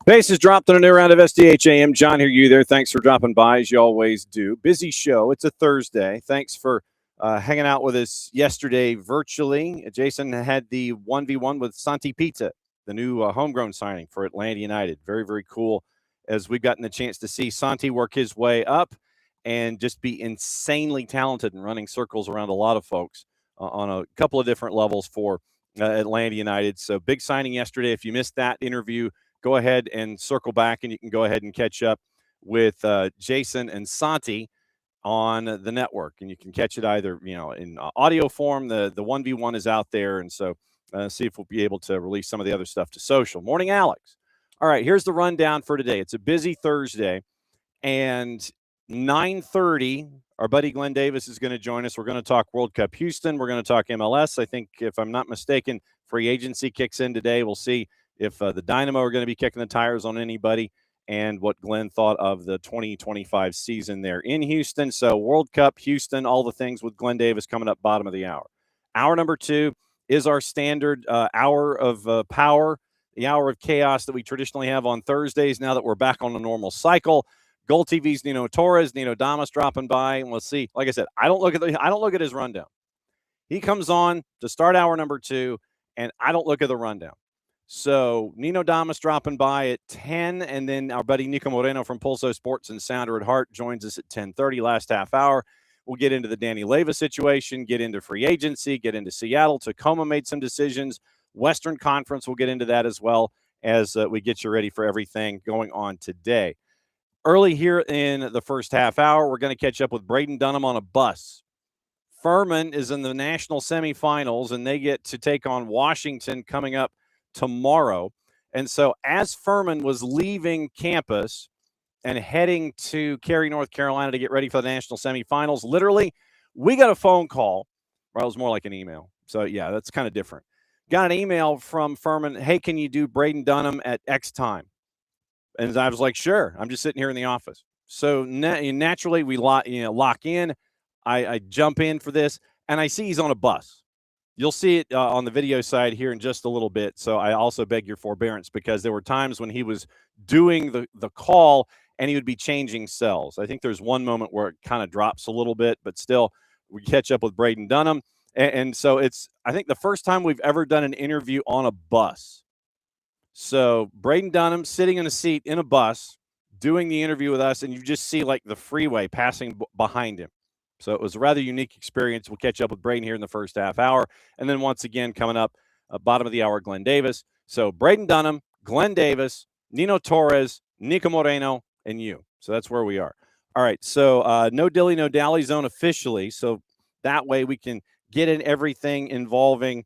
Pace is dropped on a new round of SDH AM. John, here you there. Thanks for dropping by, as you always do. Busy show. It's a Thursday. Thanks for hanging out with us yesterday virtually. Jason had the 1v1 with Santi Pizza, the new homegrown signing for Atlanta United. Very, very cool, as we've gotten the chance to see Santi work his way up and just be insanely talented and running circles around a lot of folks on a couple of different levels for Atlanta United. So big signing yesterday. If you missed that interview, go ahead and circle back, and you can go ahead and catch up with Jason and Santi on the network, and you can catch it either in audio form. The 1v1 is out there, and so see if we'll be able to release some of the other stuff to social. Morning, Alex. All right, here's the rundown for today. It's a busy Thursday, and 9:30, our buddy Glenn Davis is going to join us. We're going to talk World Cup Houston. We're going to talk MLS. I think, if I'm not mistaken, free agency kicks in today. We'll see if the Dynamo are going to be kicking the tires on anybody, and what Glenn thought of the 2025 season there in Houston. So World Cup, Houston, all the things with Glenn Davis coming up bottom of the hour. Hour number 2 is our standard hour of power, the hour of chaos that we traditionally have on Thursdays now that we're back on a normal cycle. Goal TV's Nino Torres, Nino Damas dropping by, and we'll see. Like I said, I don't look at his rundown. He comes on to start hour number 2, and I don't look at the rundown. So Nino Damas dropping by at 10, and then our buddy Niko Moreno from Pulso Sports and Sounder at Heart joins us at 10:30, last half hour. We'll get into the Danny Leyva situation, get into free agency, get into Seattle. Tacoma made some decisions. Western Conference, we'll get into that as well as we get you ready for everything going on today. Early here in the first half hour, we're going to catch up with Braden Dunham on a bus. Furman is in the national semifinals, and they get to take on Washington coming up tomorrow. And so as Furman was leaving campus and heading to Cary, North Carolina to get ready for the national semifinals, literally, we got a phone call. Well, it was more like an email. So, yeah, that's kind of different. Got an email from Furman, hey, can you do Braden Dunham at X time? And I was like, sure. I'm just sitting here in the office. So naturally, we lock in. I jump in for this, and I see he's on a bus. You'll see it on the video side here in just a little bit. So I also beg your forbearance, because there were times when he was doing the call and he would be changing cells. I think there's one moment where it kind of drops a little bit, but still we catch up with Braden Dunham. And so it's, I think, the first time we've ever done an interview on a bus. So Braden Dunham sitting in a seat in a bus doing the interview with us, and you just see like the freeway passing behind him. So it was a rather unique experience. We'll catch up with Braden here in the first half hour. And then once again, coming up, bottom of the hour, Glenn Davis. So Braden Dunham, Glenn Davis, Nino Torres, Niko Moreno, and you. So that's where we are. All right, so no dilly, no dally zone officially. So that way we can get in everything involving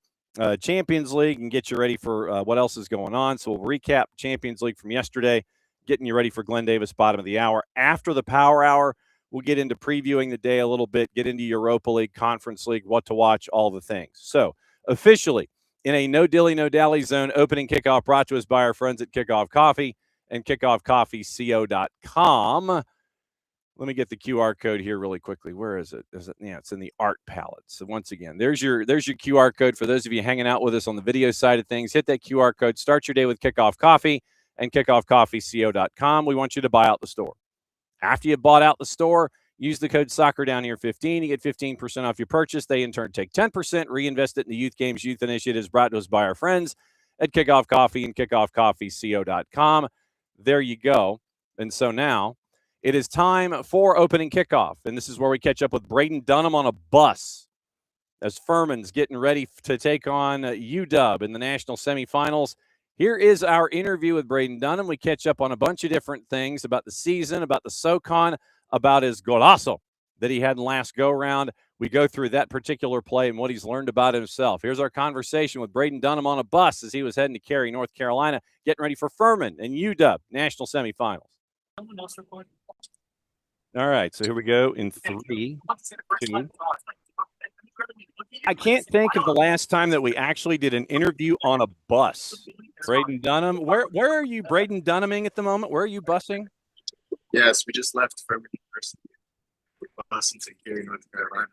Champions League and get you ready for what else is going on. So we'll recap Champions League from yesterday, getting you ready for Glenn Davis, bottom of the hour. After the power hour, we'll get into previewing the day a little bit, get into Europa League, Conference League, what to watch, all the things. So officially in a no dilly, no dally zone, opening kickoff brought to us by our friends at Kickoff Coffee and kickoffcoffeeco.com. Let me get the QR code here really quickly. Where is it? Yeah, it's in the art palette. So once again, there's your QR code for those of you hanging out with us on the video side of things. Hit that QR code. Start your day with Kickoff Coffee and kickoffcoffeeco.com. We want you to buy out the store. After you've bought out the store, use the code SoccerDownHere15. You get 15% off your purchase. They, in turn, take 10%, reinvest it in the youth games, youth initiatives brought to us by our friends at Kickoff Coffee and kickoffcoffeeco.com. There you go. And so now it is time for opening kickoff. And this is where we catch up with Braden Dunham on a bus as Furman's getting ready to take on UW in the national semifinals. Here is our interview with Braden Dunham. We catch up on a bunch of different things about the season, about the SoCon, about his golazo that he had in last go-round. We go through that particular play and what he's learned about himself. Here's our conversation with Braden Dunham on a bus as he was heading to Cary, North Carolina, getting ready for Furman and UW national semifinals. All right, so here we go in 3, 2. I can't think of the last time that we actually did an interview on a bus. Braden Dunham, where are you Braden Dunhaming at the moment? Where are you busing? Yes, we just left Furman University. We're busing to Cary, North Carolina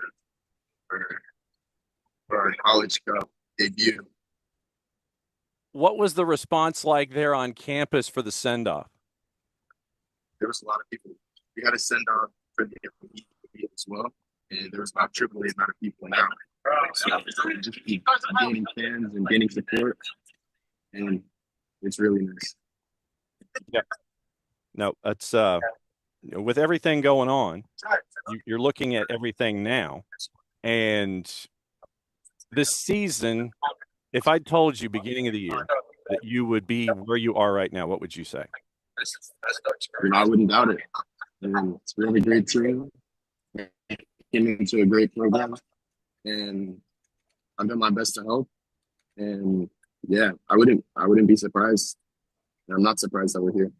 for our college cup debut. What was the response like there on campus for the send-off? There was a lot of people. We had a send off for the MVP as well, and there was about triple the amount of people now. So just keep gaining fans and gaining support, and it's really nice. Yeah. No, it's with everything going on, you're looking at everything now, and this season, if I told you beginning of the year that you would be where you are right now, what would you say? I wouldn't doubt it. It's a really great team. Came into a great program, and I've done my best to help. And yeah, I wouldn't be surprised. I'm not surprised that we're here,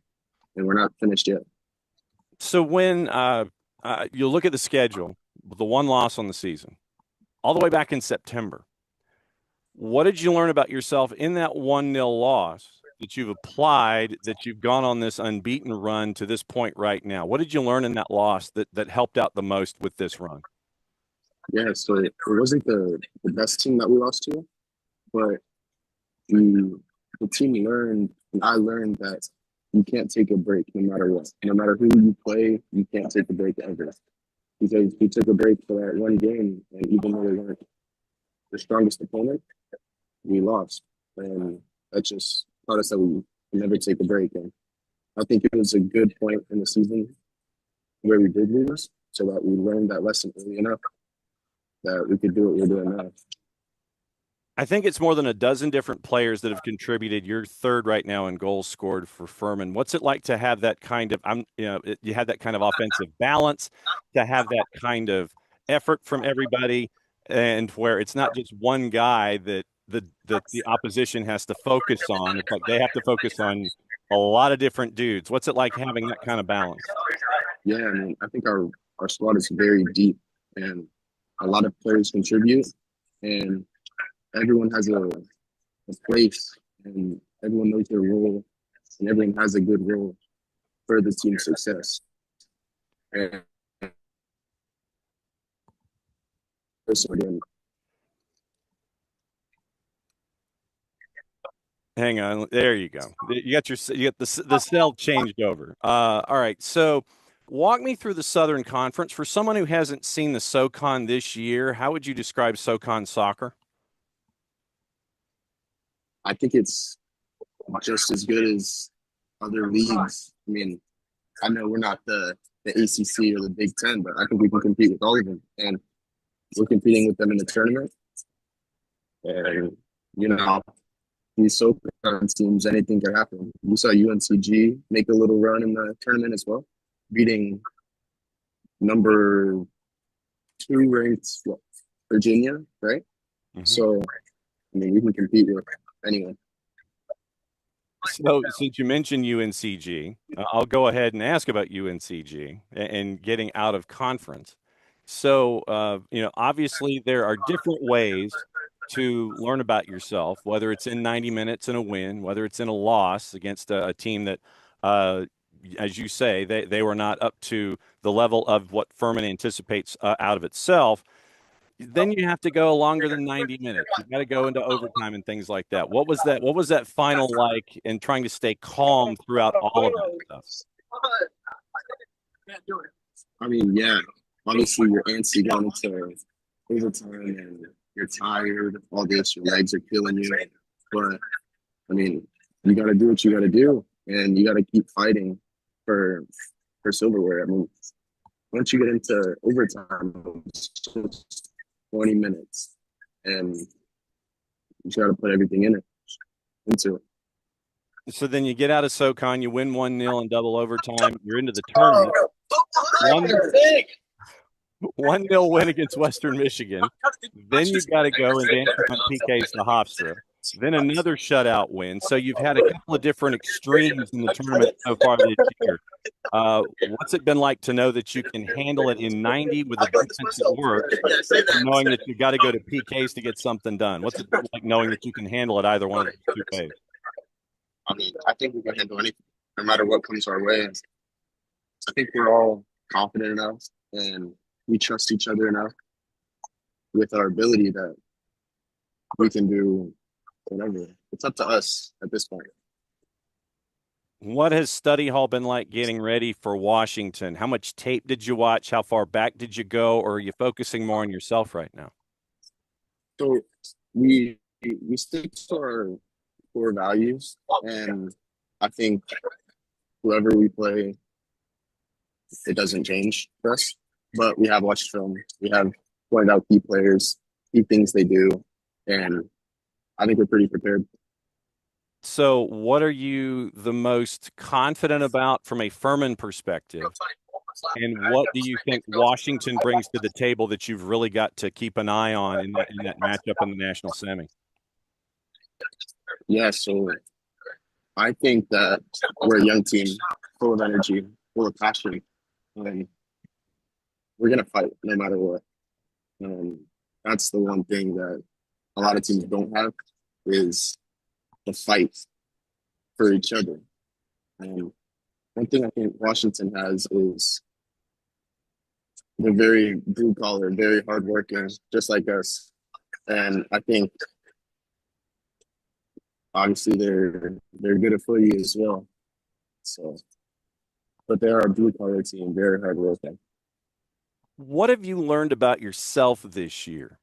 and we're not finished yet. So when you look at the schedule, the one loss on the season, all the way back in September, what did you learn about yourself in that 1-0 loss that you've applied, that you've gone on this unbeaten run to this point right now? What did you learn in that loss that helped out the most with this run? Yeah, so it wasn't the best team that we lost to, but the team learned, and I learned that you can't take a break no matter what. No matter who you play, you can't take a break ever. Because we took a break for that one game, and even though we weren't the strongest opponent, we lost. And that just taught us that we can never take a break. And I think it was a good point in the season where we did lose, so that we learned that lesson early enough that we could do what we're doing now. I think it's more than a dozen different players that have contributed. You're third right now in goals scored for Furman. What's it like to have that kind of, you have that kind of offensive balance, to have that kind of effort from everybody, and where it's not just one guy that the opposition has to focus on. It's like they have to focus on a lot of different dudes. What's it like having that kind of balance? Yeah, I mean, I think our squad is very deep, and a lot of players contribute, and everyone has a place, and everyone knows their role, and everyone has a good role for the team's success. And Hang on, there you go. You got the cell changed over. All right, so walk me through the Southern Conference for someone who hasn't seen the SoCon this year. How would you describe SoCon soccer? I think it's just as good as other leagues. I mean, I know we're not the ACC or the Big Ten, but I think we can compete with all of them. And we're competing with them in the tournament. And, these SoCon teams, anything can happen. You saw UNCG make a little run in the tournament as well, beating number 2 ranked Virginia, right? Mm-hmm. So, I mean, we can compete with anyone. So since you mentioned UNCG, I'll go ahead and ask about UNCG and getting out of conference. So, obviously there are different ways to learn about yourself, whether it's in 90 minutes and a win, whether it's in a loss against a team that, as you say, they were not up to the level of what Furman anticipates out of itself. Then you have to go longer than 90 minutes. You got to go into overtime and things like that. What was that? What was that final like in trying to stay calm throughout all of that stuff? I mean, yeah, obviously you're antsy going into overtime and you're tired. All this, your legs are killing you. But I mean, you got to do what you got to do, and you got to keep fighting for silverware. I mean, once you get into overtime, it's just 20 minutes, and you got to put everything into it. So then you get out of SoCon, you win 1-0 in double overtime. You're into the tournament. 1-0 win against Western Michigan. Then you've got to go and dance on PKs to Hofstra. Then another shutout win. So you've had a couple of different extremes in the tournament so far this year. What's it been like to know that you can handle it in 90 with the defense that works, knowing that you've got to go to PKs to get something done? What's it like knowing that you can handle it either one of those two ways? I mean, I think we can handle anything, no matter what comes our way. I think we're all confident enough, and we trust each other enough with our ability that we can do whatever. It's up to us at this point. What has study hall been like getting ready for Washington? How much tape did you watch? How far back did you go? Or are you focusing more on yourself right now? So we stick to our core values, and I think whoever we play, it doesn't change for us. But we have watched film. We have pointed out key players, key things they do, and I think we're pretty prepared. So what are you the most confident about from a Furman perspective? And what do you think Washington brings to the table that you've really got to keep an eye on in that matchup in the national semi? Yeah, so I think that we're a young team, full of energy, full of passion, and we're gonna fight no matter what. And that's the one thing that a lot of teams don't have is the fight for each other. And one thing I think Washington has is they're very blue collar, very hardworking, just like us. And I think obviously they're good at footy as well. So, but they are a blue collar team, very hardworking. What have you learned about yourself this year?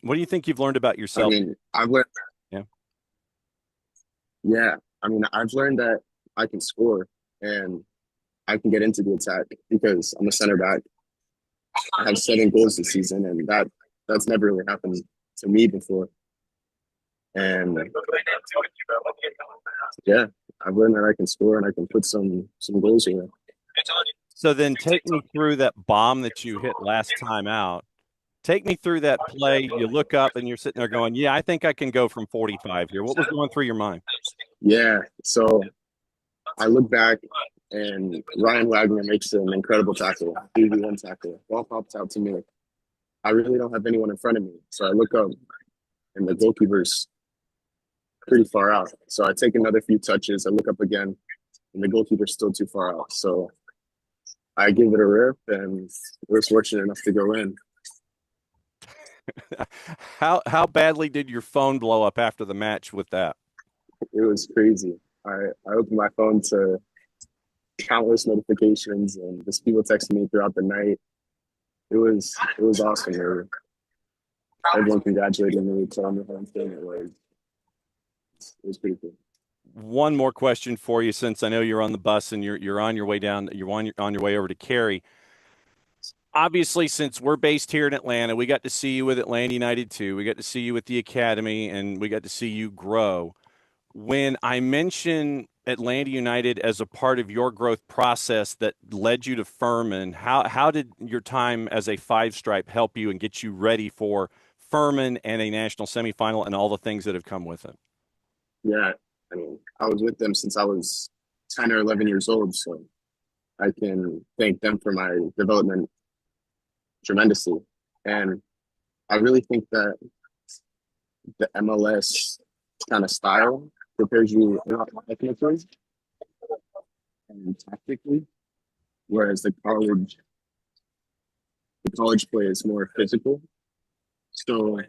What do you think you've learned about yourself? I mean, I've learned. Yeah. Yeah, I mean, I've learned that I can score and I can get into the attack because I'm a center back. I have 7 goals this season, and that's never really happened to me before. And yeah, I've learned that I can score and I can put some goals in. So then take me through that bomb that you hit last time out. Take me through that play. You look up and you're sitting there going, yeah, I think I can go from 45 here. What was going through your mind? Yeah, so I look back and Ryan Wagner makes an incredible tackle, 3v1 tackle. Ball pops out to me. I really don't have anyone in front of me. So I look up and the goalkeeper's pretty far out. So I take another few touches. I look up again and the goalkeeper's still too far out. So I give it a rip and we're fortunate enough to go in. How badly did your phone blow up after the match with that? It was crazy. I opened my phone to countless notifications and just people texting me throughout the night. It was awesome. Everyone congratulated me, telling me how insane it was. It was pretty cool. One more question for you, since I know you're on the bus and you're on your way down, you're on your way over to Cary. Obviously, since we're based here in Atlanta, we got to see you with Atlanta United too. We got to see you with the academy, and we got to see you grow. When I mention Atlanta United as a part of your growth process that led you to Furman, how did your time as a five stripe help you and get you ready for Furman and a national semifinal and all the things that have come with it? Yeah, I mean, I was with them since I was 10 or 11 years old, so I can thank them for my development tremendously. And I really think that the MLS kind of style prepares you a lot technically and tactically, whereas the college play is more physical. So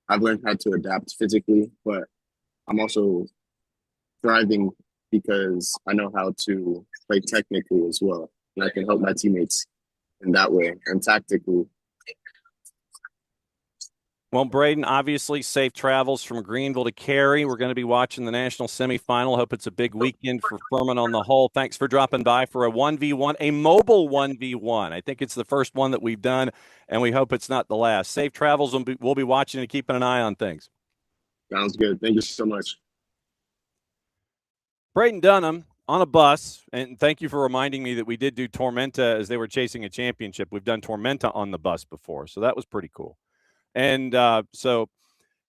I've learned how to adapt physically, but I'm also thriving because I know how to play technically as well. And I can help my teammates in that way and tactically. Well, Braden, obviously safe travels from Greenville to Cary. We're going to be watching the national semifinal. Hope it's a big weekend for Furman on the whole. Thanks for dropping by for a 1v1, a mobile 1v1. I think it's the first one that we've done, and we hope it's not the last. Safe travels. We'll be watching and keeping an eye on things. Sounds good. Thank you so much. Braden Dunham on a bus, and thank you for reminding me that we did do Tormenta as they were chasing a championship. We've done Tormenta on the bus before, so that was pretty cool. And so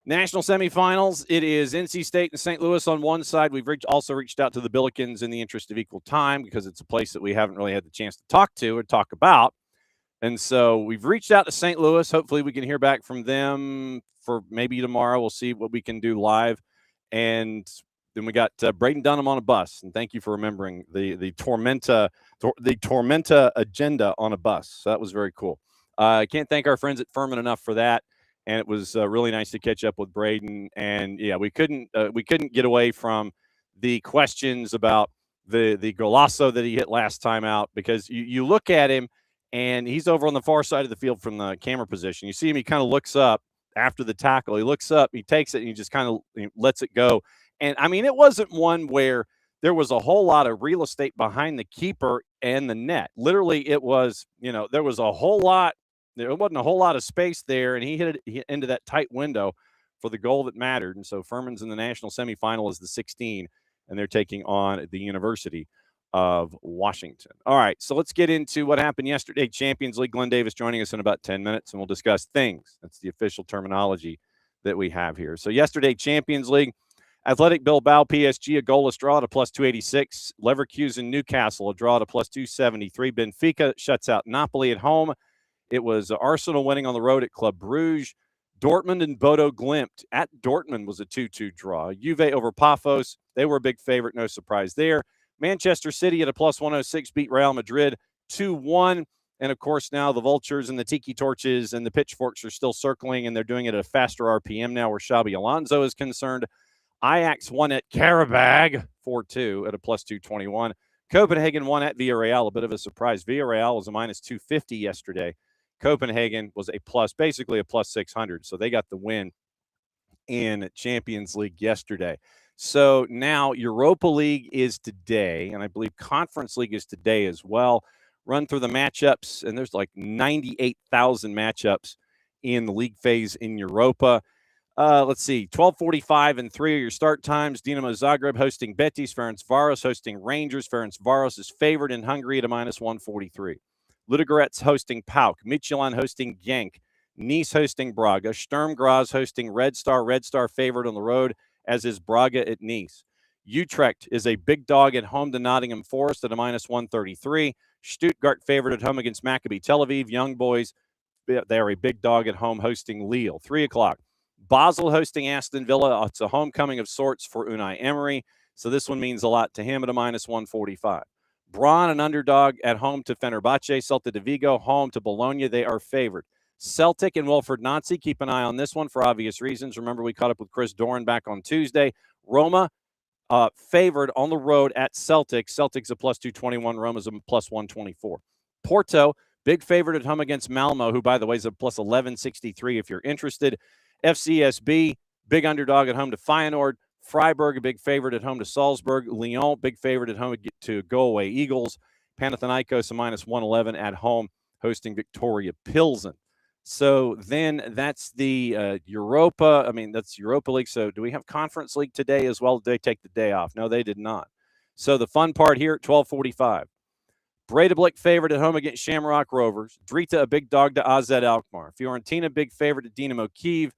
national semifinals, it is NC State and St. Louis on one side. We've also reached out to the Billikens in the interest of equal time because it's a place that we haven't really had the chance to talk to or talk about. And so we've reached out to St. Louis. Hopefully we can hear back from them for maybe tomorrow. We'll see what we can do live. And then we got Braden Dunham on a bus, and thank you for remembering the Tormenta agenda on a bus. So that was very cool. I can't thank our friends at Furman enough for that, and it was really nice to catch up with Braden. And yeah, we couldn't get away from the questions about the golazo that he hit last time out, because you look at him and he's over on the far side of the field from the camera position. You see him, he kind of looks up after the tackle. He looks up, he takes it, and he just kind of lets it go. And I mean, it wasn't one where there was a whole lot of real estate behind the keeper and the net. Literally, it was, there was a whole lot. There wasn't a whole lot of space there, and he hit it into that tight window for the goal that mattered. And so Furman's in the national semifinal as the 16, and they're taking on the University of Washington. All right, so let's get into what happened yesterday. Champions League. Glenn Davis joining us in about 10 minutes, and we'll discuss things. That's the official terminology that we have here. So yesterday, Champions League. Athletic Bilbao, PSG, a goalless draw to plus 286. Leverkusen, Newcastle, a draw to plus 273. Benfica shuts out Napoli at home. It was Arsenal winning on the road at Club Brugge. Dortmund and Bodo Glimt at Dortmund was a 2-2 draw. Juve over Pafos. They were a big favorite. No surprise there. Manchester City at a plus 106 beat Real Madrid 2-1. And, of course, now the Vultures and the Tiki Torches and the Pitchforks are still circling, and they're doing it at a faster RPM now where Xabi Alonso is concerned. Ajax won at Karabag 4-2 at a plus 221. Copenhagen won at Villarreal, a bit of a surprise. Villarreal was a minus 250 yesterday. Copenhagen was basically a plus 600. So they got the win in Champions League yesterday. So now Europa League is today, and I believe Conference League is today as well. Run through the matchups, and there's like 98,000 matchups in the league phase in Europa. Let's see, 12:45 and 3 are your start times. Dynamo Zagreb hosting Betis. Ferencvaros hosting Rangers. Ferencvaros is favored in Hungary at a minus 143. Ludogorets hosting PAOK. Midtjylland hosting Genk. Nice hosting Braga. Sturm Graz hosting Red Star. Red Star favored on the road, as is Braga at Nice. Utrecht is a big dog at home to Nottingham Forest at a minus 133. Stuttgart favored at home against Maccabi Tel Aviv. Young Boys, they are a big dog at home hosting Lille. 3 o'clock. Basel hosting Aston Villa. It's a homecoming of sorts for Unai Emery, so this one means a lot to him at a minus 145. Braun, an underdog at home to Fenerbahce. Celta de Vigo, home to Bologna. They are favored. Celtic and Wilfred Nancy, keep an eye on this one for obvious reasons. Remember, we caught up with Chris Doran back on Tuesday. Roma, favored on the road at Celtic. Celtic's a plus 221. Roma's a plus 124. Porto, big favorite at home against Malmo, who, by the way, is a plus 1163 if you're interested. FCSB, big underdog at home to Feyenoord. Freiburg, a big favorite at home to Salzburg. Lyon, big favorite at home to Go Away Eagles. Panathinaikos, a minus 111 at home, hosting Victoria Pilsen. So then that's the Europa. I mean, that's Europa League. So do we have Conference League today as well? Did they take the day off? No, they did not. So the fun part here at 12:45. Breidablik favored at home against Shamrock Rovers. Drita, a big dog to AZ Alkmaar. Fiorentina, big favorite at Dynamo Kyiv.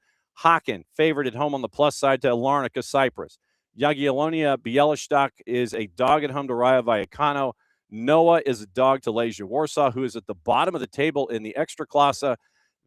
Haken, favored at home on the plus side to Larnaca Cyprus. Jagiellonia Bielefeld is a dog at home to Rayo Vallecano. Noah is a dog to Legia Warsaw, who is at the bottom of the table in the Ekstraklasa.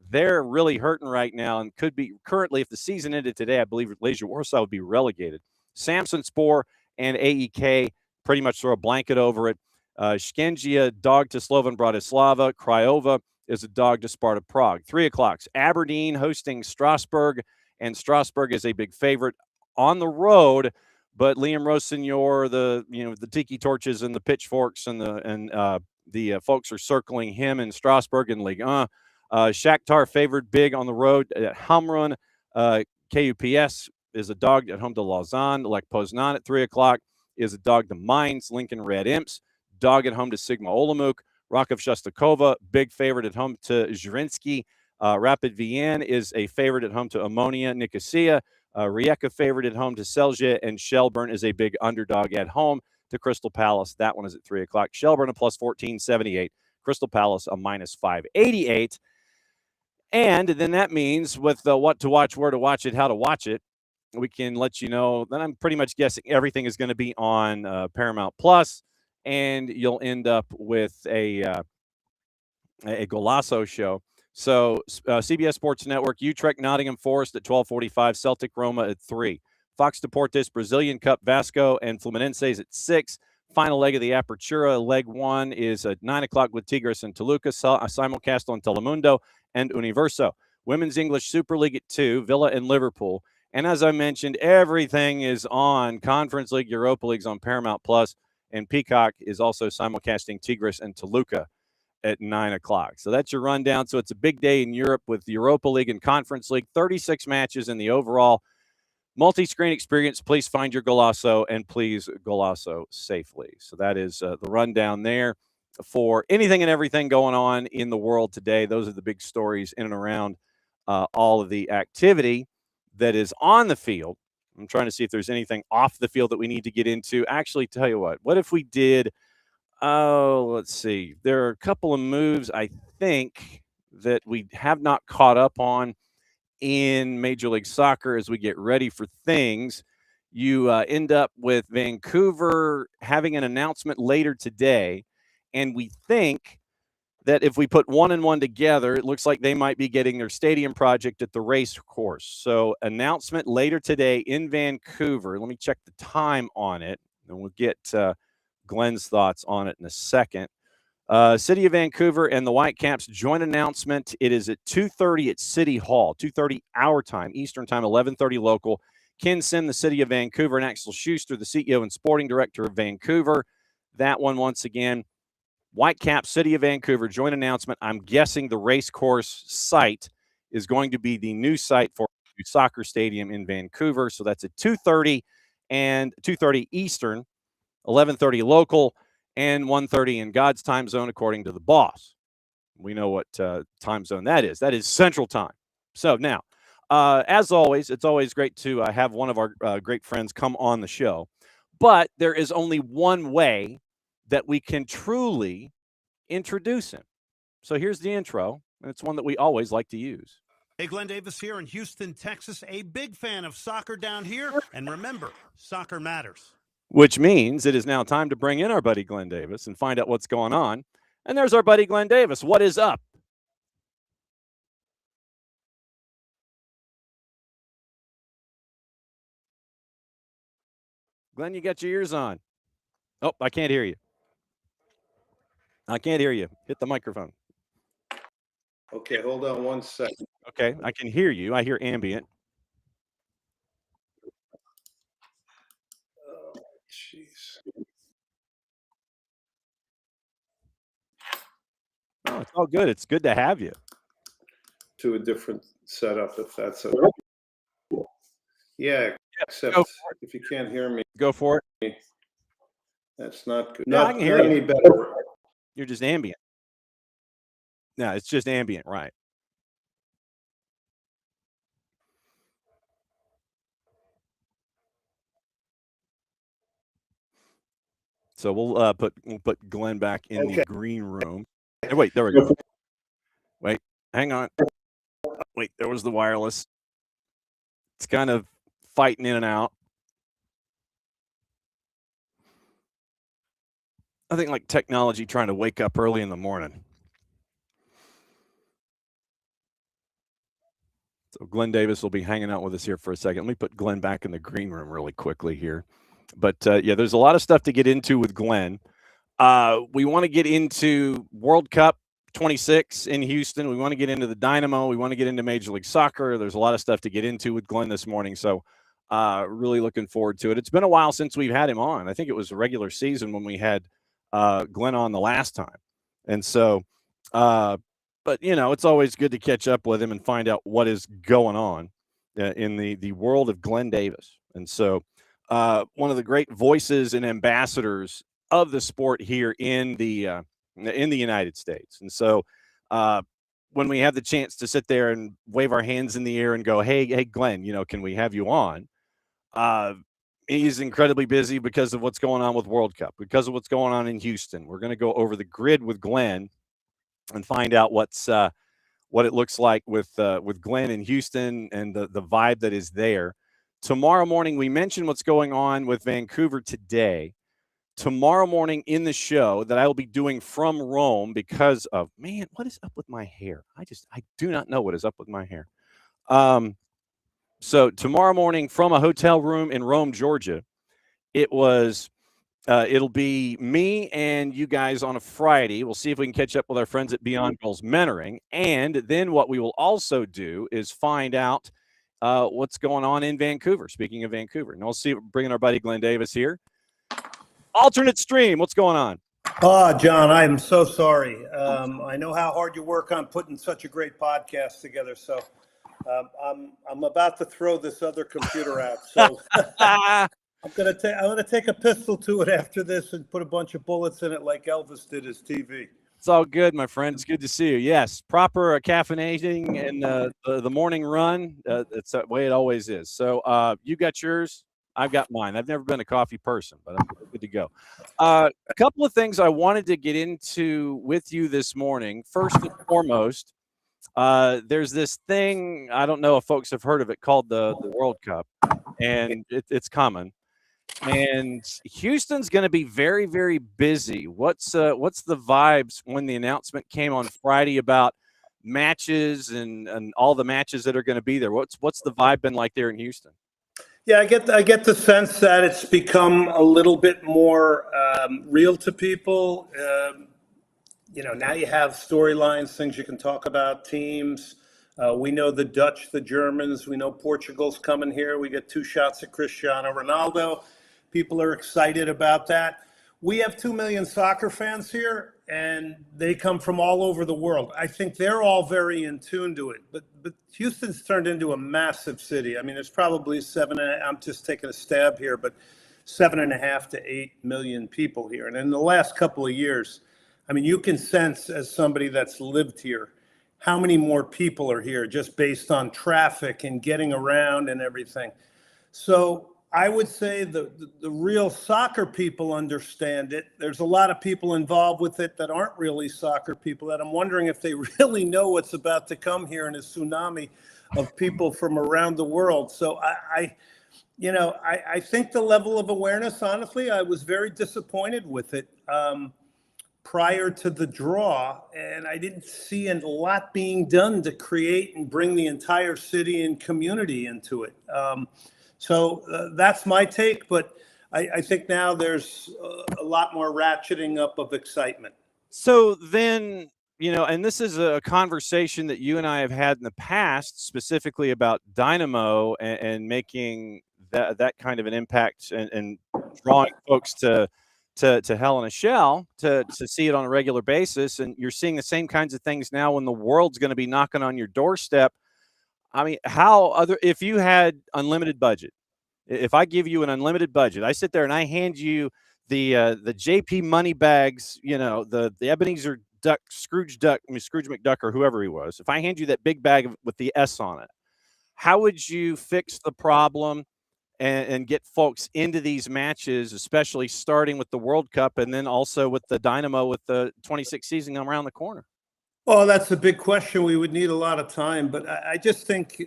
They're really hurting right now and could be currently, if the season ended today, I believe Legia Warsaw would be relegated. Samsunspor and AEK pretty much throw a blanket over it. Shkengia, dog to Slovan Bratislava. Craiova is a dog to Sparta Prague. 3 o'clock. Aberdeen hosting Strasbourg, and Strasbourg is a big favorite on the road. But Liam Rossignol, the Tiki Torches and the Pitchforks and the folks are circling him in Strasbourg in Ligue 1. Shakhtar favored big on the road at Hamrun. KUPS is a dog at home to Lausanne. Lech Poznan at 3 o'clock is a dog to Mainz. Lincoln Red Imps, dog at home to Sigma Olomouc. Rakov Shostakova, big favorite at home to Zhirinsky. Rapid Vienna is a favorite at home to Ammonia Nicosia. Rijeka favorite at home to Celje, and Shelburne is a big underdog at home to Crystal Palace. That one is at 3 o'clock. Shelburne a plus 1478. Crystal Palace a minus 588. And then that means with what to watch, where to watch it, how to watch it, we can let you know that I'm pretty much guessing everything is going to be on Paramount Plus, and you'll end up with a Golasso show. So CBS Sports Network, Utrecht, Nottingham Forest at 12:45, Celtic Roma at 3. Fox Deportes, Brazilian Cup, Vasco and Fluminense is at 6. Final leg of the Apertura, leg 1 is at 9 o'clock with Tigres and Toluca, simulcast on Telemundo and Universo. Women's English Super League at 2, Villa and Liverpool. And as I mentioned, everything is on. Conference League, Europa League's on Paramount Plus, and Peacock is also simulcasting Tigres and Toluca at 9 o'clock. So that's your rundown. So it's a big day in Europe with the Europa League and Conference League, 36 matches in the overall multi-screen experience. Please find your Golasso and please Golasso safely. So that is the rundown there for anything and everything going on in the world today. Those are the big stories in and around all of the activity that is on the field. I'm trying to see if there's anything off the field that we need to get into. Actually, tell you what if we did, let's see. There are a couple of moves, I think, that we have not caught up on in Major League Soccer as we get ready for things. You end up with Vancouver having an announcement later today, and we think that if we put 1 and 1 together, it looks like they might be getting their stadium project at the race course. So announcement later today in Vancouver. Let me check the time on it, and we'll get Glenn's thoughts on it in a second. City of Vancouver and the Whitecaps joint announcement. It is at 2:30 at City Hall, 2:30 our time, Eastern time, 11:30 local. Ken Sim, the City of Vancouver, and Axel Schuster, the CEO and sporting director of Vancouver. That one, once again, Whitecaps, City of Vancouver, joint announcement. I'm guessing the race course site is going to be the new site for the soccer stadium in Vancouver. So that's at 2:30 and 2:30 Eastern, 11:30 local, and 1:30 in God's time zone, according to the boss. We know what time zone that is. That is Central Time. So now, as always, it's always great to have one of our great friends come on the show. But there is only one way that we can truly introduce him. So here's the intro, and it's one that we always like to use. Hey, Glenn Davis here in Houston, Texas, a big fan of soccer down here. And remember, soccer matters. Which means it is now time to bring in our buddy Glenn Davis and find out what's going on. And there's our buddy Glenn Davis. What is up? Glenn, you got your ears on. Oh, I can't hear you. I can't hear you. Hit the microphone. Okay, hold on one second. Okay, I can hear you. I hear ambient. Oh, jeez. Oh, it's all good. It's good to have you. To a different setup, if that's okay. Yeah, except if you can't hear me, go for it. That's not good. No, I can hear you. Any better. You're just ambient. No, it's just ambient, right? So we'll put Glenn back in the green room. Hey, wait, there we go. Wait, hang on. Wait, there was the wireless. It's kind of fighting in and out. I think like technology trying to wake up early in the morning. So Glenn Davis will be hanging out with us here for a second. Let me put Glenn back in the green room really quickly here. But, yeah, there's a lot of stuff to get into with Glenn. We want to get into World Cup 26 in Houston. We want to get into the Dynamo. We want to get into Major League Soccer. There's a lot of stuff to get into with Glenn this morning. So really looking forward to it. It's been a while since we've had him on. I think it was a regular season when we had Glenn on the last time. And so, but, you know, it's always good to catch up with him and find out what is going on in the world of Glenn Davis. And so one of the great voices and ambassadors of the sport here in the United States. And so when we have the chance to sit there and wave our hands in the air and go, hey, Glenn, you know, can we have you on? He's incredibly busy because of what's going on with World Cup, because of what's going on in Houston. We're going to go over the grid with Glenn and find out what it looks like with Glenn in Houston and the vibe that is there. Tomorrow morning, we mentioned what's going on with Vancouver today. Tomorrow morning in the show that I will be doing from Rome because of, man, what is up with my hair? I do not know what is up with my hair. So tomorrow morning from a hotel room in Rome, Georgia, it'll be me and you guys on a Friday. We'll see if we can catch up with our friends at Beyond Goals Mentoring. And then what we will also do is find out what's going on in Vancouver. Speaking of Vancouver, and we'll see, bringing our buddy Glenn Davis here. Alternate stream, what's going on? Oh, John, I'm so sorry. I know how hard you work on putting such a great podcast together. So I'm about to throw this other computer out. So I'm gonna take a pistol to it after this and put a bunch of bullets in it like Elvis did his TV. It's all good, my friend. It's good to see you. Yes, proper caffeinating and the morning run. It's that way it always is. So you got yours. I've got mine. I've never been a coffee person, but I'm good to go. A couple of things I wanted to get into with you this morning. First and foremost, there's this thing, I don't know if folks have heard of it, called the World Cup, and it's coming. And Houston's going to be very, very busy. What's the vibes when the announcement came on Friday about matches and all the matches that are going to be there? What's the vibe been like there in Houston? Yeah, I get the sense that it's become a little bit more real to people. Now you have storylines, things you can talk about, teams. We know the Dutch, the Germans. We know Portugal's coming here. We get 2 shots at Cristiano Ronaldo. People are excited about that. We have 2 million soccer fans here, and they come from all over the world. I think they're all very in tune to it. But Houston's turned into a massive city. I mean, there's probably I'm just taking a stab here, but 7.5 to 8 million people here. And in the last couple of years, I mean, you can sense as somebody that's lived here, how many more people are here just based on traffic and getting around and everything. So I would say the real soccer people understand it. There's a lot of people involved with it that aren't really soccer people that I'm wondering if they really know what's about to come here in a tsunami of people from around the world. So I think the level of awareness, honestly, I was very disappointed with it prior to the draw, and I didn't see a lot being done to create and bring the entire city and community into it. So that's my take, but I think now there's a lot more ratcheting up of excitement. So then, and this is a conversation that you and I have had in the past, specifically about Dynamo and making that kind of an impact and drawing folks to Hell in a Shell to see it on a regular basis. And you're seeing the same kinds of things now when the world's going to be knocking on your doorstep. I mean, if you had unlimited budget, if I give you an unlimited budget, I sit there and I hand you the JP money bags, the Ebenezer Duck, Scrooge McDuck, or whoever he was. If I hand you that big bag with the S on it, how would you fix the problem and get folks into these matches, especially starting with the World Cup and then also with the Dynamo with the 26th season around the corner? Well, that's a big question. We would need a lot of time, but I just think,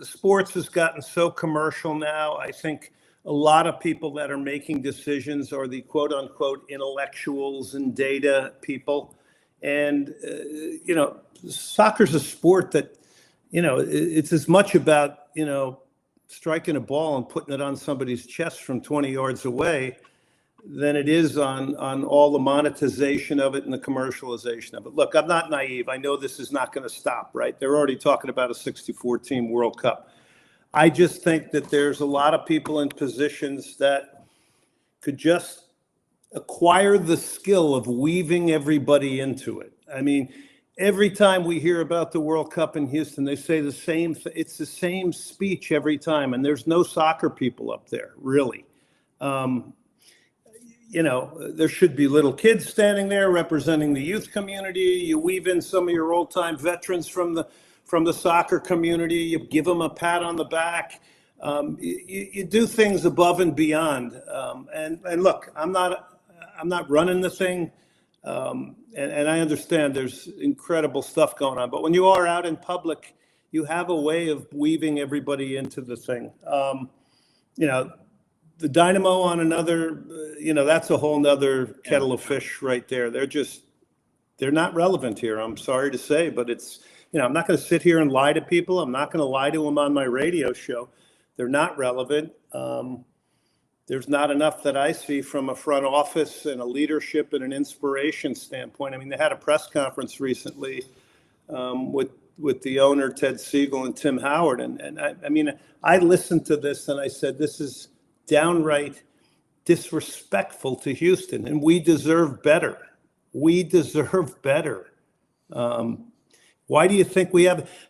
sports has gotten so commercial now. I think a lot of people that are making decisions are the quote unquote intellectuals and data people. And, soccer's a sport that, it's as much about, striking a ball and putting it on somebody's chest from 20 yards away than it is on all the monetization of it and the commercialization of it. Look, I'm not naive. I know this is not going to stop, right? They're already talking about a 64-team World Cup. I just think that there's a lot of people in positions that could just acquire the skill of weaving everybody into it. I mean, every time we hear about the World Cup in Houston, they say the same. It's the same speech every time, and there's no soccer people up there, really. There should be little kids standing there representing the youth community. You weave in some of your old-time veterans from the soccer community. You give them a pat on the back. You do things above and beyond. And look, I'm not running the thing, and I understand there's incredible stuff going on. But when you are out in public, you have a way of weaving everybody into the thing. The Dynamo on another, that's a whole nother kettle of fish right there. They're not relevant here. I'm sorry to say, but it's I'm not going to sit here and lie to people. I'm not going to lie to them on my radio show. They're not relevant. There's not enough that I see from a front office and a leadership and an inspiration standpoint. I mean, they had a press conference recently with the owner, Ted Siegel, and Tim Howard. And I mean, I listened to this and I said, this is downright disrespectful to Houston, and we deserve better. We deserve better. Why do you think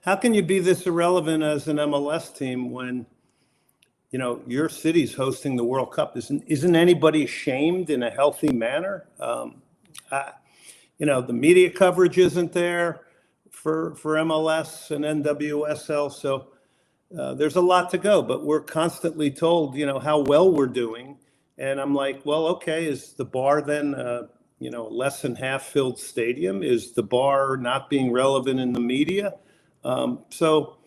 how can you be this irrelevant as an MLS team when, your city's hosting the World Cup? Isn't anybody shamed in a healthy manner? The media coverage isn't there for MLS and NWSL. So there's a lot to go, but we're constantly told, how well we're doing. And I'm like, well, okay, is the bar then, less than half filled stadium? Is the bar not being relevant in the media? So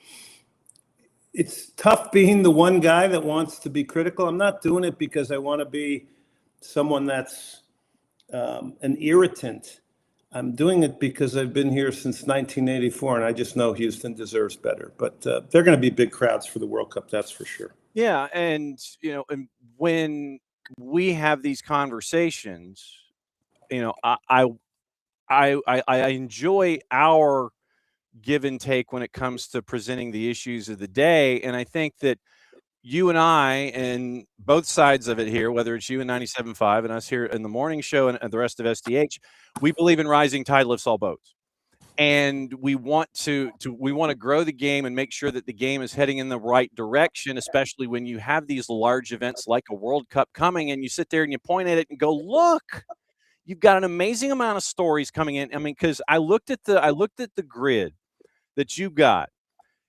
it's tough being the one guy that wants to be critical. I'm not doing it because I want to be someone that's an irritant. I'm doing it because I've been here since 1984, and I just know Houston deserves better. But they're going to be big crowds for the World Cup, that's for sure. Yeah, and and when we have these conversations, I enjoy our give and take when it comes to presenting the issues of the day, and I think that you and I and both sides of it here, whether it's you and 97.5 and us here in the morning show and the rest of SDH, we believe in rising tide lifts all boats. And we want to grow the game and make sure that the game is heading in the right direction, especially when you have these large events like a World Cup coming and you sit there and you point at it and go, look, you've got an amazing amount of stories coming in. I mean, because I looked at the grid that you've got.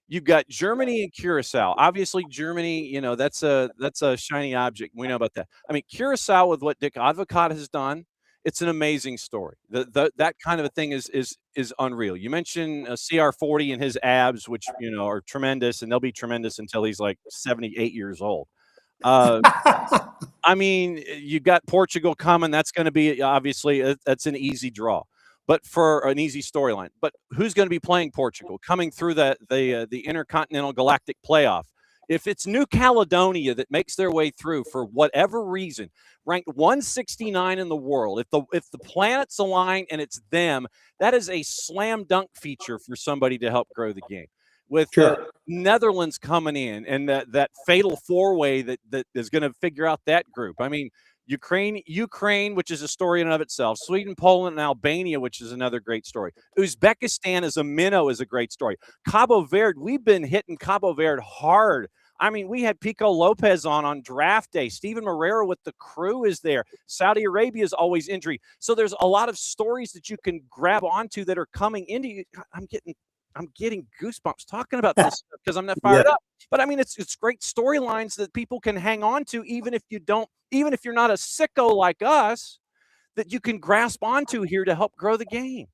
You've got Germany and Curacao. Obviously, Germany, that's a shiny object. We know about that. I mean, Curacao with what Dick Advocat has done, it's an amazing story. That kind of a thing is unreal. You mentioned CR40 and his abs, which are tremendous, and they'll be tremendous until he's like 78 years old. I mean, you got Portugal coming. That's going to be obviously that's an easy draw, but for an easy storyline. But who's going to be playing Portugal coming through the Intercontinental Galactic Playoff? If it's New Caledonia that makes their way through for whatever reason, ranked 169 in the world, if the planets align and it's them, that is a slam dunk feature for somebody to help grow the game. With Netherlands coming in and that fatal four-way that is going to figure out that group. I mean, Ukraine, which is a story in and of itself. Sweden, Poland, and Albania, which is another great story. Uzbekistan as a minnow is a great story. Cabo Verde, we've been hitting Cabo Verde hard. I mean, we had Pico Lopez on draft day. Steven Moreira with the crew is there. Saudi Arabia is always injury. So there's a lot of stories that you can grab onto that are coming into you. I'm getting goosebumps talking about this because I'm not fired up. But I mean, it's great storylines that people can hang on to, even if you're not a sicko like us, that you can grasp onto here to help grow the game.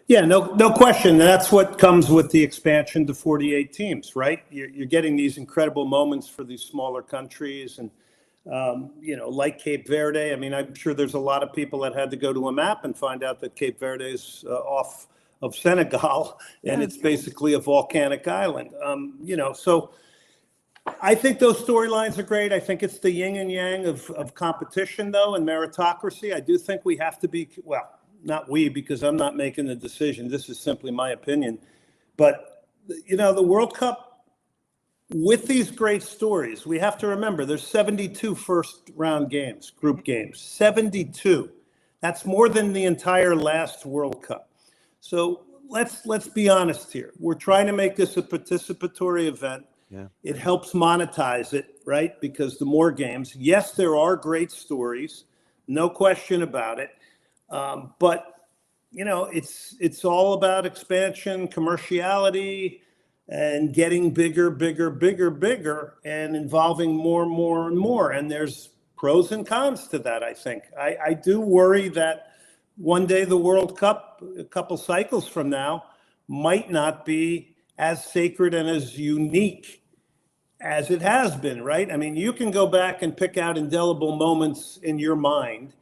Yeah, no question. That's what comes with the expansion to 48 teams, right? You're getting these incredible moments for these smaller countries, and like Cape Verde. I mean, I'm sure there's a lot of people that had to go to a map and find out that Cape Verde is off of Senegal, and it's basically a volcanic island. So I think those storylines are great. I think it's the yin and yang of competition, though, and meritocracy. I do think we have to be, well, not we, because I'm not making the decision. This is simply my opinion. But, the World Cup, with these great stories, we have to remember there's 72 first round games, group games, 72. That's more than the entire last World Cup. So let's be honest here. We're trying to make this a participatory event. Yeah. It helps monetize it, right? Because the more games, yes, there are great stories, no question about it. But it's all about expansion, commerciality, and getting bigger, and involving more and more. And there's pros and cons to that, I think. I do worry that one day the World Cup, a couple cycles from now, might not be as sacred and as unique as it has been, right? I mean, you can go back and pick out indelible moments in your mind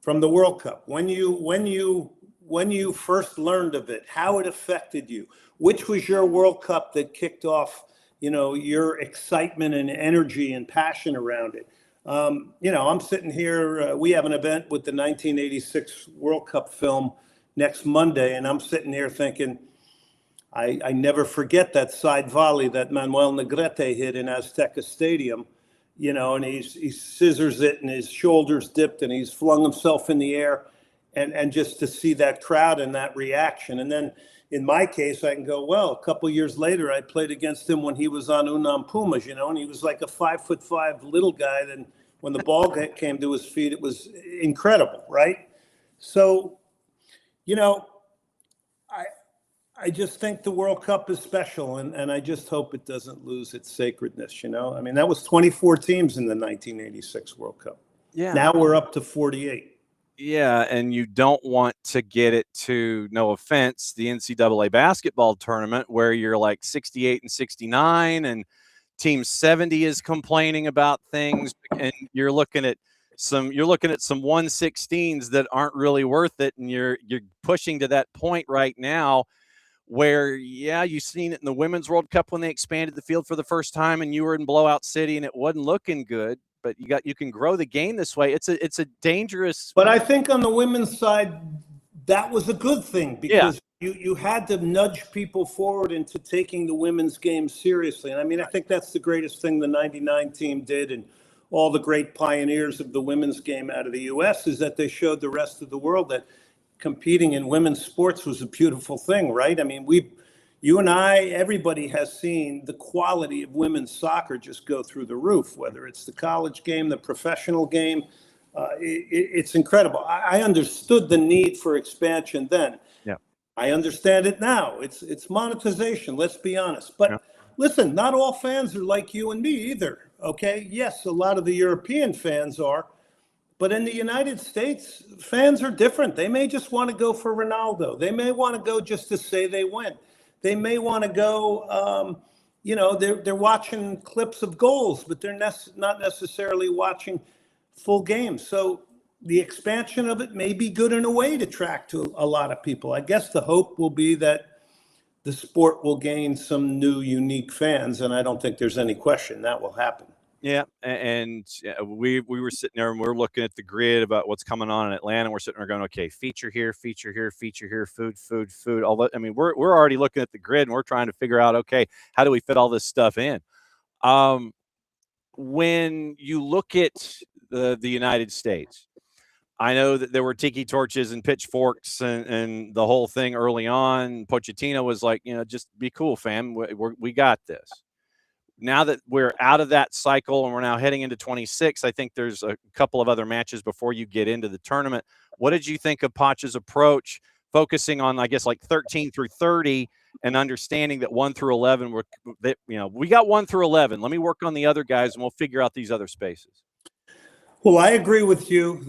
from the World Cup. When you when you first learned of it, how it affected you, which was your World Cup that kicked off, your excitement and energy and passion around it. I'm sitting here, we have an event with the 1986 World Cup film next Monday, and I'm sitting here thinking, I never forget that side volley that Manuel Negrete hit in Azteca Stadium, and he scissors it and his shoulders dipped and he's flung himself in the air, and just to see that crowd and that reaction. And then in my case, I can go, well, a couple of years later, I played against him when he was on Unam Pumas, and he was like a 5'5" little guy. Then when the ball came to his feet, it was incredible, right? So, I just think the World Cup is special, and I just hope it doesn't lose its sacredness, I mean, that was 24 teams in the 1986 World Cup. Yeah. Now we're up to 48. Yeah, and you don't want to get it to, no offense, the NCAA basketball tournament where you're like 68 and 69 and team 70 is complaining about things, and you're looking at some 116s that aren't really worth it, and you're pushing to that point right now where, yeah, you've seen it in the Women's World Cup when they expanded the field for the first time and you were in Blowout City and it wasn't looking good, but you can grow the game this way. It's a dangerous. But I think on the women's side, that was a good thing because you had to nudge people forward into taking the women's game seriously. And I mean, I think that's the greatest thing the 99 team did, and all the great pioneers of the women's game out of the U.S. is that they showed the rest of the world that competing in women's sports was a beautiful thing, right? I mean, you and I, everybody has seen the quality of women's soccer just go through the roof, whether it's the college game, the professional game. It's incredible. I understood the need for expansion then. Yeah. I understand it now. It's monetization, let's be honest. But listen, not all fans are like you and me either, okay? Yes, a lot of the European fans are. But in the United States, fans are different. They may just want to go for Ronaldo. They may want to go just to say they went. They may want to go, they're watching clips of goals, but they're not necessarily watching full games. So the expansion of it may be good in a way to attract to a lot of people. I guess the hope will be that the sport will gain some new, unique fans, and I don't think there's any question that will happen. Yeah, and we were sitting there and we're looking at the grid about what's coming on in Atlanta. And we're sitting there going, okay, feature here, feature here, feature here, food. All that. I mean, we're already looking at the grid and we're trying to figure out, okay, how do we fit all this stuff in? When you look at the United States, I know that there were tiki torches and pitchforks and the whole thing early on. Pochettino was like, just be cool, fam. We got this. Now that we're out of that cycle and we're now heading into 26, I think there's a couple of other matches before you get into the tournament. What did you think of Poch's approach, focusing on, I guess, like 13 through 30 and understanding that 1 through 11, we got 1 through 11. Let me work on the other guys and we'll figure out these other spaces. Well, I agree with you.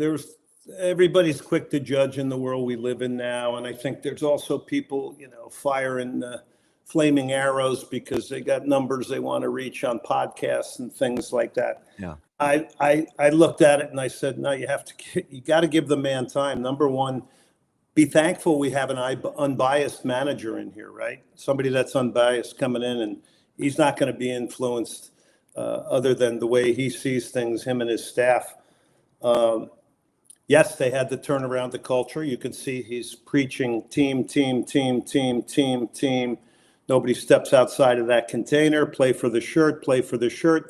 Everybody's quick to judge in the world we live in now. And I think there's also people, firing flaming arrows because they got numbers they want to reach on podcasts and things like that. Yeah. I looked at it and I said, no, you got to give the man time. Number one, be thankful we have an unbiased manager in here, right? Somebody that's unbiased coming in, and he's not going to be influenced other than the way he sees things, him and his staff. Yes, they had to turn around the culture. You can see he's preaching team. Nobody steps outside of that container. Play for the shirt.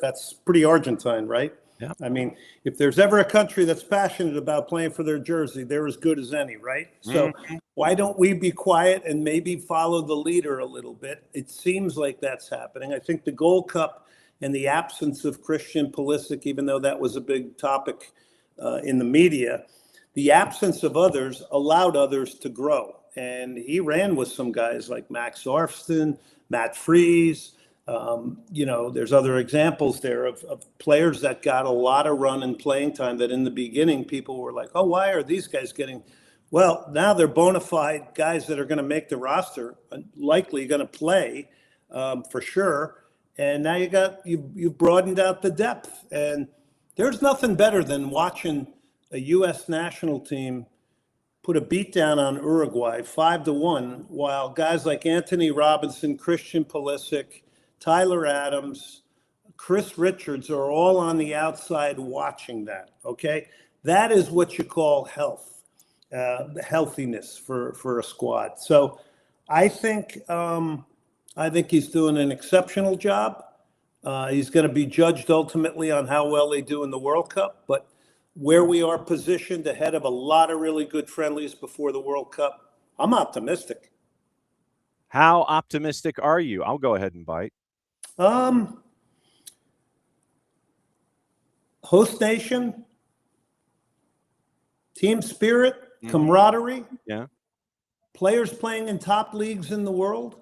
That's pretty Argentine, right? Yeah. I mean, if there's ever a country that's passionate about playing for their jersey, they're as good as any, right? So why don't we be quiet and maybe follow the leader a little bit? It seems like that's happening. I think the Gold Cup and the absence of Christian Pulisic, even though that was a big topic in the media, the absence of others allowed others to grow. And he ran with some guys like Max Arfston, Matt Freese. There's other examples there of players that got a lot of run and playing time that in the beginning people were like, oh, why are these guys getting? Well, now they're bona fide guys that are going to make the roster, likely going to play for sure. And now you've broadened out the depth. And there's nothing better than watching a U.S. national team put a beat down on Uruguay 5-1, while guys like Anthony Robinson, Christian Pulisic, Tyler Adams, Chris Richards are all on the outside watching that. Okay, that is what you call healthiness for a squad. So I think he's doing an exceptional job. He's going to be judged ultimately on how well they do in the World Cup, but where we are positioned ahead of a lot of really good friendlies before the World Cup, I'm optimistic. How optimistic are you? I'll go ahead and bite. Host nation, team spirit, camaraderie, players playing in top leagues in the world,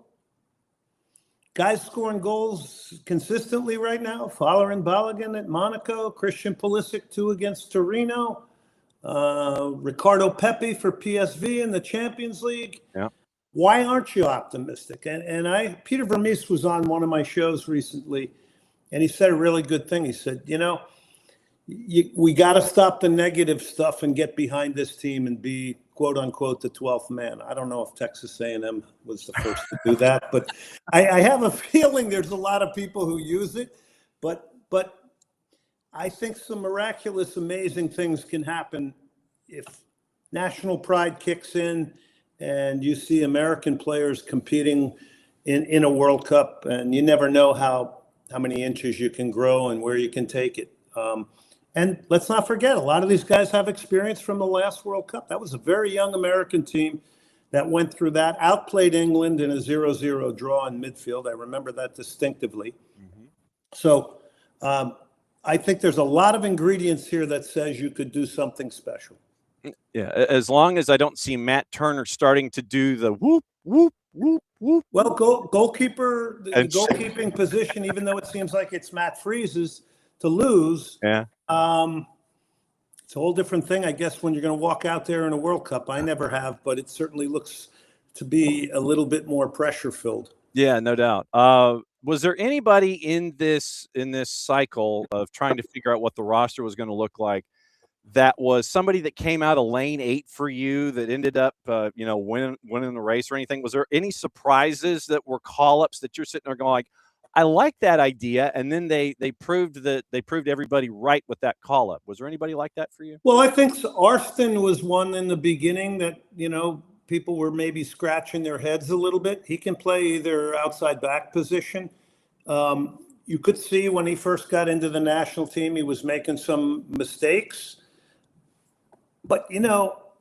guys scoring goals consistently right now. Following Balogun at Monaco, Christian Pulisic 2 against Torino, Ricardo Pepi for PSV in the Champions League. Yeah. Why aren't you optimistic? And Peter Vermees was on one of my shows recently, and he said a really good thing. He said, we got to stop the negative stuff and get behind this team and be, quote unquote, the 12th man. I don't know if Texas A&M was the first to do that, but I have a feeling there's a lot of people who use it. But I think some miraculous, amazing things can happen if national pride kicks in and you see American players competing in a World Cup, and you never know how many inches you can grow and where you can take it. And let's not forget, a lot of these guys have experience from the last World Cup. That was a very young American team that went through that, outplayed England in a 0-0 draw in midfield. I remember that distinctively. So I think there's a lot of ingredients here that says you could do something special. Yeah, as long as I don't see Matt Turner starting to do the whoop, whoop, whoop, whoop. Well, goalkeeper, the goalkeeping position, even though it seems like it's Matt Freese's to lose. Yeah. It's a whole different thing, I guess, when you're going to walk out there in a World Cup. I never have, but it certainly looks to be a little bit more pressure filled. Yeah, no doubt. Was there anybody in this cycle of trying to figure out what the roster was going to look like that was somebody that came out of lane 8 for you that ended up, winning the race or anything? Was there any surprises that were call-ups that you're sitting there going like, I like that idea, and then they proved everybody right with that call-up? Was there anybody like that for you? Well, I think Arston was one in the beginning that, people were maybe scratching their heads a little bit. He can play either outside back position. You could see when he first got into the national team, he was making some mistakes. But,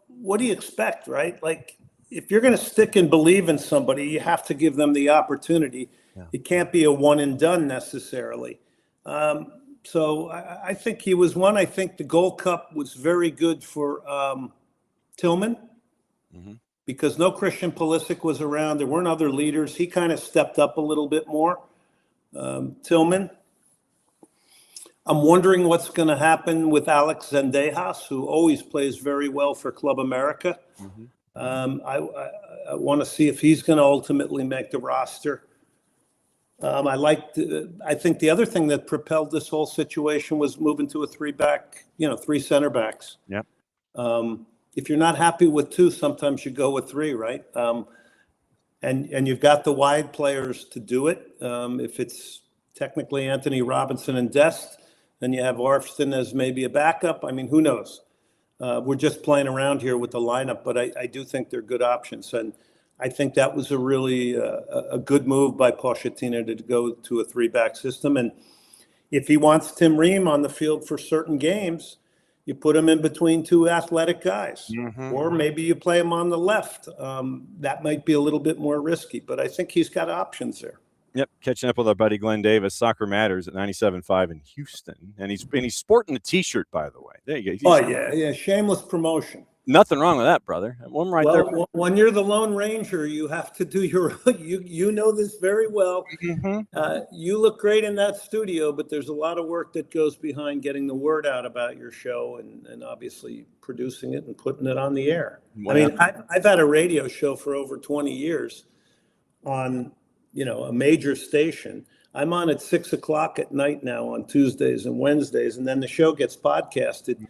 what do you expect, right? Like, if you're going to stick and believe in somebody, you have to give them the opportunity. Yeah. It can't be a one and done necessarily. So I think he was one. I think the Gold Cup was very good for Tillman because no Christian Pulisic was around. There weren't other leaders. He kind of stepped up a little bit more. Tillman. I'm wondering what's going to happen with Alex Zendejas, who always plays very well for Club America. I want to see if he's going to ultimately make the roster. I think the other thing that propelled this whole situation was moving to a 3-back, 3 center backs. Yeah. If you're not happy with 2, sometimes you go with 3, right? And you've got the wide players to do it. If it's technically Anthony Robinson and Dest, then you have Arfston as maybe a backup. I mean, who knows? We're just playing around here with the lineup, but I do think they're good options. And I think that was a really a good move by Pochettino to go to a 3-back system. And if he wants Tim Ream on the field for certain games, you put him in between 2 athletic guys, or maybe you play him on the left. That might be a little bit more risky, but I think he's got options there. Yep, catching up with our buddy Glenn Davis. Soccer Matters at 97.5 in Houston, and he's sporting a T-shirt, by the way. There you go. Yeah, shameless promotion. Nothing wrong with that, brother. One right there. When you're the Lone Ranger, you have to do your. You know this very well. You look great in that studio, but there's a lot of work that goes behind getting the word out about your show and obviously producing it and putting it on the air. Wow. I mean, I've had a radio show for over 20 years on a major station. I'm on at 6:00 at night now on Tuesdays and Wednesdays, and then the show gets podcasted.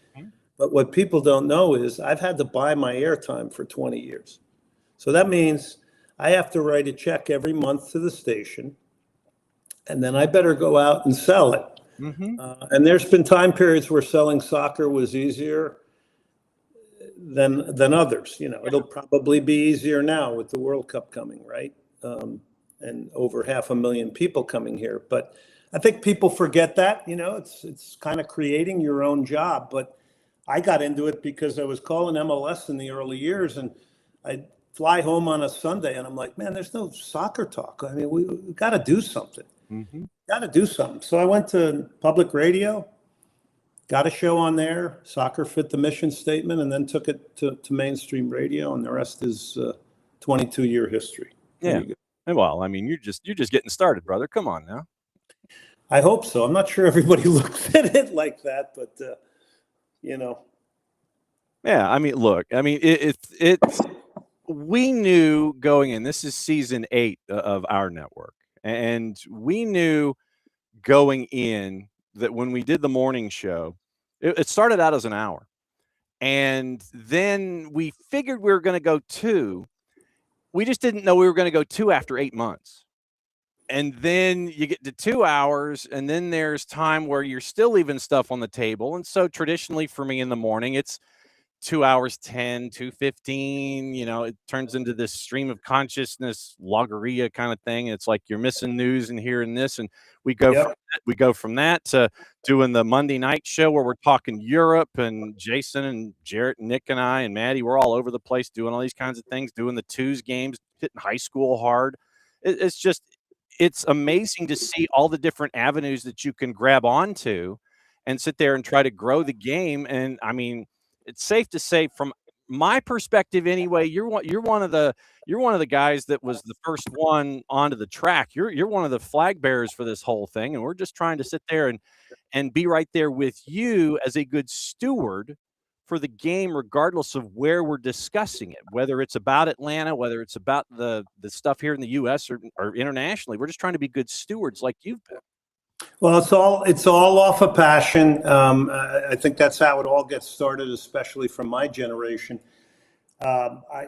But what people don't know is I've had to buy my airtime for 20 years. So that means I have to write a check every month to the station, and then I better go out and sell it. And there's been time periods where selling soccer was easier than others. You know, it'll probably be easier now with the World Cup coming, right? And over 500,000 people coming here. But I think people forget that, you know, it's kind of creating your own job. But I got into it because I was calling MLS in the early years, and I'd fly home on a Sunday and I'm like, man, there's no soccer talk. I mean, we got to do something. Got to do something. So I went to public radio, got a show on there. Soccer fit the mission statement, and then took it to mainstream radio, and the rest is 22-year history. Yeah. Well, I mean, you're just getting started, brother. Come on now. I hope so. I'm not sure everybody looks at it like that, but you know. Yeah, I mean, look, I mean, it's we knew going in. This is season 8 of our network, and we knew going in that when we did the morning show, it started out as an hour, and then we figured we were going to go 2. We just didn't know we were going to go 2 after 8 months. And then you get to 2 hours, and then there's time where you're still leaving stuff on the table. And so traditionally for me in the morning, it's 2 hours 10, 2:15. You know, it turns into this stream of consciousness logorrhea kind of thing. It's like you're missing news and hearing this, and we go from that to doing the Monday night show where we're talking Europe, and Jason and Jarrett and Nick and I and Maddie, we're all over the place doing all these kinds of things, doing the twos games, hitting high school hard. It's amazing to see all the different avenues that you can grab onto and sit there and try to grow the game. And I mean, it's safe to say, from my perspective anyway, you're one of the guys that was the first one onto the track. You're one of the flag bearers for this whole thing, and we're just trying to sit there and be right there with you as a good steward for the game, regardless of where we're discussing it, whether it's about Atlanta, whether it's about the stuff here in the U.S. or internationally. We're just trying to be good stewards like you've been. Well, it's all off of passion. I think that's how it all gets started, especially from my generation. I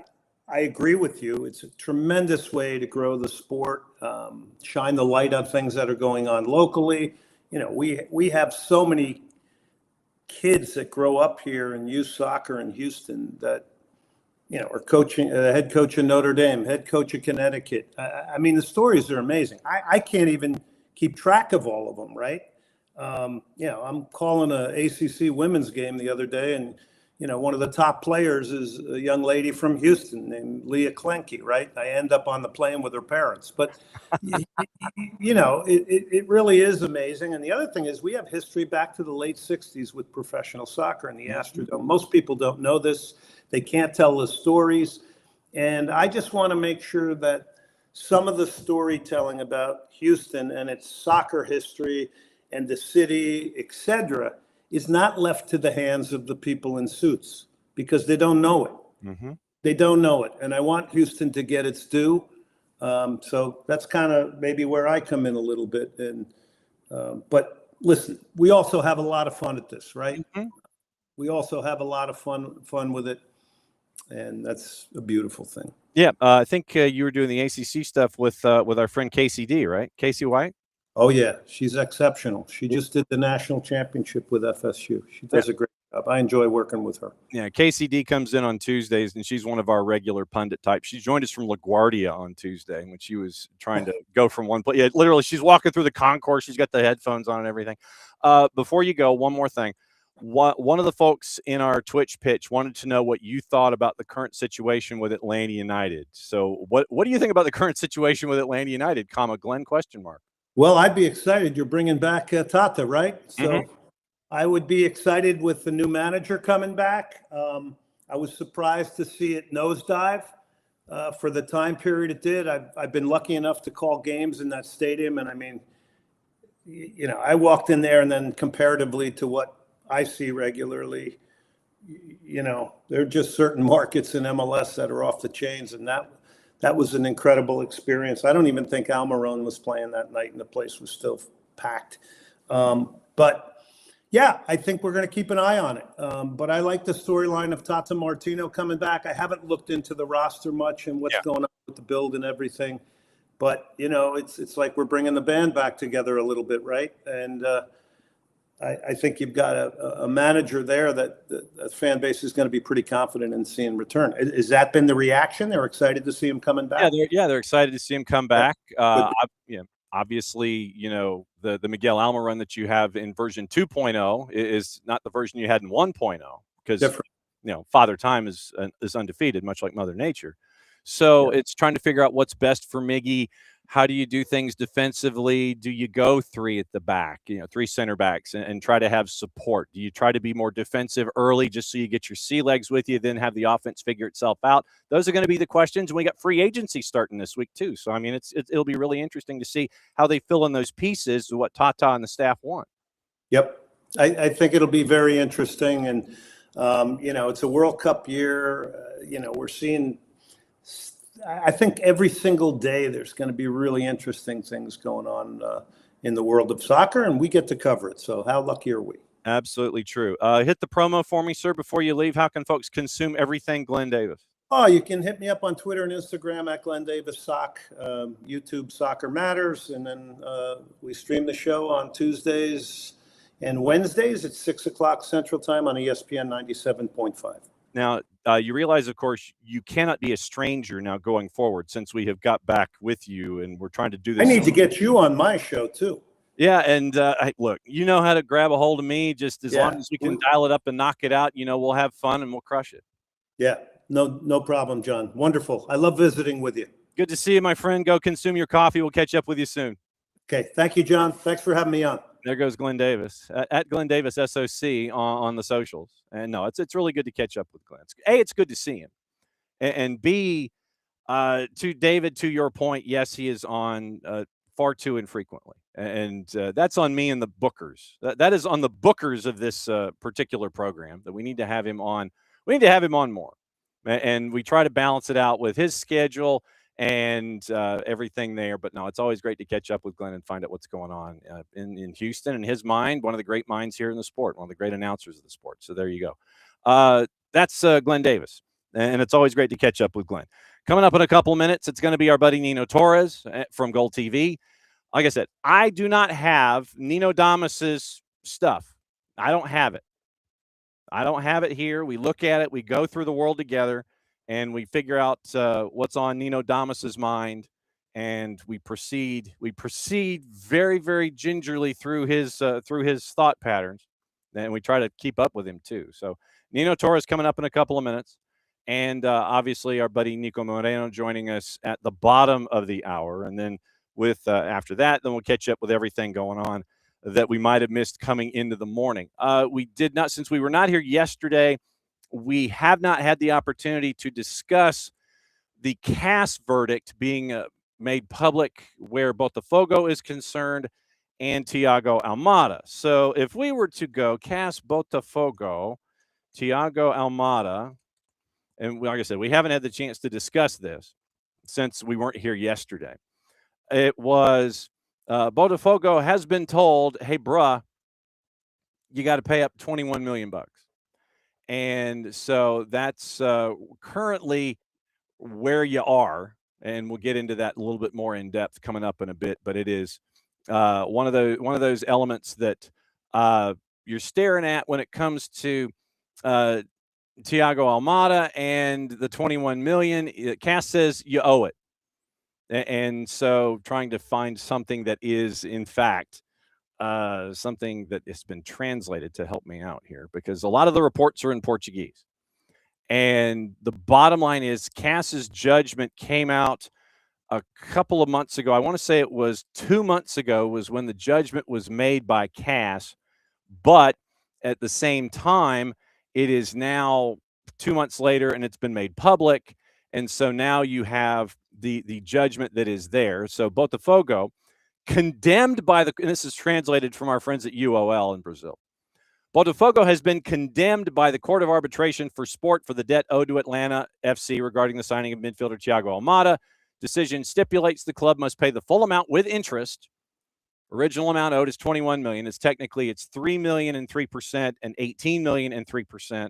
agree with you. It's a tremendous way to grow the sport, shine the light on things that are going on locally. You know, we have so many kids that grow up here and use soccer in Houston that, you know, are coaching, head coach of Notre Dame, head coach of Connecticut. I mean, the stories are amazing. I can't even keep track of all of them, right? You know, I'm calling a ACC women's game the other day, and, you know, one of the top players is a young lady from Houston named Leah Klenke, right? I end up on the plane with her parents. But, you know, it really is amazing. And the other thing is we have history back to the late 60s with professional soccer in the Astrodome. Most people don't know this. They can't tell the stories. And I just want to make sure that some of the storytelling about Houston and its soccer history and the city, et cetera, is not left to the hands of the people in suits, because they don't know it. They don't know it. And I want Houston to get its due. So that's kind of maybe where I come in a little bit. And but listen, we also have a lot of fun at this, right? We also have a lot of fun with it. And that's a beautiful thing. Yeah, I think you were doing the ACC stuff with our friend KCD, right? Casey White? Oh, yeah. She's exceptional. She just did the national championship with FSU. She does a great job. I enjoy working with her. Yeah, KCD comes in on Tuesdays, and she's one of our regular pundit types. She joined us from LaGuardia on Tuesday when she was trying to go from one place. Yeah, literally, she's walking through the concourse. She's got the headphones on and everything. Before you go, one more thing. One of the folks in our Twitch pitch wanted to know what you thought about the current situation with Atlanta United. So what do you think about the current situation with Atlanta United, Glenn ? Well, I'd be excited. You're bringing back Tata, right? So I would be excited with the new manager coming back. I was surprised to see it nosedive for the time period it did. I've been lucky enough to call games in that stadium. And I mean, you know, I walked in there, and then comparatively to what I see regularly, you know, there are just certain markets in MLS that are off the chains, and that was an incredible experience. I don't even think Almiron was playing that night, and the place was still packed. But, Yeah, I think we're going to keep an eye on it. But I like the storyline of Tata Martino coming back. I haven't looked into the roster much and what's going on with the build and everything. But, it's like we're bringing the band back together a little bit, right? And I think you've got a manager there that the fan base is going to be pretty confident in seeing return. Has that been the reaction? They're excited to see him coming back? They're excited to see him come back. Obviously, the Miguel Alma run that you have in version 2.0 is not the version you had in 1.0 because, Father Time is undefeated, much like Mother Nature. So it's trying to figure out what's best for Miggy. How do you do things defensively? Do you go 3 at the back, 3 center backs and try to have support? Do you try to be more defensive early just so you get your sea legs with you, then have the offense figure itself out? Those are going to be the questions. And we got free agency starting this week too. So, I mean, it'll be really interesting to see how they fill in those pieces to what Tata and the staff want. Yep. I think it'll be very interesting. And, it's a World Cup year. We're seeing – I think every single day there's going to be really interesting things going on in the world of soccer, and we get to cover it. So how lucky are we? Absolutely true. Hit the promo for me, sir, before you leave. How can folks consume everything Glenn Davis? Oh, you can hit me up on Twitter and Instagram at Glenn Davis Sock, YouTube Soccer Matters, and then we stream the show on Tuesdays and Wednesdays at 6 o'clock Central Time on ESPN 97.5. Now, you realize, of course, you cannot be a stranger now going forward since we have got back with you and we're trying to do this. I need to get you on my show, too. Yeah, and look, you know how to grab a hold of me. Just as long as we can dial it up and knock it out, we'll have fun and we'll crush it. Yeah, no problem, John. Wonderful. I love visiting with you. Good to see you, my friend. Go consume your coffee. We'll catch up with you soon. Okay, thank you, John. Thanks for having me on. There goes Glenn Davis at Glenn Davis SOC on the socials. And no, it's really good to catch up with Glenn. It's good to see him. And B, to David, to your point, yes, he is on far too infrequently. And that's on me and the bookers. That is on the bookers of this particular program that we need to have him on. We need to have him on more. And we try to balance it out with his schedule and everything there. But no, it's always great to catch up with Glenn and find out what's going on in Houston. In his mind, one of the great minds here in the sport, one of the great announcers of the sport. So there you go. That's Glenn Davis. And it's always great to catch up with Glenn. Coming up in a couple of minutes, it's going to be our buddy Nino Torres from Gold TV. Like I said, I do not have Nino Damas's stuff. I don't have it. I don't have it here. We look at it. We go through the world together. And we figure out what's on Nino Damas's mind, and we proceed very, very gingerly through his thought patterns, and we try to keep up with him too. So Nino Torres coming up in a couple of minutes, and obviously our buddy Niko Moreno joining us at the bottom of the hour, and then with after that, then we'll catch up with everything going on that we might have missed coming into the morning. We did not, since we were not here yesterday. We have not had the opportunity to discuss the CAS verdict being made public where Botafogo is concerned and Thiago Almada. So if we were to go CAS Botafogo, Thiago Almada, and like I said, we haven't had the chance to discuss this since we weren't here yesterday. It was Botafogo has been told, hey, bruh, you got to pay up $21 million. And so that's currently where you are, and we'll get into that a little bit more in depth coming up in a bit. But it is one of those elements that you're staring at when it comes to Thiago Almada and the $21 million. CAS says you owe it, and so trying to find something that is in fact. Something that has been translated to help me out here, because a lot of the reports are in Portuguese. And the bottom line is CAS's judgment came out a couple of months ago. I want to say it was 2 months ago was when the judgment was made by CAS. But at the same time, it is now 2 months later and it's been made public. And so now you have the judgment that is there. So Botafogo, condemned by and this is translated from our friends at UOL in Brazil. Botafogo has been condemned by the Court of Arbitration for Sport for the debt owed to Atlanta FC regarding the signing of midfielder Thiago Almada. Decision stipulates the club must pay the full amount with interest Original amount owed is $21 million. It's $3 million and 3% and $18 million and 3%.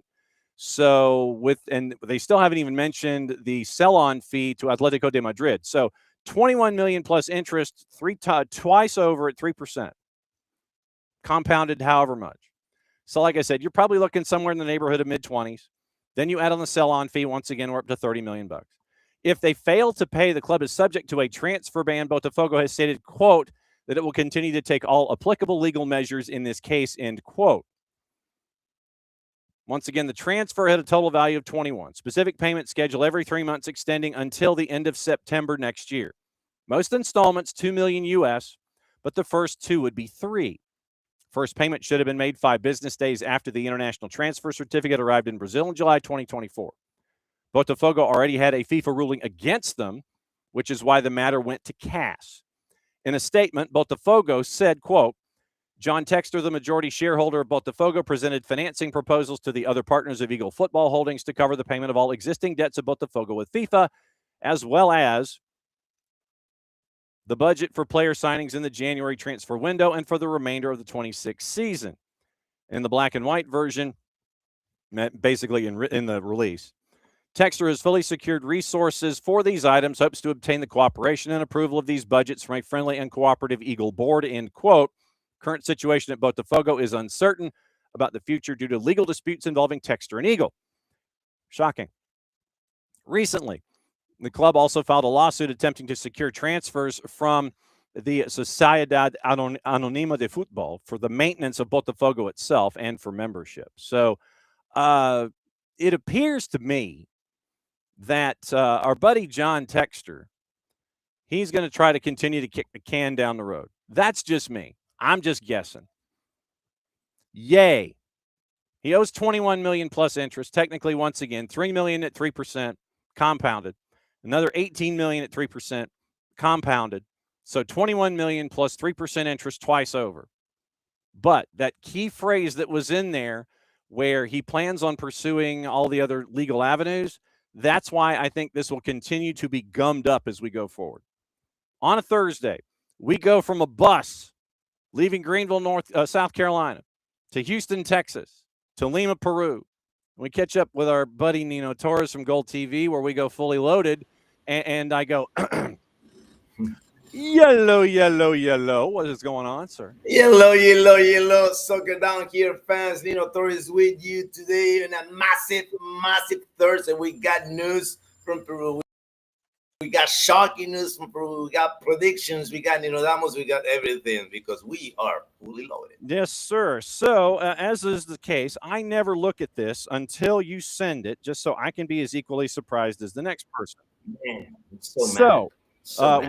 So and they still haven't even mentioned the sell-on fee to Atletico de Madrid. So $21 million plus interest, twice over at 3%, compounded however much. So like I said, you're probably looking somewhere in the neighborhood of mid-20s. Then you add on the sell-on fee. Once again, we're up to $30 million. If they fail to pay, the club is subject to a transfer ban. Botafogo has stated, quote, that it will continue to take all applicable legal measures in this case, end quote. Once again, the transfer had a total value of 21. Specific payment schedule every 3 months, extending until the end of September next year. Most installments, $2 million US, but the first two would be $3. First payment should have been made 5 business days after the international transfer certificate arrived in Brazil in July 2024. Botafogo already had a FIFA ruling against them, which is why the matter went to CAS. In a statement, Botafogo said, quote, John Textor, the majority shareholder of Botafogo, presented financing proposals to the other partners of Eagle Football Holdings to cover the payment of all existing debts of Botafogo with FIFA, as well as the budget for player signings in the January transfer window and for the remainder of the 26 season. In the black and white version, basically in the release, Textor has fully secured resources for these items, hopes to obtain the cooperation and approval of these budgets from a friendly and cooperative Eagle board, end quote. Current situation at Botafogo is uncertain about the future due to legal disputes involving Textor and Eagle. Shocking. Recently, the club also filed a lawsuit attempting to secure transfers from the Sociedad Anónima de Futbol for the maintenance of Botafogo itself and for membership. So it appears to me that our buddy John Textor, he's going to try to continue to kick the can down the road. That's just me. I'm just guessing. Yay. He owes $21 million plus interest. Technically, once again, $3 million at 3% compounded. Another $18 million at 3% compounded. So $21 million plus 3% interest twice over. But that key phrase that was in there where he plans on pursuing all the other legal avenues, that's why I think this will continue to be gummed up as we go forward. On a Thursday, we go from a bus leaving Greenville, South Carolina, to Houston, Texas, to Lima, Peru. We catch up with our buddy Nino Torres from Gold TV, where we go fully loaded, and I go, yellow, yellow, yellow. What is going on, sir? Yellow, yellow, yellow. Soccer Down Here fans. Nino Torres with you today on a massive, massive Thursday. We got news from Peru. We got shocking news from Peru. We got predictions. We got Nino Damos. We got everything because we are fully loaded. Yes, sir. So, as is the case, I never look at this until you send it, just so I can be as equally surprised as the next person. Man,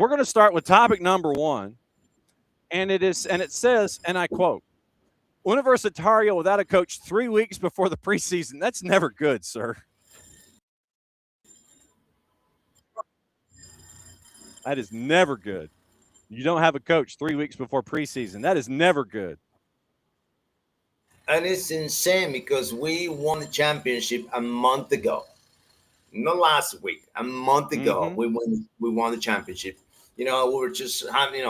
we're going to start with topic number 1, and it says, and I quote, Universitario without a coach 3 weeks before the preseason. That's never good, sir. That is never good. You don't have a coach 3 weeks before preseason. That is never good. And it's insane because we won the championship a month ago. Not last week, a month ago, we won the championship. We were just having,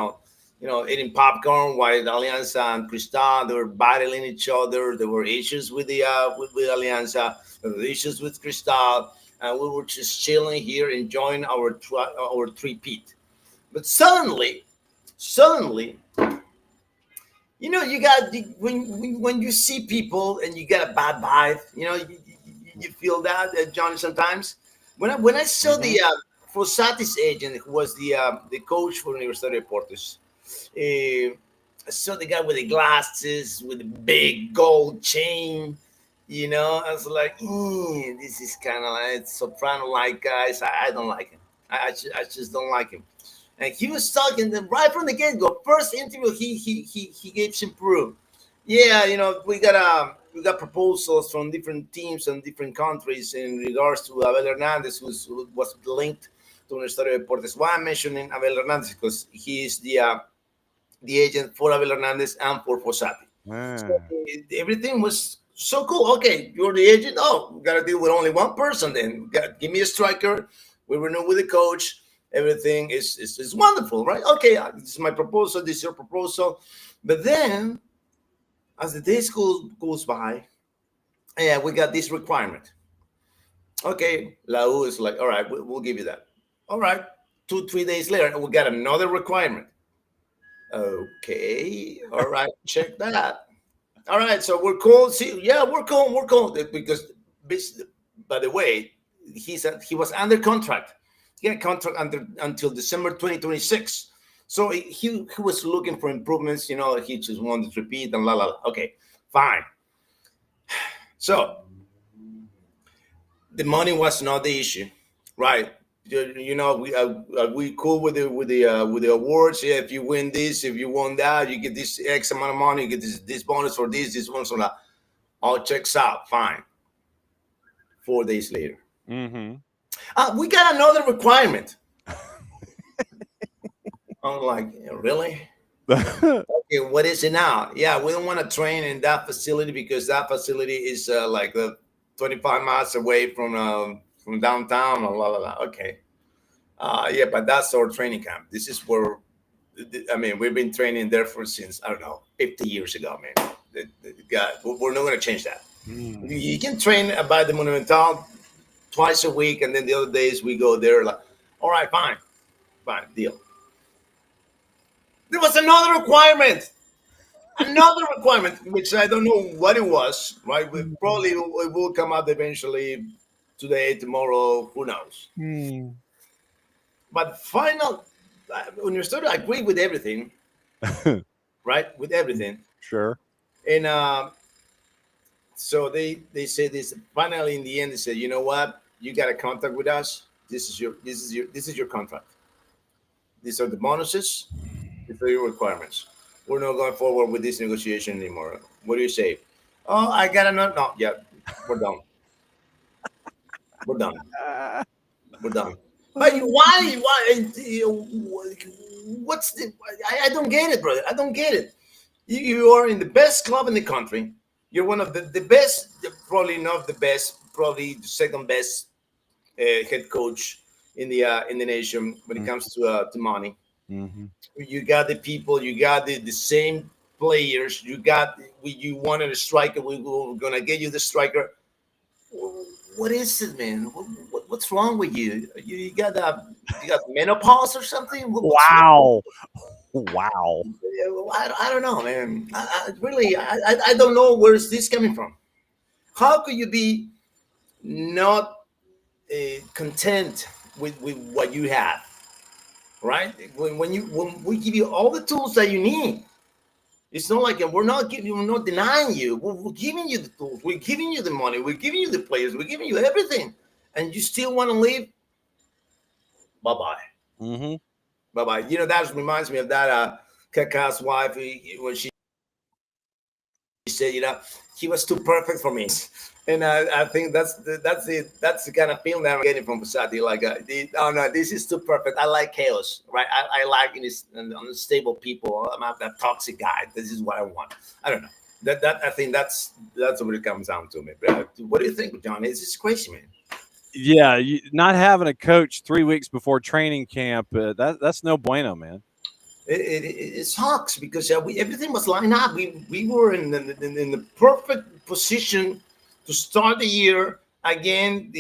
eating popcorn while Alianza and Cristal, they were battling each other. There were issues with the with Alianza, there were issues with Cristal, and we were just chilling here, enjoying our three-peat. But suddenly, you got when you see people and you get a bad vibe, you feel that, Johnny. Sometimes when I saw the Fossati's agent, who was the coach for Universitario de Deportes, I saw the guy with the glasses, with the big gold chain. I was like, this is kind of like soprano-like guys. I don't like him. I just don't like him. And he was talking right from the get-go. First interview he gave some proof. Yeah, we got proposals from different teams and different countries in regards to Abel Hernandez, who was linked to Universitario de Deportes. Why I'm mentioning Abel Hernandez? Because he is the agent for Abel Hernandez and for Fossati. So everything was so cool. Okay, you're the agent. Oh, we got to deal with only one person then. Give me a striker. We renew with the coach. Everything is wonderful, right? Okay, this is my proposal. This is your proposal. But then, as the days goes by, yeah, we got this requirement. Okay, Lau is like, all right, we'll give you that. All right, 2-3 days later, we got another requirement. Okay, all right, check that. All right, so we're cool. See, yeah, we're cool because, by the way, he was under contract. He had a contract until December 2026. So he was looking for improvements. You know, he just wanted to repeat and la la la. Okay, fine. So the money was not the issue, right? You know, we cool with the awards. Yeah, if you win this, if you won that, you get this X amount of money. You get this bonus for this bonus for that. All checks out, fine. 4 days later, we got another requirement. I'm like, really? Okay, what is it now? Yeah, we don't want to train in that facility because that facility is like 25 miles away from downtown. Blah, blah, blah. Okay. Yeah, but that's our training camp. This is where, I mean, we've been training there since, I don't know, 50 years ago, man. We're not going to change that. You can train by the Monumental twice a week, and then the other days we go there. Like, all right, fine, deal. There was another requirement, which I don't know what it was. Right, it will come out eventually, today, tomorrow, who knows? But final, when you start to agree with everything, right, with everything, Sure. and so they say this. Finally, in the end, they said, you know what? You got a contract with us. This is your contract. These are the bonuses. These are your requirements. We're not going forward with this negotiation anymore. What do you say? Oh, I got another. No, yeah, we're done. We're done. We're done. But why? What's the? I don't get it, brother. I don't get it. You are in the best club in the country. You're one of the best, probably not the best, probably the second best head coach in the nation when it comes to money. You got the people, you got the same players, you wanted a striker, we were gonna get you the striker. What is it, man? What's wrong with you? You got menopause or something? Wow. Wow. I don't know, man. I don't know where is this coming from. How could you be not content with what you have, right? When we give you all the tools that you need, it's not like we're not denying you. We're giving you the tools. We're giving you the money. We're giving you the players. We're giving you everything, and you still want to leave? Bye bye. Bye bye. You know, that reminds me of that Kaka's wife when she said, you know, he was too perfect for me. And I think that's the kind of feeling that I'm getting from Passati. Like, oh no, this is too perfect. I like chaos, right? I like unstable people. I'm not that toxic guy. This is what I want. I don't know. That I think that's what it comes down to, me. What do you think, John? It's just crazy, man. Yeah, not having a coach 3 weeks before training camp, that's no bueno, man. It sucks because everything was lined up. We were in the perfect position to start the year again.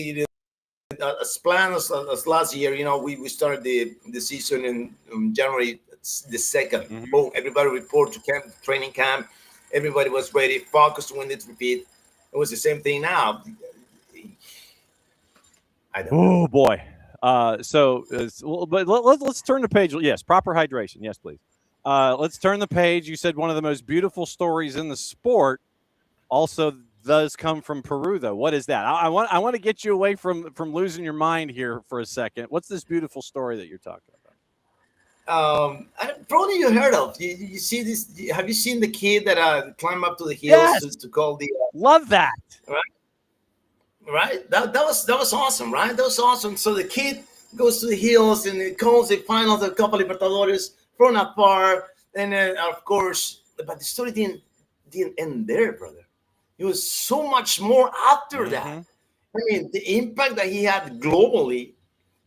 As planned as last year, you know, we started the season in January the 2nd. Boom! Everybody report to training camp. Everybody was ready, focused to win it, repeat. It was the same thing now. Oh boy. But let's turn the page. Yes, proper hydration. Yes, please. Let's turn the page. You said one of the most beautiful stories in the sport also does come from Peru, though. What is that? I want to get you away from losing your mind here for a second. What's this beautiful story that you're talking about? Probably you heard of. You see this? Have you seen the kid that climbed up to the hills to call the? Love that. Right? That was awesome, right? That was awesome. So the kid goes to the hills and it calls the finals of Copa Libertadores from afar, and then of course, but the story didn't end there, brother. It was so much more after that. I mean, the impact that he had globally,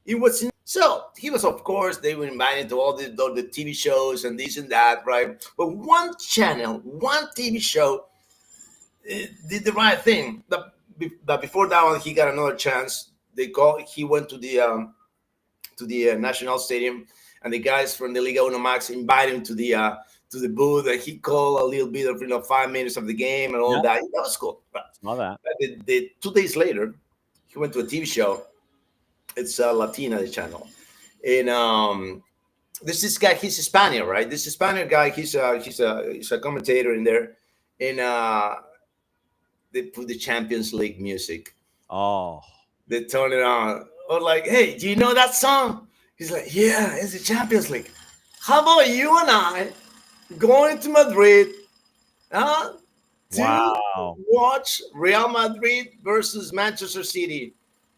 it was So he was, of course, they were invited to all the TV shows and this and that, right? But one channel, one TV show did the right thing. But before that one, he got another chance. He went to the National Stadium, and the guys from the Liga Uno Max invited him to the booth, and he called a little bit of 5 minutes of the game and all Yeah. that. That was cool. Saw that. But 2 days later, he went to a TV show. It's Latina, the channel, and this guy. He's Hispanic, right? This Hispanic guy. He's a commentator in there, and they put the Champions League music. Oh, They turn it on. Or like, hey, do you know that song? He's like, yeah, it's the Champions League. How about you and I going to Madrid to wow. watch Real Madrid versus Manchester City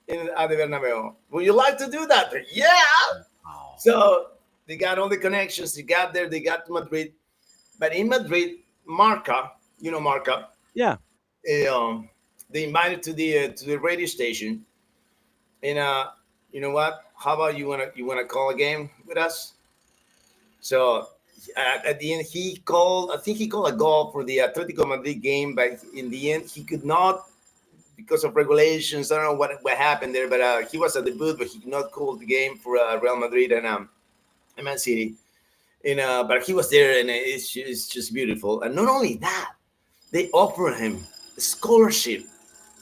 at the Bernabeu? Would you like to do that? Yeah. Wow. So they got all the connections. They got there. They got to Madrid. But in Madrid, Marca, Marca. Yeah. They invited to the radio station, and you know what? How about you wanna call a game with us? So at the end, he called. I think he called a goal for the Atletico Madrid game, but in the end, he could not because of regulations. I don't know what happened there, but he was at the booth, but he could not call the game for Real Madrid and Man City. And but he was there, and it's just beautiful. And not only that, they offered him a scholarship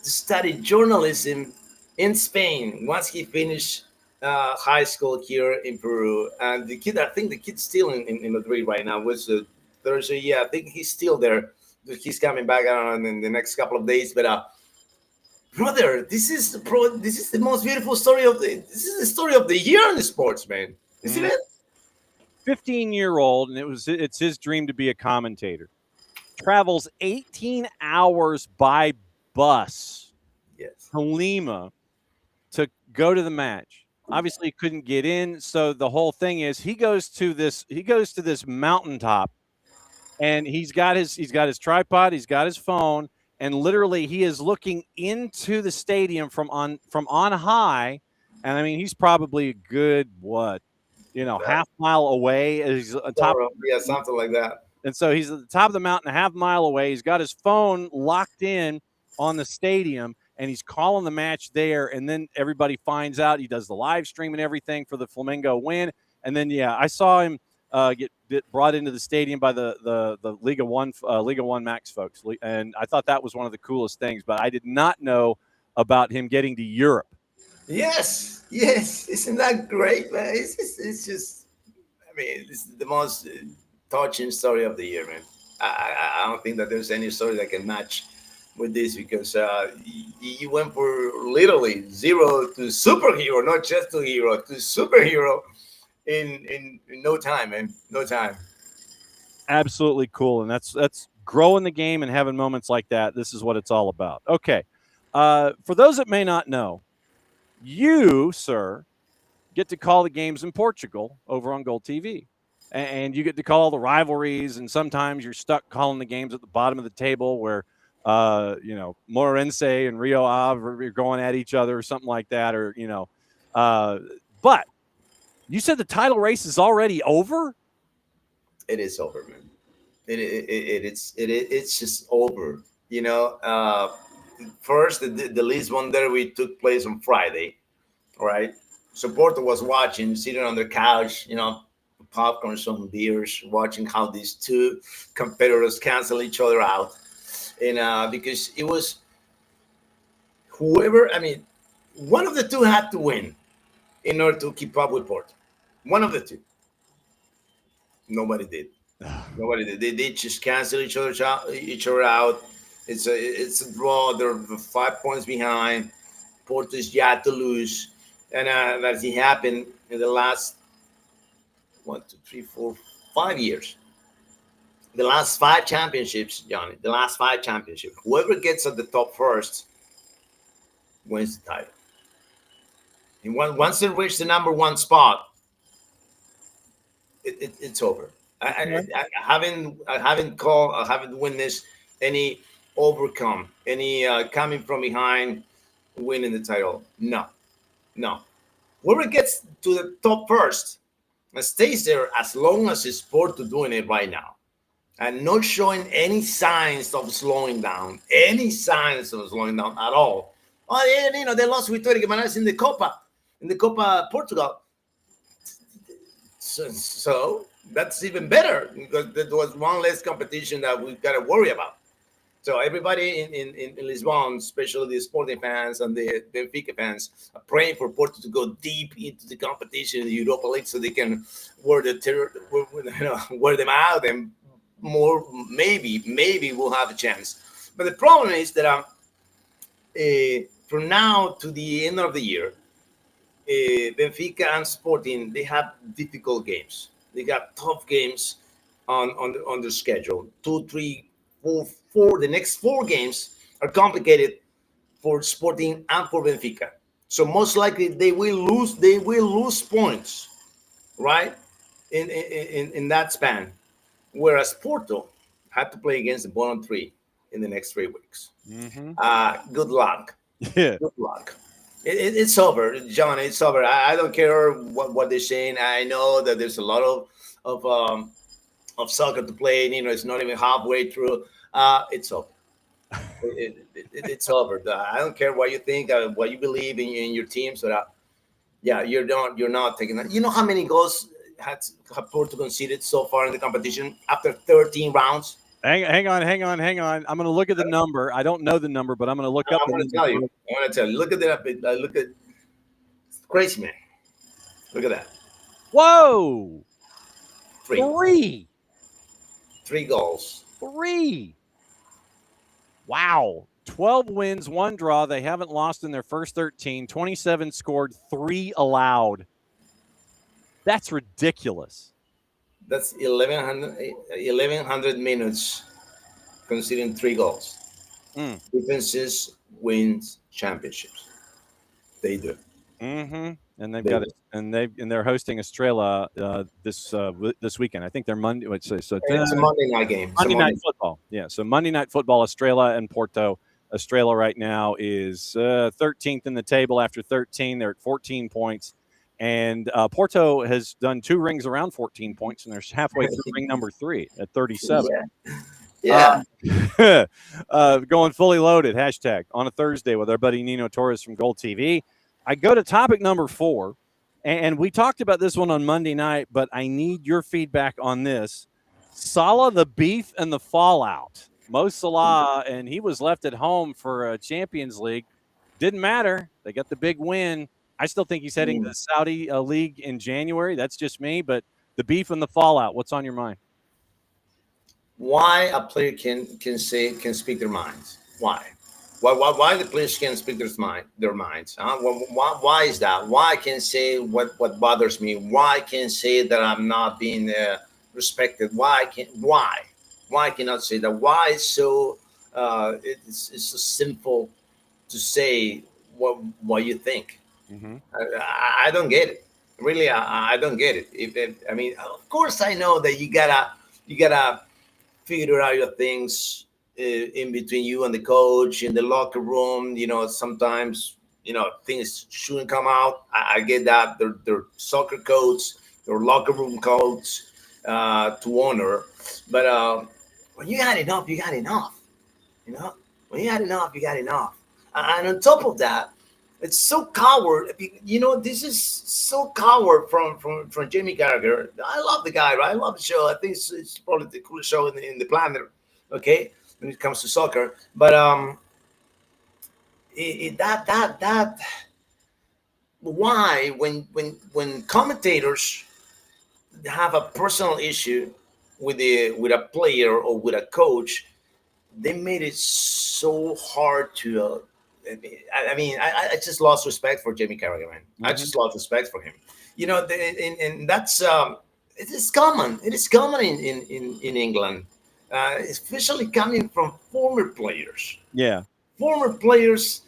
to study journalism in Spain once he finished high school here in Peru. And the kid, I think the kid's still in Madrid right now. Was Thursday? Yeah, I think he's still there. He's coming back, I don't know, in the next couple of days. But brother, this is the most beautiful story this is the story of the year in the sports, man. Isn't it? 15-year-old, and it's his dream to be a commentator. Travels 18 hours by bus to Lima to go to the match. Obviously, he couldn't get in, so the whole thing is he goes to this mountaintop, and he's got his tripod, he's got his phone, and literally he is looking into the stadium from on high. And I mean, he's probably a good half mile away. He's on top, something like that. And so he's at the top of the mountain, a half mile away. He's got his phone locked in on the stadium, and he's calling the match there. And then everybody finds out. He does the live stream and everything for the Flamengo win. And then, I saw him get brought into the stadium by the Liga One Max folks. And I thought that was one of the coolest things. But I did not know about him getting to Europe. Yes. Isn't that great, man? It's just, I mean, this is the most touching story of the year, man. I don't think that there's any story that can match with this, because you went for literally zero to superhero, not just to hero, to superhero in no time, man. No time. Absolutely cool. And that's growing the game and having moments like that. This is what it's all about. Okay. For those that may not know, you, sir, get to call the games in Portugal over on Gold TV. And you get to call the rivalries, and sometimes you're stuck calling the games at the bottom of the table where, Moreirense and Rio Ave are going at each other or something like that, but you said the title race is already over? It is over, man. It's just over. First, the Lisbon derby took place on Friday, right? So Porto was watching, sitting on their couch, popcorn, some beers, watching how these two competitors cancel each other out. And because it was one of the two had to win in order to keep up with Porto. One of the two. Nobody did. They just cancel each other out. It's a draw. They're 5 points behind. Porto's yet to lose. And that happened in the last 1, 2, 3, 4, 5 years. The last 5 championships, Johnny. The last 5 championships. Whoever gets at the top first wins the title. And once they reach the number 1 spot, it's over. I haven't witnessed any coming from behind winning the title. No. whoever gets to the top first and stays there as long as it's Porto doing it right now, and not showing any signs of slowing down, at all. Oh, yeah, they lost with Vitória Guimarães in the Copa Portugal. So that's even better because there was one less competition that we got to worry about. So everybody in Lisbon, especially the Sporting fans and the Benfica fans, are praying for Porto to go deep into the competition in the Europa League so they can wear them out, and more maybe we'll have a chance. But the problem is that from now to the end of the year, Benfica and Sporting, they have difficult games. They got tough games on their schedule. 2, 3, 4. The next 4 games are complicated for Sporting and for Benfica. So most likely they will lose. They will lose points, right? In that span. Whereas Porto had to play against the bottom 3 in the next 3 weeks. Good luck. Yeah. Good luck. It's over, John. It's over. I don't care what they're saying. I know that there's a lot of soccer to play. It's not even halfway through. It's over. It's over. I don't care what you think, what you believe in your team. So you're not taking that. You know how many goals have Porto conceded so far in the competition after 13 rounds? Hang on. I'm going to look at the number. I don't know the number, but I'm going to look up. I'm going to tell you. Look at that. Look at it's crazy, man. Look at that. Whoa! 3 goals. 3. Wow. 12 wins, 1 draw. They haven't lost in their first 13. 27 scored, 3 allowed. That's ridiculous. That's 1,100 minutes, conceding 3 goals. Defenses wins championships. They do. And they've got it, and they're hosting Estrela this weekend. I think they're Monday. It's a Monday night game. Monday night football. Yeah, so Monday night football. Estrela and Porto. Estrela right now is 13th in the table after 13. They're at 14 points. And Porto has done 2 rings around 14 points, and they're halfway through ring number 3 at 37. Yeah. Going fully loaded, hashtag, on a Thursday with our buddy Nino Torres from Gold TV. I go to topic number 4, and we talked about this one on Monday night, but I need your feedback on this. Salah, the beef, and the fallout. Mo Salah, and he was left at home for a Champions League. Didn't matter. They got the big win. I still think he's heading to the Saudi League in January. That's just me, but the beef and the fallout, what's on your mind? Why a player can speak their minds? Why the players can speak their minds? Why is that? Why I can say what bothers me? Why I can say that I'm not being respected? Why I cannot say that? Why it's so it's so simple to say what you think? I don't get it. Really, I don't get it. I mean, of course, I know that you gotta figure out your things in between you and the coach in the locker room. Sometimes things shouldn't come out. I get that. They're soccer codes, they're locker room codes to honor. But when you had enough, you got enough. When you had enough, you got enough. And on top of that, it's so coward. This is so coward from Jamie Carragher. I love the guy, right? I love the show. I think it's probably the coolest show in the planet. Okay, when it comes to soccer, but why when commentators have a personal issue with a player or with a coach, they made it so hard to. I just lost respect for Jamie Carragher, man. I just lost respect for him. And that's it is common. It is common in England, especially coming from former players. Yeah, former players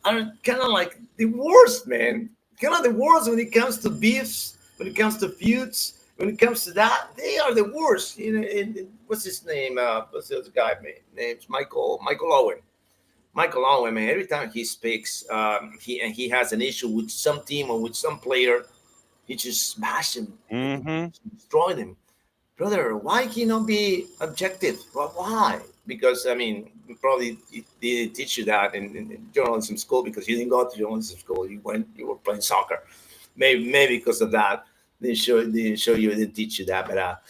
are kind of like the worst, man. Kind of the worst when it comes to beefs, when it comes to feuds, when it comes to that. They are the worst. What's his name? What's the other guy? Name's Michael Owen. Michael Owen, man, every time he speaks, he has an issue with some team or with some player, he just smash him, Mm-hmm. destroy them. Brother, why can he not be objective? Why? Because I mean, probably they teach you that in journalism school because you didn't go to journalism school. You were playing soccer. Maybe because of that, they show you, they teach you that. But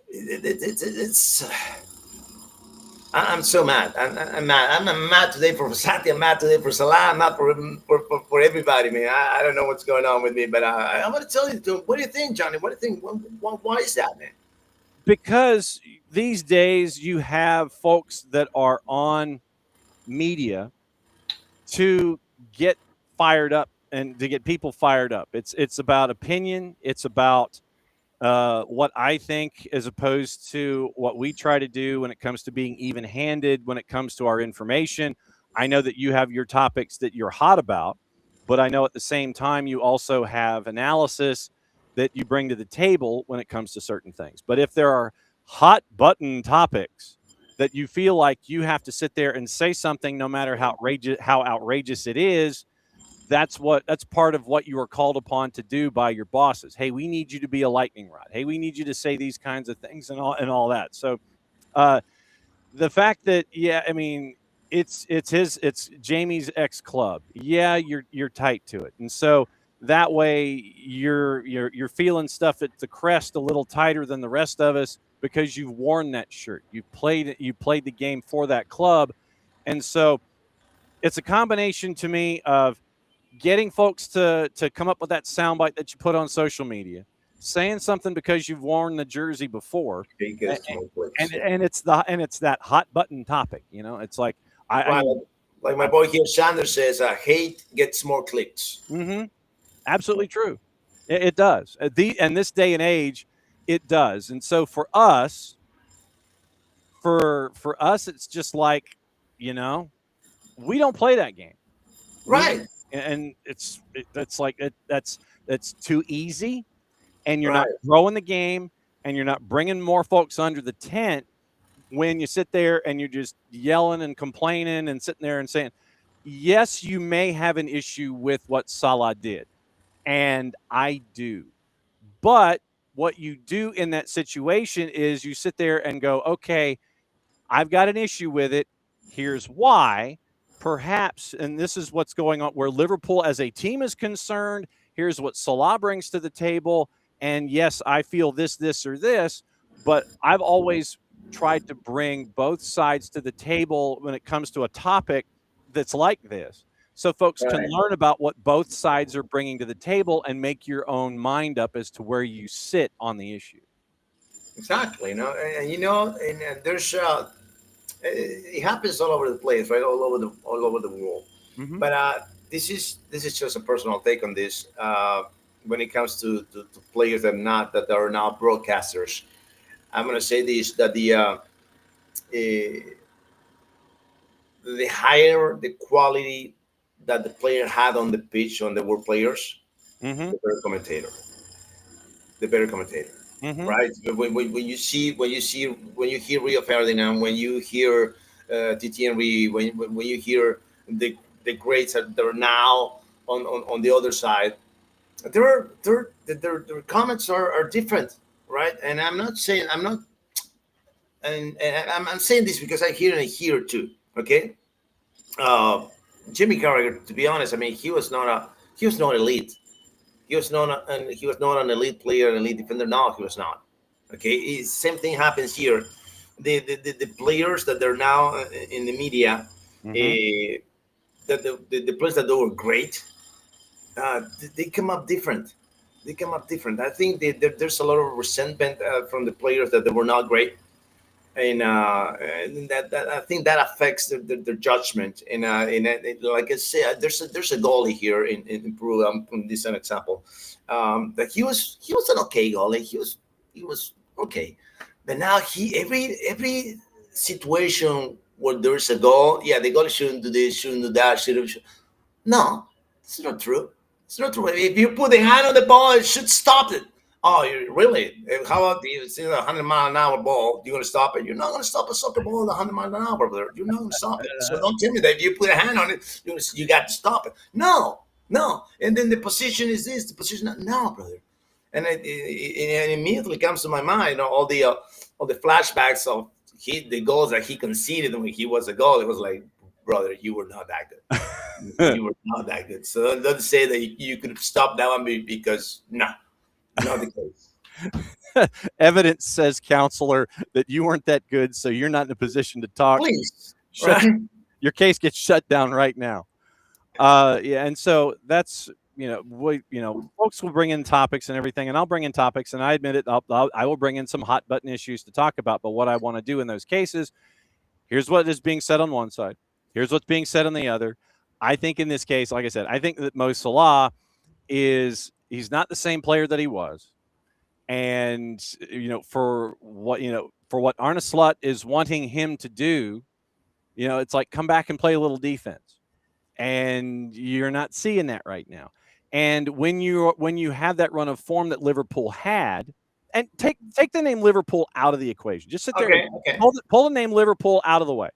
it's I'm so mad. I'm mad. I'm mad today for Sati. I'm mad today for Salah. I'm mad for everybody, man. I don't know what's going on with me, but I want to tell you, what do you think, Johnny? What do you think? Why is that, man? Because these days you have folks that are on media to get fired up and to get people fired up. It's about opinion. It's about what I think, as opposed to what we try to do when it comes to being even-handed, when it comes to our information. I know that you have your topics that you're hot about, but I know at the same time you also have analysis that you bring to the table when it comes to certain things. But if there are hot button topics that you feel like you have to sit there and say something, no matter how outrageous it is, that's part of what you are called upon to do by your bosses. Hey, we need you to be a lightning rod. Hey, we need you to say these kinds of things and all that. So the fact that, yeah, I mean, it's Jamie's ex club. Yeah, you're tight to it. And so that way you're feeling stuff at the crest a little tighter than the rest of us because you've worn that shirt. You played the game for that club. And so it's a combination to me of getting folks to come up with that soundbite that you put on social media, saying something because you've worn the jersey before, and it's that hot button topic. You know, it's like like my boy here, Sanders says, hate gets more clicks. Mm-hmm. Absolutely true. It does. In this day and age, it does. And so for us, it's just like, you know, we don't play that game, right? And that's too easy, and you're not growing the game, and you're not bringing more folks under the tent when you sit there and you're just yelling and complaining and sitting there and saying, yes, you may have an issue with what Salah did, and I do, but what you do in that situation is you sit there and go, okay, I've got an issue with it. Here's why. Perhaps, and this is what's going on where Liverpool as a team is concerned. Here's what Salah brings to the table. And yes, I feel this, or this, but I've always tried to bring both sides to the table when it comes to a topic that's like this. So folks can learn about what both sides are bringing to the table and make your own mind up as to where you sit on the issue. Exactly. And there's it happens all over the place, right? All over the world. Mm-hmm. But this is just a personal take on this. When it comes to players that are now broadcasters, I'm going to say this: that the higher the quality that the player had on the pitch, when they were players, mm-hmm. the better commentator. Mm-hmm. Right? When you hear Rio Ferdinand, when you hear Titi Henry, when you hear the greats that are now on the other side, their comments are different, right? And I'm saying this because I hear it here too. Okay, Jimmy Carragher, to be honest, I mean he was not elite. He was not an elite player, an elite defender. No, he was not. Okay, same thing happens here. The players that they're now in the media, mm-hmm. The players that they were great, they come up different. I think there's a lot of resentment from the players that they were not great, and that I think that affects their judgment. And like I said, there's a goalie here in Peru. I'm putting this as an example. That he was an okay goalie. He was okay, but now every situation where there's a goal, yeah, the goalie shouldn't do this, shouldn't do that, shouldn't. No, it's not true. It's not true. If you put the hand on the ball, it should stop it Oh, you really? How about you see a 100-mile-an-hour ball? You're going to stop it? You're not going to stop a soccer ball at 100 miles an hour, brother. You're not going to stop it. So don't tell me that if you put a hand on it, you got to stop it. No. And then the position is this, the position no, brother. And it immediately comes to my mind all the flashbacks of the goals that he conceded when he was a goal. It was like, brother, you were not that good. You were not that good. So don't say that you could stop that one because no. Not the case. Evidence says, counselor, that you weren't that good, so you're not in a position to talk. Please. Your case gets shut down right now. Yeah, and so that's, folks will bring in topics and everything, and I'll bring in topics, and I admit it, I will bring in some hot button issues to talk about, but what I want to do in those cases, here's what is being said on one side, here's what's being said on the other. I think in this case, like I said, I think that Mo Salah he's not the same player that he was. And, for what Arne Slot is wanting him to do, it's like, come back and play a little defense. And you're not seeing that right now. And when you have that run of form that Liverpool had, and take the name Liverpool out of the equation, just sit there, okay. Pull the name Liverpool out of the way.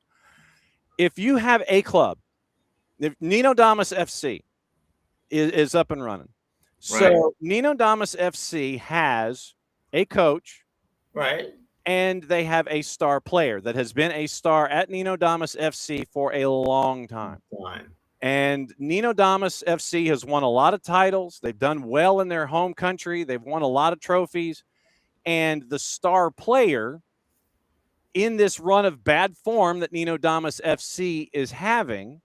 If you have a club, if Nino Damas FC is up and running, so right. Nino Damas FC has a coach, right, and they have a star player that has been a star at Nino Damas FC for a long time. And Nino Damas FC has won a lot of titles. They've done well in their home country. They've won a lot of trophies. And the star player in this run of bad form that Nino Damas FC is having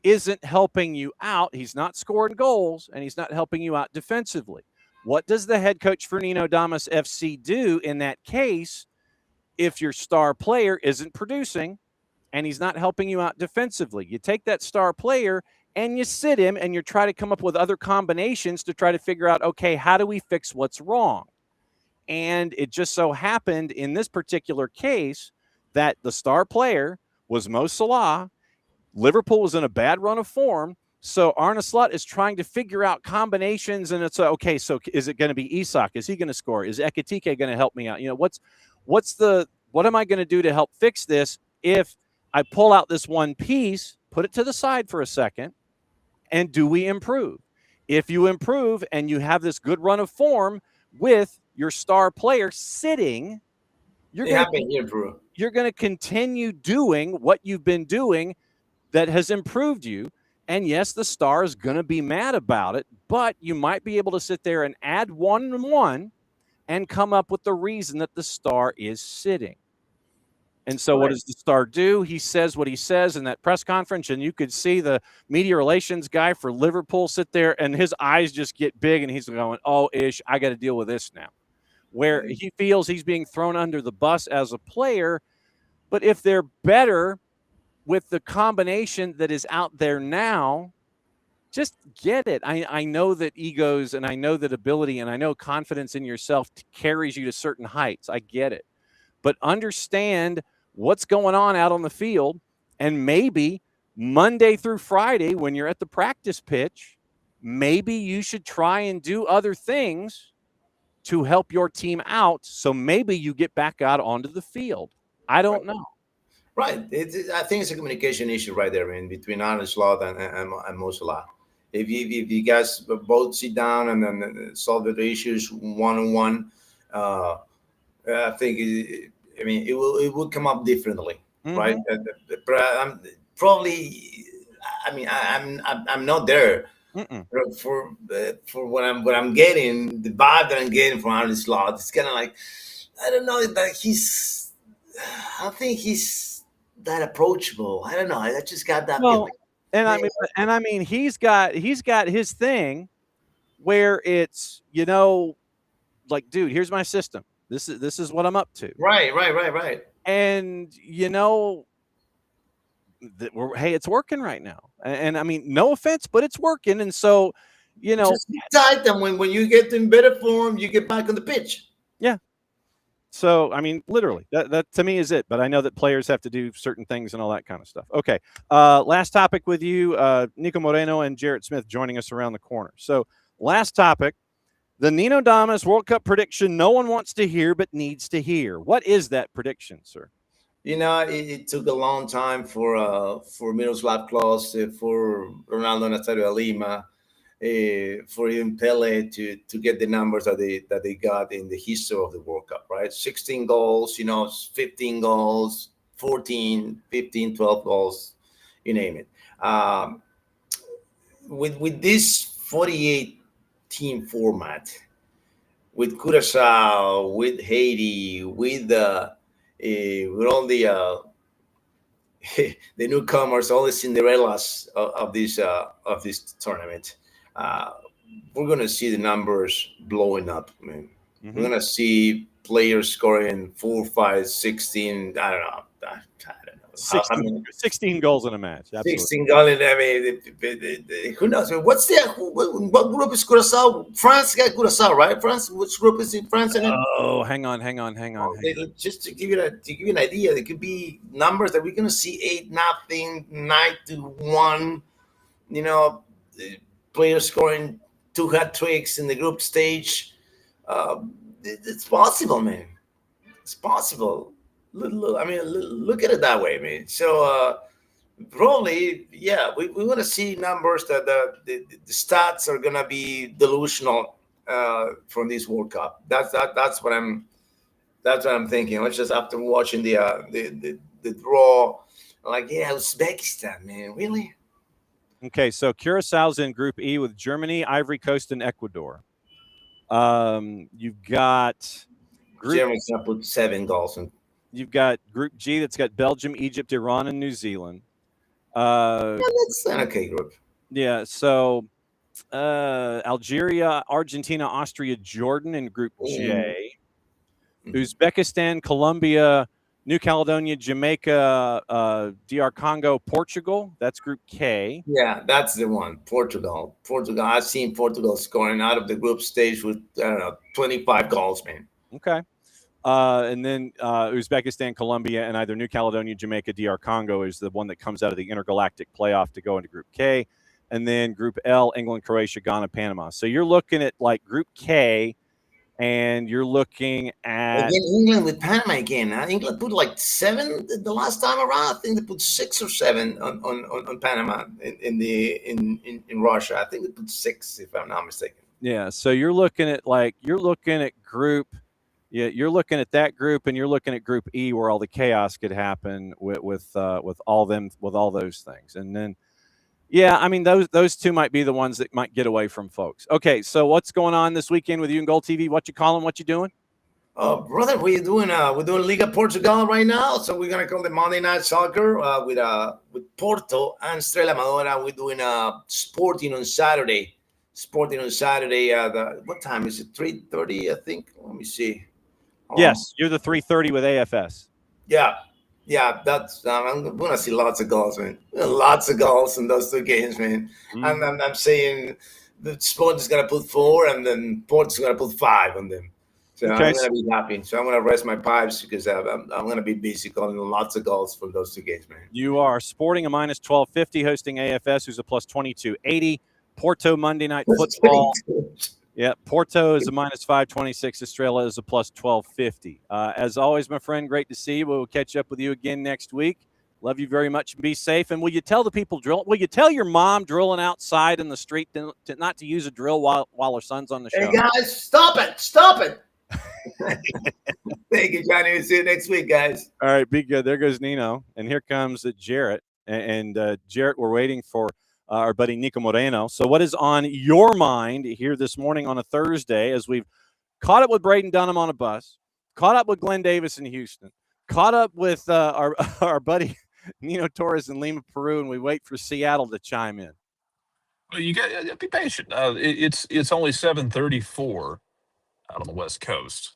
isn't helping you out. He's not scoring goals, and he's not helping you out defensively. What does the head coach for Nino Damas FC do in that case if your star player isn't producing and he's not helping you out defensively? You take that star player and you sit him, and you try to come up with other combinations to try to figure out, okay, how do we fix what's wrong? And it just so happened in this particular case that the star player was Mo Salah. Liverpool was in a bad run of form, so Arne Slot is trying to figure out combinations, and it's okay. So is it going to be Isak? Is he going to score? Is Ekitike going to help me out? What am I going to do to help fix this? If I pull out this one piece, put it to the side for a second, and do we improve? If you improve and you have this good run of form with your star player sitting, you're going to continue doing what you've been doing that has improved you. And yes, the star is going to be mad about it, but you might be able to sit there and add 1 and 1 and come up with the reason that the star is sitting. And so what does the star do? He says what he says in that press conference, and you could see the media relations guy for Liverpool sit there, and his eyes just get big, and he's going, oh, ish, I got to deal with this now. Where he feels he's being thrown under the bus as a player. But if they're better with the combination that is out there now, just get it. I know that egos, and I know that ability, and I know confidence in yourself carries you to certain heights. I get it. But understand what's going on out on the field, and maybe Monday through Friday when you're at the practice pitch, maybe you should try and do other things to help your team out, so maybe you get back out onto the field. I don't know. Right. I think it's a communication issue right there, between Arne Slot and Mo Salah. If you guys both sit down and then solve the issues one-on-one, I think it will come up differently, right? I'm not there for what I'm getting. The vibe that I'm getting from Arne Slot, it's kind of like, I don't know that I think he's that approachable. I don't know. I just got that feeling. And he's got his thing where it's, like, dude, here's my system. This is what I'm up to. Right. And hey, it's working right now. And no offense, but it's working. And so, just tight them when you get in better form, you get back on the pitch. Yeah. So, literally, that to me is it. But I know that players have to do certain things and all that kind of stuff. Okay. Last topic with you, Niko Moreno and Jarrett Smith joining us around the corner. So, last topic, The Nino Damas World Cup prediction no one wants to hear but needs to hear. What is that prediction, sir? It took a long time for Miroslav Klose, for Ronaldo Nazario de Lima, for even Pele to get the numbers that they got in the history of the World Cup, right? 16 goals, 15 goals, 14, 15, 12 goals, you name it. With this 48 team format, with Curacao, with Haiti, with all the the newcomers, all the Cinderellas of this tournament, we're gonna see the numbers blowing up. I mean, we're gonna see players scoring 4, 5, 16. I don't know. 16 goals in a match. Absolutely. 16 goals. I mean, who knows? What's what group is Curacao? France got Curacao, right? France. Which group is in France? Oh, hang on. Just to give you an idea, there could be numbers that we're gonna see 8-0, 9-1. Players scoring 2 hat tricks in the group stage. It's possible, man. It's possible. Look at it that way, man. So probably, yeah, we want to see numbers that the stats are gonna be delusional from this World Cup. That's what I'm thinking. Let's just after watching the draw, like, yeah, Uzbekistan, man, really. Okay, so Curaçao's in Group E with Germany, Ivory Coast, and Ecuador. You've got Germany's gonna put 7 goals in. You've got Group G that's got Belgium, Egypt, Iran, and New Zealand. That's an okay group. Yeah, so Algeria, Argentina, Austria, Jordan in Group J. Uzbekistan, Colombia, New Caledonia, Jamaica, DR Congo, Portugal. That's Group K. Yeah, that's the one. Portugal. I've seen Portugal scoring out of the group stage with, 25 goals, man. Okay. And then Uzbekistan, Colombia, and either New Caledonia, Jamaica, DR Congo is the one that comes out of the intergalactic playoff to go into Group K. And then Group L, England, Croatia, Ghana, Panama. So you're looking at like Group K, and you're looking at England with Panama again. England put like 7 the last time around. I think they put 6 or 7 on Panama in Russia. I think they put 6, if I'm not mistaken. Yeah. So you're looking at Group. Yeah, you're looking at that group, and you're looking at Group E, where all the chaos could happen with all those things. And then, yeah, I mean those two might be the ones that might get away from folks. Okay, so what's going on this weekend with you and Goal TV? What you calling? What you doing? Brother, we're doing Liga Portugal right now, so we're gonna call the Monday Night Soccer with Porto and Estrela Amadora. We're doing Sporting on Saturday. What time is it? 3:30, I think. Let me see. Yes, you're the 3:30 with AFS. Yeah. That's I'm gonna see lots of goals, man. Lots of goals in those 2 games, man. And I'm saying the Sport is gonna put 4, and then Porto's gonna put 5 on them. So okay. I'm gonna be happy. So I'm gonna rest my pipes because I'm gonna be busy calling lots of goals from those 2 games, man. You are Sporting a minus 1250, hosting AFS, who's a plus 2280. Porto Monday Night Football. Yeah, Porto is a minus 526. Estrella is a plus 1250. As always, my friend, great to see you. We'll catch up with you again next week. Love you very much and be safe. And will you tell the people will you tell your mom drilling outside in the street not to use a drill while her son's on the show? Hey guys, stop it. Thank you, Johnny. We'll see you next week, guys. All right, be good. There goes Nino, and here comes Jarrett. And Jarrett, we're waiting for our buddy Niko Moreno. So what is on your mind here this morning on a Thursday as we've caught up with Braden Dunham on a bus, caught up with Glenn Davis in Houston, caught up with our buddy Nino Torres in Lima, Peru, and we wait for Seattle to chime in. Well, you got to be patient. It's only 7:34 out on the West Coast.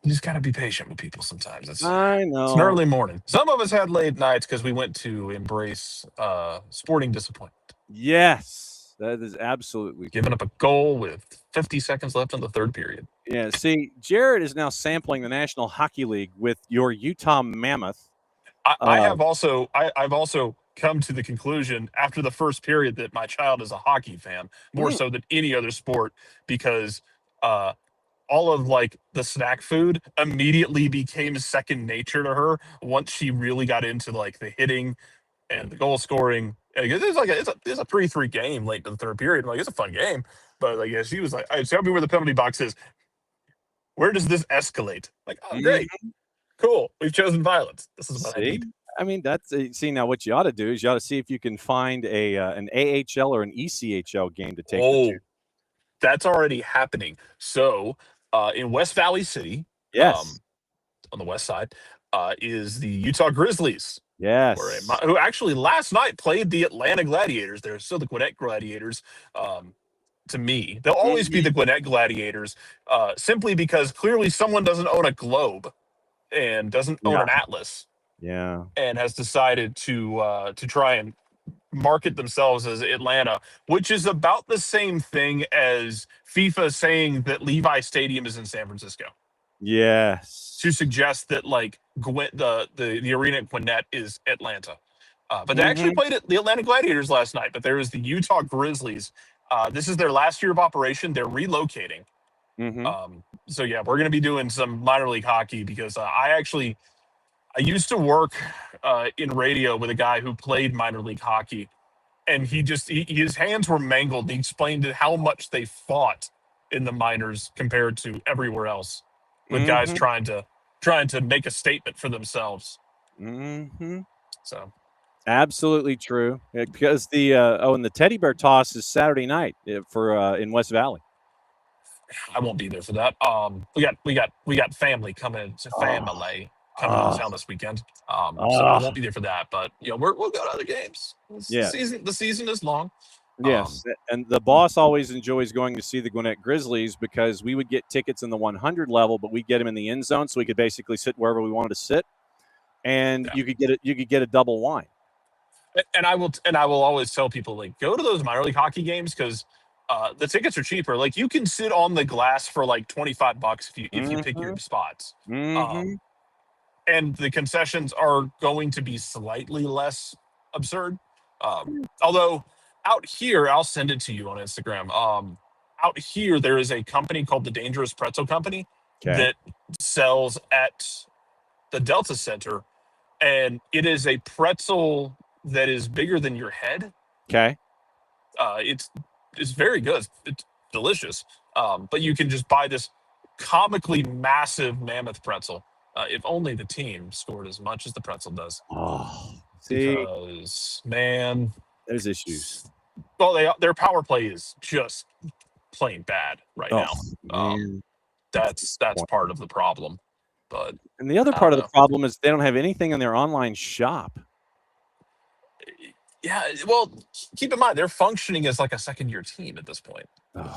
You just got to be patient with people sometimes. I know. It's an early morning. Some of us had late nights because we went to embrace sporting disappointment. Yes, that is absolutely giving up a goal with 50 seconds left in the 3rd period. Yeah, see, Jared is now sampling the National Hockey League with your Utah Mammoth. I've also come to the conclusion after the first period that my child is a hockey fan, more so than any other sport, because all of like the snack food immediately became second nature to her once she really got into like the hitting and the goal scoring. And it's like it's a 3-3 game late in the third period. Like, it's a fun game, but like, yeah, she was like, "Tell me where the penalty box is. Where does this escalate?" Like, oh, great, cool. We've chosen violence. This is what I need. I mean, that's see, now what you ought to do is you ought to see if you can find an AHL or an ECHL game to take. Oh, that's already happening. So in West Valley City, Yes. on the west side, is the Utah Grizzlies. Yes. Who actually last night played the Atlanta Gladiators. They're still the Gwinnett Gladiators. To me, they'll always be the Gwinnett Gladiators, simply because clearly someone doesn't own a globe and doesn't own an atlas. Yeah. And has decided to try and market themselves as Atlanta, which is about the same thing as FIFA saying that Levi Stadium is in San Francisco. Yes. To suggest that like the arena at Gwinnett is Atlanta. But they actually played at the Atlanta Gladiators last night. But there is the Utah Grizzlies. This is their last year of operation. They're relocating. So yeah, we're going to be doing some minor league hockey because I used to work in radio with a guy who played minor league hockey, and his hands were mangled. He explained how much they fought in the minors compared to everywhere else, with guys trying to make a statement for themselves. So, absolutely true. Because and the teddy bear toss is Saturday night for in West Valley. I won't be there for that. We got family coming to town this weekend. So I won't be there for that. But we'll go to other games. The season is long. Yes, and the boss always enjoys going to see the Gwinnett Grizzlies because we would get tickets in the 100 level, but we get them in the end zone, so we could basically sit wherever we wanted to sit, and you could get a double wine. And I will always tell people, like, go to those minor league hockey games because the tickets are cheaper. Like, you can sit on the glass for like $25 if you pick your spots. And the concessions are going to be slightly less absurd. Although out here, I'll send it to you on Instagram. Out here, there is a company called the Dangerous Pretzel Company that sells at the Delta Center, and it is a pretzel that is bigger than your head. Okay. It's very good. It's delicious. But you can just buy this comically massive mammoth pretzel. If only the team scored as much as the pretzel does. Oh, see, because, man, there's issues. Well, their power play is just plain bad right now. That's part of the problem. And the other part of the problem is they don't have anything in their online shop. Yeah, well, keep in mind they're functioning as like a second-year team at this point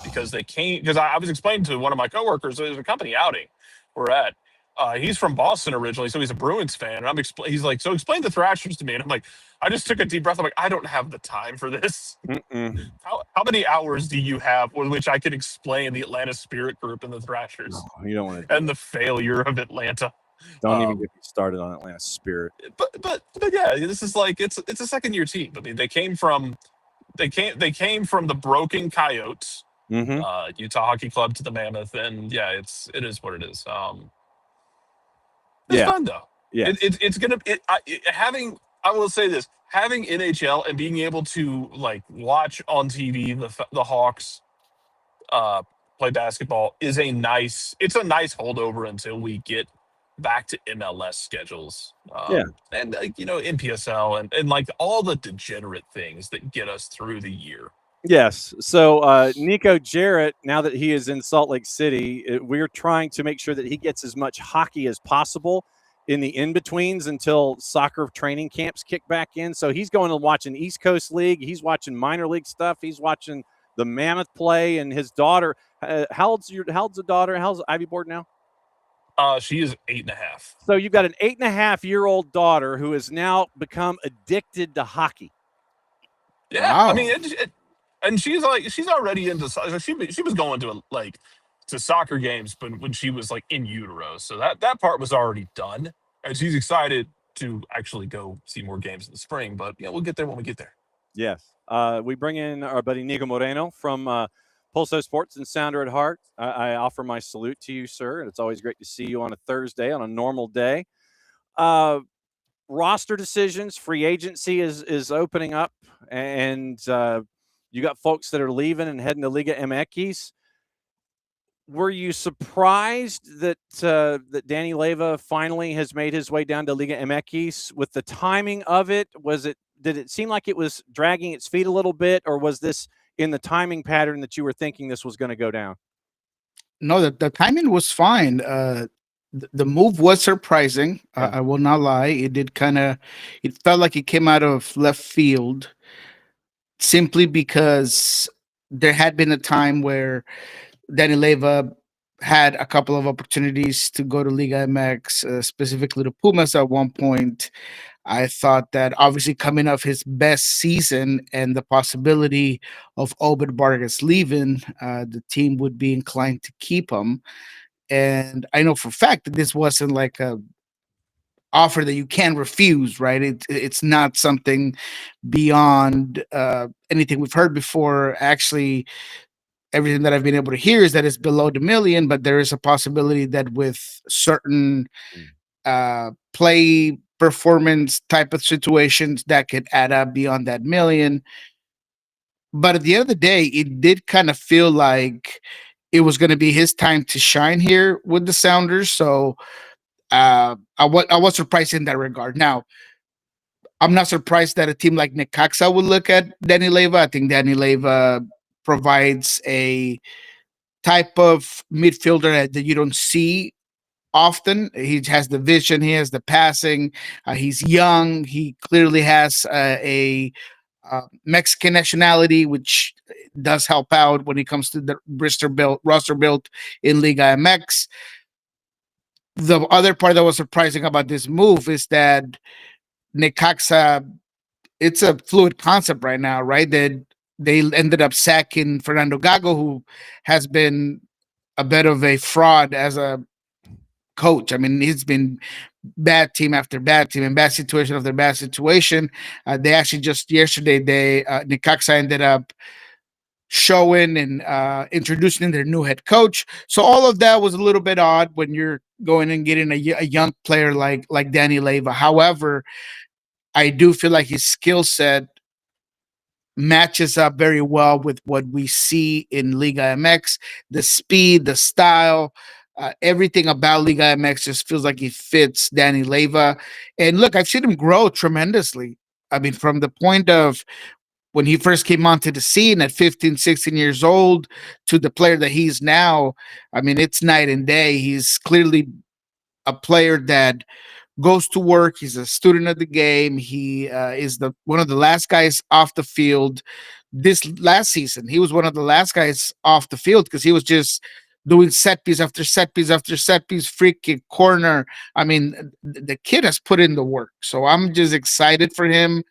because I was explaining to one of my coworkers there's a company outing we're at. He's from Boston originally, so he's a Bruins fan. And he's like, so explain the Thrashers to me. And I'm like, I just took a deep breath. I'm like, I don't have the time for this. How many hours do you have with which I can explain the Atlanta Spirit Group and the Thrashers? No, you don't want to. And the failure of Atlanta. Don't even get me started on Atlanta Spirit. But yeah, this is like it's a second-year team. I mean, they came from the Broken Coyotes, Utah Hockey Club to the Mammoth, and yeah, it is what it is. It's fun though. Yeah, it's gonna having. I will say this: having NHL and being able to like watch on TV the Hawks play basketball is a nice holdover until we get back to MLS schedules. And NPSL and like all the degenerate things that get us through the year. Yes. So Niko Jarrett, now that he is in Salt Lake City, we're trying to make sure that he gets as much hockey as possible in the in-betweens until soccer training camps kick back in. So he's going to watch an East Coast League. He's watching minor league stuff. He's watching the Mammoth play, and his daughter. How old's the daughter? How's Ivy Board now? She is 8.5. So you've got an 8.5-year-old daughter who has now become addicted to hockey. Yeah, wow. I mean, and she's already into. She was going to soccer games, but when she was like in utero, so that part was already done, and she's excited to actually go see more games in the spring. But we'll get there when we get there. Yes. We bring in our buddy Niko Moreno from Pulso Sports and Sounder at Heart. I offer my salute to you, sir. And it's always great to see you on a Thursday, on a normal day. Roster decisions, free agency is opening up, and you got folks that are leaving and heading to Liga MX. Were you surprised that that Danny Leyva finally has made his way down to Liga MX with the timing of it? Did it seem like it was dragging its feet a little bit, or was this in the timing pattern that you were thinking this was going to go down? No, the timing was fine. The move was surprising. Yeah. I will not lie. It felt like it came out of left field, simply because there had been a time where Danny Leyva had a couple of opportunities to go to Liga MX, specifically to Pumas at one point. I thought that obviously coming off his best season and the possibility of Obed Vargas leaving, the team would be inclined to keep him. And I know for a fact that this wasn't like a offer that you can refuse, right? It's not something beyond anything we've heard before. Actually, everything that I've been able to hear is that it's below the million, but there is a possibility that with certain play performance type of situations that could add up beyond that million. But at the end of the day, it did kind of feel like it was going to be his time to shine here with the Sounders. So I was surprised in that regard. Now, I'm not surprised that a team like Necaxa would look at Danny Leyva. I think Danny Leyva provides a type of midfielder that you don't see often. He has the vision, he has the passing, he's young, he clearly has a Mexican nationality, which does help out when it comes to the roster built in Liga MX. The other part that was surprising about this move is that Necaxa, it's a fluid concept right now, right? That they ended up sacking Fernando Gago, who has been a bit of a fraud as a coach. I mean, he's been bad team after bad team and bad situation after bad situation. They actually just yesterday, Necaxa ended up showing and introducing their new head coach. So all of that was a little bit odd when you're going and getting a young player like Danny Leyva. However, I do feel like his skill set matches up very well with what we see in Liga MX. The speed, the style, everything about Liga MX just feels like it fits Danny Leyva. And look, I've seen him grow tremendously. I mean, from the point of when he first came onto the scene at 15, 16 years old to the player that he's now, I mean, it's night and day. He's clearly a player that goes to work. He's a student of the game. He is one of the last guys off the field. This last season, he was one of the last guys off the field because he was just doing set piece after set piece after set piece, free kick, corner. I mean, the kid has put in the work. So I'm just excited for him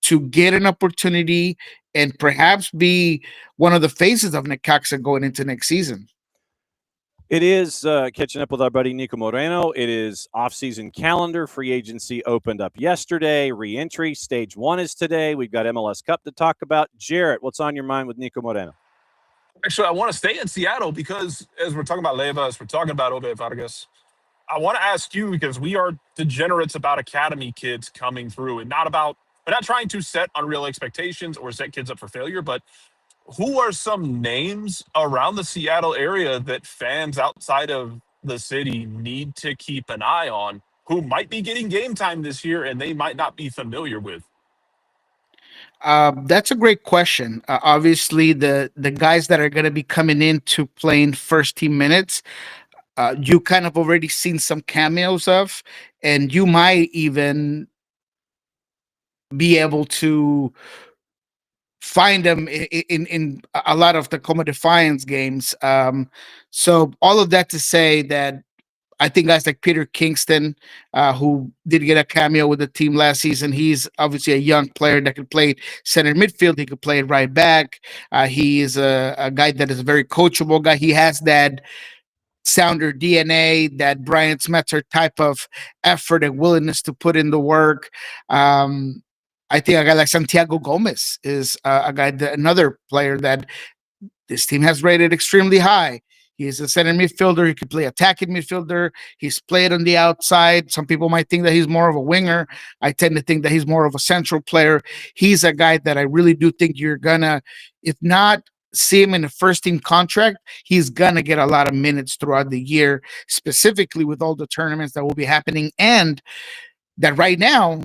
to get an opportunity and perhaps be one of the faces of Necaxa going into next season. It is catching up with our buddy Niko Moreno. It is off-season calendar. Free agency opened up yesterday. Re-entry, stage 1 is today. We've got MLS Cup to talk about. Jarrett, what's on your mind with Niko Moreno? Actually, I want to stay in Seattle because as we're talking about Leyva, as we're talking about Obed Vargas, I want to ask you, because we are degenerates about academy kids coming through and we're not trying to set unreal expectations or set kids up for failure, but who are some names around the Seattle area that fans outside of the city need to keep an eye on, who might be getting game time this year and they might not be familiar with? That's a great question. Obviously, the guys that are going to be coming into playing first team minutes, you kind of already seen some cameos of, and you might even be able to find them in a lot of the Coma Defiance games. So all of that to say that I think guys like Peter Kingston, who did get a cameo with the team last season, he's obviously a young player that can play center midfield. He could play right back. He is a guy that is a very coachable guy. He has that Sounder DNA, that Brian Smetzer type of effort and willingness to put in the work. I think a guy like Santiago Gomez is a guy, another player that this team has rated extremely high. He's a center midfielder. He could play attacking midfielder. He's played on the outside. Some people might think that he's more of a winger. I tend to think that he's more of a central player. He's a guy that I really do think you're gonna, if not see him in a first team contract, he's gonna get a lot of minutes throughout the year, specifically with all the tournaments that will be happening. And that right now,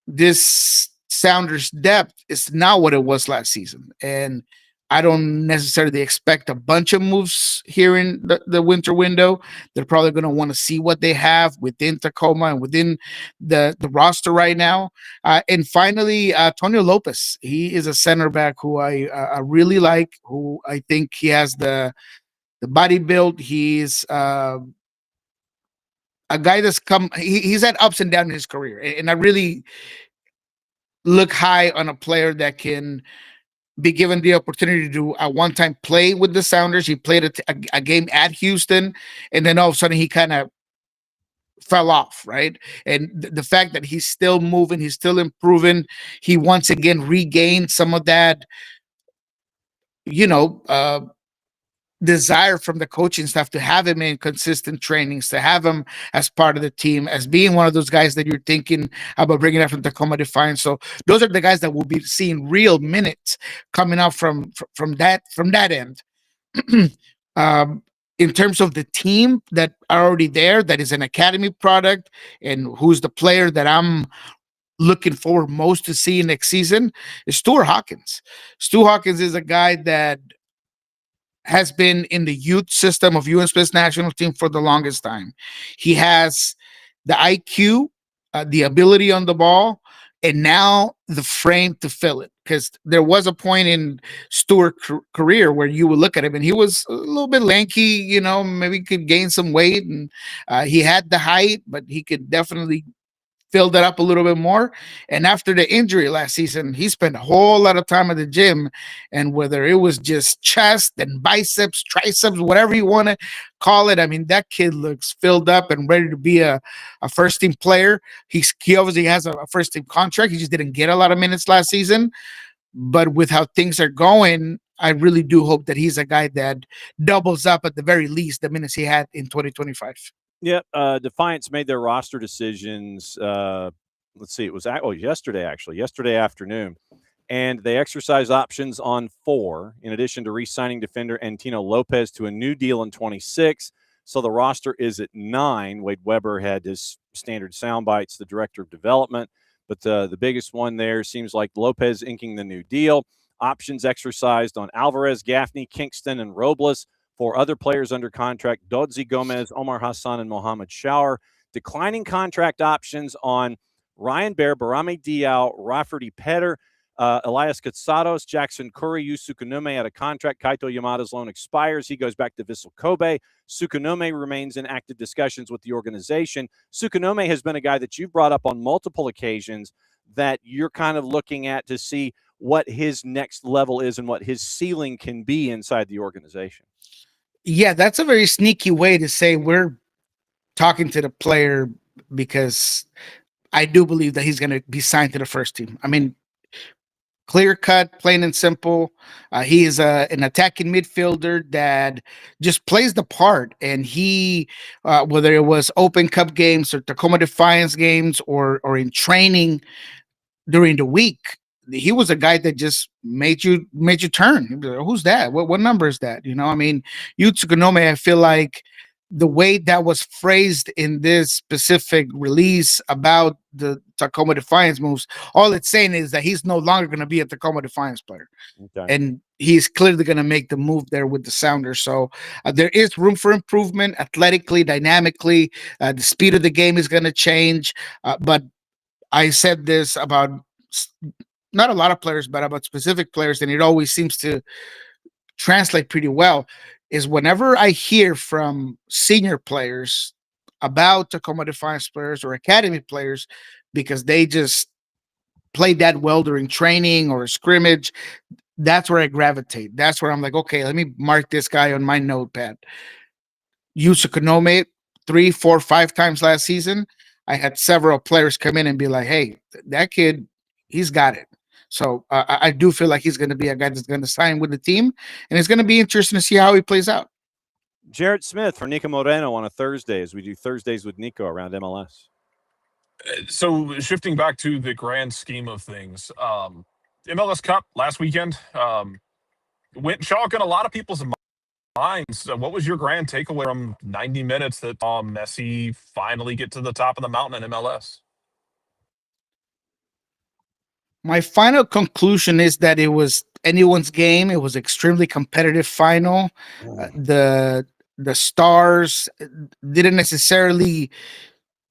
this Sounders depth is not what it was last season. And I don't necessarily expect a bunch of moves here in the winter window. They're probably going to want to see what they have within Tacoma and within the roster right now. And finally, Tonio Lopez. He is a center back who I really like, who I think he has the body build. He's a guy that's he's had ups and downs in his career. And I really look high on a player that can be given the opportunity to do a one-time play with the Sounders. He played a game at Houston, and then all of a sudden he kind of fell off, right? And the fact that he's still moving, he's still improving, he once again regained some of that, desire from the coaching staff to have him in consistent trainings, to have him as part of the team, as being one of those guys that you're thinking about bringing up from Tacoma Defiance. So those are the guys that will be seeing real minutes coming out from that end. In terms of the team that are already there, that is an academy product, and who's the player that I'm looking forward most to seeing next season, is Stuart Hawkins. Stu Hawkins is a guy that has been in the youth system of USPS national team for the longest time. He has the IQ, the ability on the ball, and now the frame to fill it. Because there was a point in Stewart's career where you would look at him and he was a little bit lanky, maybe could gain some weight, and he had the height, but he could definitely filled it up a little bit more. And after the injury last season, he spent a whole lot of time at the gym, and whether it was just chest and biceps, triceps, whatever you want to call it, I mean, that kid looks filled up and ready to be a first team player. He obviously has a first team contract. He just didn't get a lot of minutes last season, but with how things are going, I really do hope that he's a guy that doubles up at the very least the minutes he had in 2025. Yep. Defiance made their roster decisions. Let's see. It was yesterday afternoon. And they exercised options on 4, in addition to re-signing defender Antino Lopez to a new deal in 26. So the roster is at 9. Wade Weber had his standard sound bites, the director of development. But the biggest one there seems like Lopez inking the new deal. Options exercised on Alvarez, Gaffney, Kingston, and Robles. 4 other players under contract: Dodzi Gomez, Omar Hassan, and Mohamed Shower. Declining contract options on Ryan Bear, Barame Diao, Rafferty Petter, Elias Katsados, Jackson Curry, Yu Sukunome out of contract. Kaito Yamada's loan expires. He goes back to Vissel Kobe. Sukunome remains in active discussions with the organization. Sukunome has been a guy that you've brought up on multiple occasions that you're kind of looking at to see what his next level is and what his ceiling can be inside the organization. Yeah, that's a very sneaky way to say we're talking to the player, because I do believe that he's going to be signed to the first team. I mean, clear cut, plain and simple. He is an attacking midfielder that just plays the part. And he, whether it was Open Cup games or Tacoma Defiance games or in training during the week, he was a guy that just made you turn. Like, who's that? What number is that? I mean, Yu Tsukunome, I feel like the way that was phrased in this specific release about the Tacoma Defiance moves, all it's saying is that he's no longer going to be a Tacoma Defiance player. Okay. And he's clearly going to make the move there with the Sounders. So there is room for improvement athletically, dynamically. The speed of the game is going to change. But I said this about not a lot of players, but about specific players, and it always seems to translate pretty well, is whenever I hear from senior players about Tacoma Defiance players or academy players, because they just played that well during training or scrimmage, that's where I gravitate. That's where I'm like, okay, let me mark this guy on my notepad. Yusa Konome 3, 4, 5 times last season. I had several players come in and be like, hey, that kid, he's got it. So I do feel like he's going to be a guy that's going to sign with the team, and it's going to be interesting to see how he plays out. Jarrett Smith for Niko Moreno on a Thursday, as we do Thursdays with Niko around MLS. So shifting back to the grand scheme of things, MLS Cup last weekend went chalk in a lot of people's minds. What was your grand takeaway from 90 minutes that saw Messi finally get to the top of the mountain in MLS? My final conclusion is that it was anyone's game. It was extremely competitive final. The stars didn't necessarily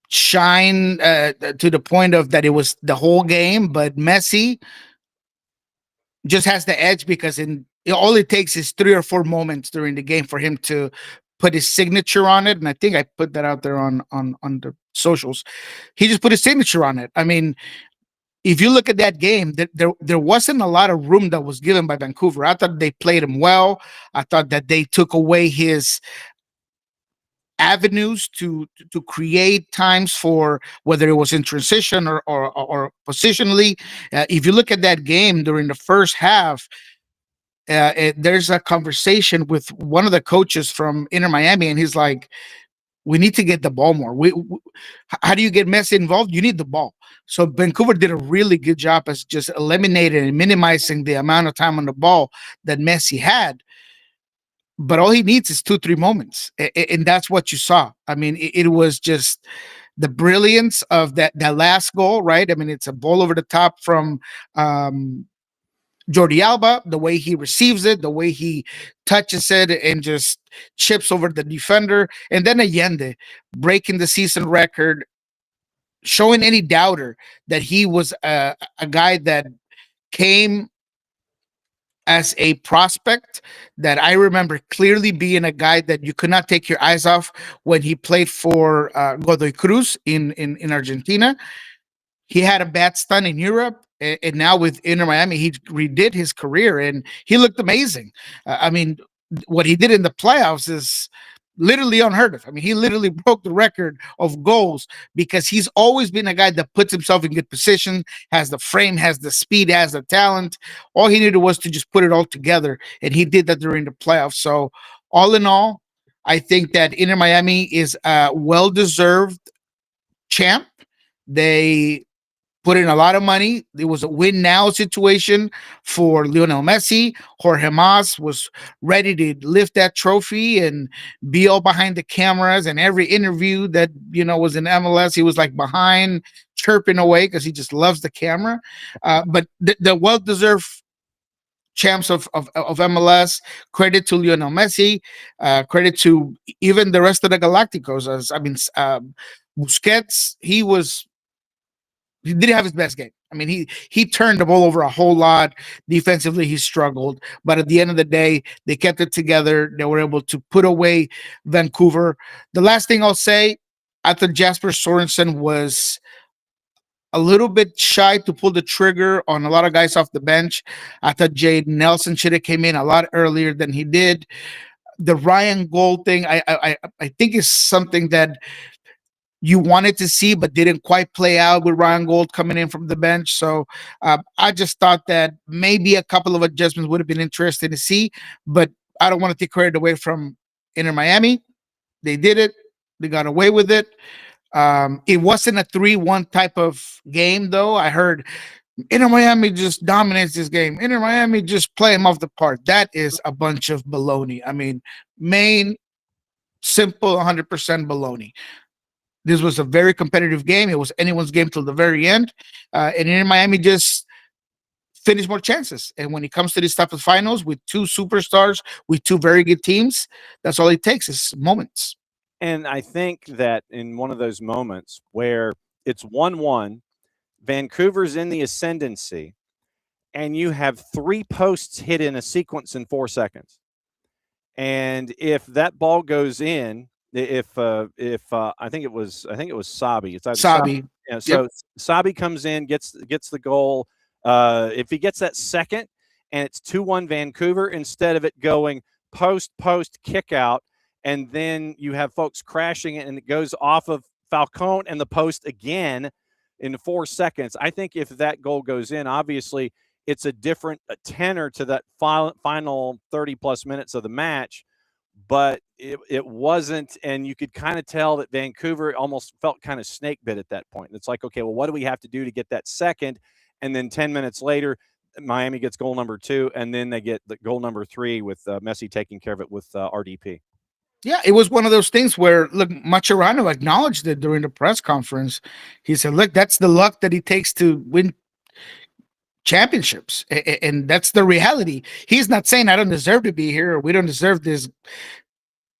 shine to the point of that it was the whole game, but Messi just has the edge because all it takes is 3 or 4 moments during the game for him to put his signature on it. And I think I put that out there on the socials. He just put his signature on it. I mean, if you look at that game, there wasn't a lot of room that was given by Vancouver. I thought they played him well. I thought that they took away his avenues to create times for whether it was in transition or positionally. If you look at that game during the first half, there's a conversation with one of the coaches from Inter Miami, and he's like, we need to get the ball more. How do you get Messi involved? You need the ball. So Vancouver did a really good job as just eliminating and minimizing the amount of time on the ball that Messi had. But all he needs is 2-3 moments. And that's what you saw. I mean, it was just the brilliance of that last goal, right? I mean, it's a ball over the top from Jordi Alba, the way he receives it, the way he touches it and just chips over the defender. And then Allende breaking the season record, showing any doubter that he was a guy that came as a prospect, that I remember clearly being a guy that you could not take your eyes off when he played for Godoy Cruz in Argentina. He had a bad stint in Europe, and now with Inter Miami, he redid his career, and he looked amazing. I mean, what he did in the playoffs is literally unheard of. I mean, he literally broke the record of goals because he's always been a guy that puts himself in good position, has the frame, has the speed, has the talent. All he needed was to just put it all together, and he did that during the playoffs. So all in all, I think that Inter Miami is a well-deserved champ. They put in a lot of money. It was a win now situation for Lionel Messi. Jorge Mas was ready to lift that trophy and be all behind the cameras. And every interview that, was in MLS, he was like behind, chirping away because he just loves the camera. But the well-deserved champs of MLS, credit to Lionel Messi, credit to even the rest of the Galacticos. Busquets, he didn't have his best game. I mean, he turned the ball over a whole lot. Defensively, he struggled. But at the end of the day, they kept it together. They were able to put away Vancouver. The last thing I'll say, I thought Jasper Sorensen was a little bit shy to pull the trigger on a lot of guys off the bench. I thought Jade Nelson should have came in a lot earlier than he did. The Ryan Gold thing, I think is something that you wanted to see, but didn't quite play out with Ryan Gold coming in from the bench. So I just thought that maybe a couple of adjustments would have been interesting to see, but I don't want to take credit away from Inter Miami. They did it. They got away with it. It wasn't a 3-1 type of game, though. I heard Inter Miami just dominates this game. Inter Miami just play them off the park. That is a bunch of baloney. I mean, simple 100% baloney. This was a very competitive game. It was anyone's game till the very end. And Inter Miami just finished more chances. And when it comes to this type of finals with 2 superstars, with 2 very good teams, that's all it takes is moments. And I think that in one of those moments where it's 1-1, Vancouver's in the ascendancy, and you have 3 posts hit in a sequence in 4 seconds. And if that ball goes in, if I think it was Sabi. It's Sabi. Yeah, so yep. Sabi comes in, gets the goal. If he gets that second and it's 2-1 Vancouver, instead of it going post kick out and then you have folks crashing it, and it goes off of Falcone and the post again in 4 seconds. I think if that goal goes in, obviously it's a different tenor to that final 30-plus minutes of the match, but it wasn't, and you could kind of tell that Vancouver almost felt kind of snake bit at that point. It's like, okay, well, what do we have to do to get that second? And then 10 minutes later, Miami gets goal number 2, and then they get the goal number 3 with Messi taking care of it with RDP. Yeah, it was one of those things where, look, Mascherano acknowledged it during the press conference. He said, look, that's the luck that he takes to win championships. And that's the reality. He's not saying I don't deserve to be here or we don't deserve this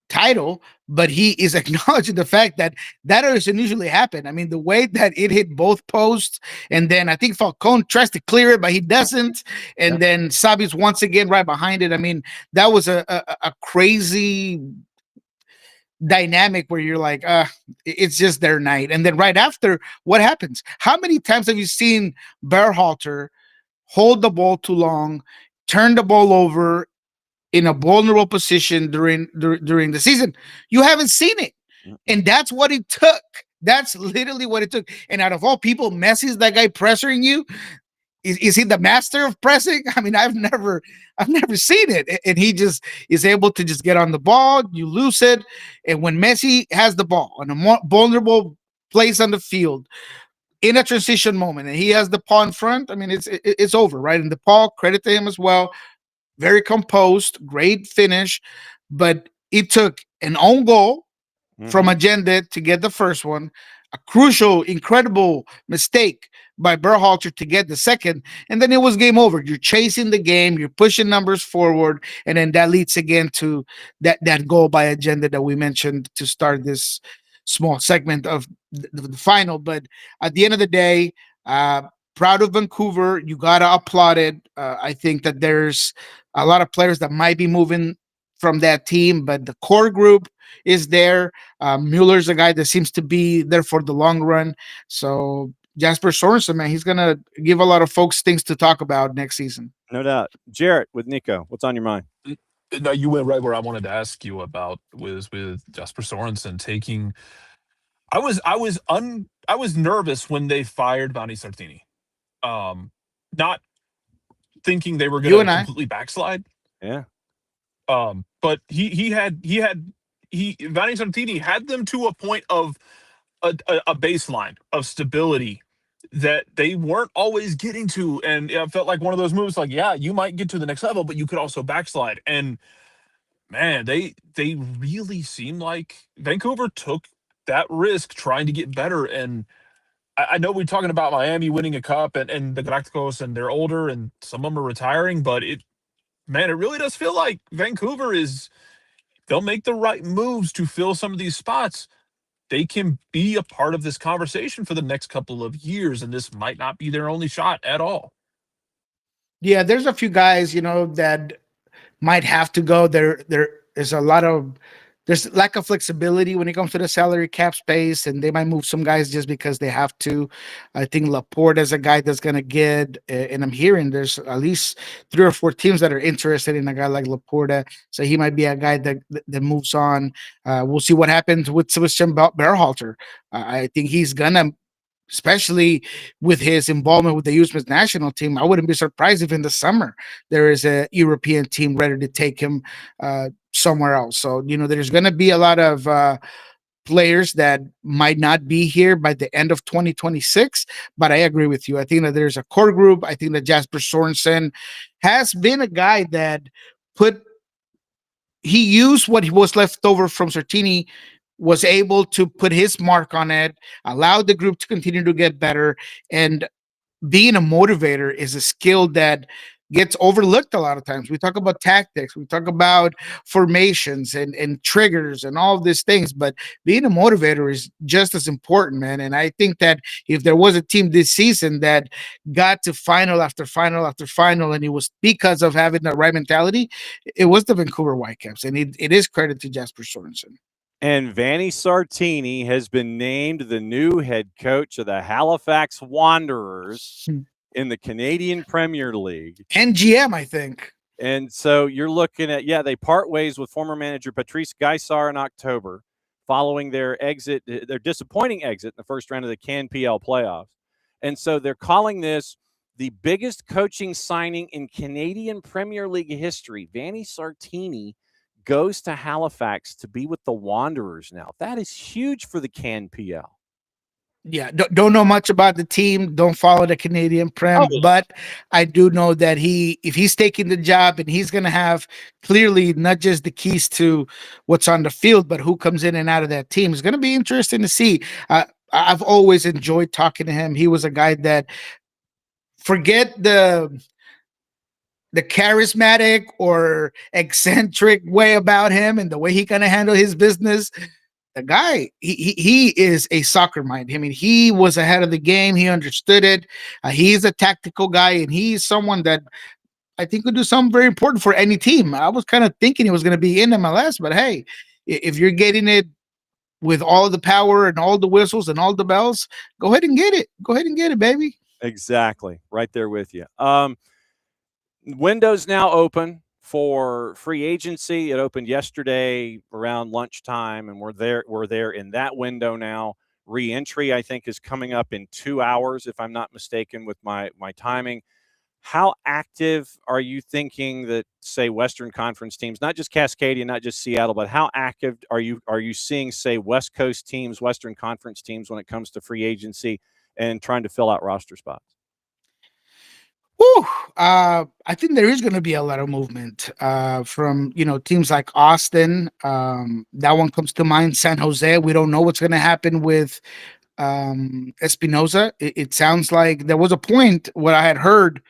title, but he is acknowledging the fact that that doesn't usually happen. I mean, the way that it hit both posts, and then I think Falcone tries to clear it, but he doesn't. And then Sabi's once again right behind it. I mean, that was a crazy dynamic where you're like, it's just their night. And then right after, what happens? How many times have you seen Berhalter hold the ball too long, turn the ball over in a vulnerable position during the season? You haven't seen it. And that's what it took. That's literally what it took. And out of all people, Messi's that guy pressuring you. Is he the master of pressing? I mean, I've never seen it. And he just is able to just get on the ball, you lose it. And when Messi has the ball on a more vulnerable place on the field in a transition moment, and he has the paw in front, I mean, it's over, right? And the paw, credit to him as well. Very composed, great finish. But it took an own goal from Agenda to get the first one, a crucial, incredible mistake by Berhalter to get the second, and then it was game over. You're chasing the game, you're pushing numbers forward, and then that leads again to that goal by Agenda that we mentioned to start this small segment of the final. But at the end of the day, proud of Vancouver. You got to applaud it. I think that there's a lot of players that might be moving from that team, but the core group is there. Mueller's a guy that seems to be there for the long run. So Jasper Sorensen, man, he's going to give a lot of folks things to talk about next season. No doubt. Jarrett with Niko, what's on your mind? No, you went right where I wanted to ask you about was with Jasper Sorensen taking. I was nervous when they fired Vanni Sartini, not thinking they were going to completely backslide. Yeah. But Vanni Sartini had them to a point of a baseline of stability that they weren't always getting to. And it felt like one of those moves, like, yeah, you might get to the next level, but you could also backslide. And man, they really seemed like Vancouver took that risk trying to get better. And I know we're talking about Miami winning a cup and the Galacticos, and they're older and some of them are retiring, but it really does feel like Vancouver they'll make the right moves to fill some of these spots. They can be a part of this conversation for the next couple of years, and this might not be their only shot at all. Yeah, there's a few guys, that might have to go. There's a lot of there's lack of flexibility when it comes to the salary cap space, and they might move some guys just because they have to. I think Laporte is a guy that's going to get, and I'm hearing there's at least 3 or 4 teams that are interested in a guy like Laporte, so he might be a guy that moves on. We'll see what happens with Sebastian Berhalter. I think he's gonna, especially with his involvement with the U.S. national team, I wouldn't be surprised if in the summer there is a European team ready to take him somewhere else. So, there's going to be a lot of players that might not be here by the end of 2026, but I agree with you. I think that there's a core group. I think that Jasper Sorensen has been a guy that he used what was left over from Sartini, was able to put his mark on it, allowed the group to continue to get better. And being a motivator is a skill that gets overlooked a lot of times. We talk about tactics, we talk about formations and triggers and all of these things, but being a motivator is just as important, man. And I think that if there was a team this season that got to final after final after final, and it was because of having the right mentality, it was the Vancouver Whitecaps. And it is credit to Jasper Sorensen. And Vanni Sartini has been named the new head coach of the Halifax Wanderers in the Canadian Premier League. And GM, I think. And so you're looking at, they part ways with former manager Patrice Gaissar in October following their exit, their disappointing exit in the first round of the CanPL playoffs. And so they're calling this the biggest coaching signing in Canadian Premier League history. Vanni Sartini goes to Halifax to be with the Wanderers now. That is huge for the CanPL. Yeah, don't know much about the team. Don't follow the Canadian Prem, but I do know that if he's taking the job, and he's going to have clearly not just the keys to what's on the field, but who comes in and out of that team. It's going to be interesting to see. I've always enjoyed talking to him. He was a guy that, forget the charismatic or eccentric way about him and the way he kind of handle his business. The guy, he is a soccer mind. I mean, he was ahead of the game. He understood it. He's a tactical guy, and he's someone that I think could do something very important for any team. I was kind of thinking he was going to be in MLS, but hey, if you're getting it with all the power and all the whistles and all the bells, go ahead and get it. Go ahead and get it, baby. Exactly. Right there with you. Window's now open for free agency. It opened yesterday around lunchtime, and we're there in that window now. Re-entry, I think, is coming up in 2 hours, if I'm not mistaken with my timing. How active are you thinking that, say, Western Conference teams, not just Cascadia, not just Seattle, but how active are you seeing, say, West Coast teams, Western Conference teams when it comes to free agency and trying to fill out roster spots? Whew, I think there is going to be a lot of movement from teams like Austin. That one comes to mind. San Jose. We don't know what's going to happen with Espinoza. It sounds like there was a point where I had heard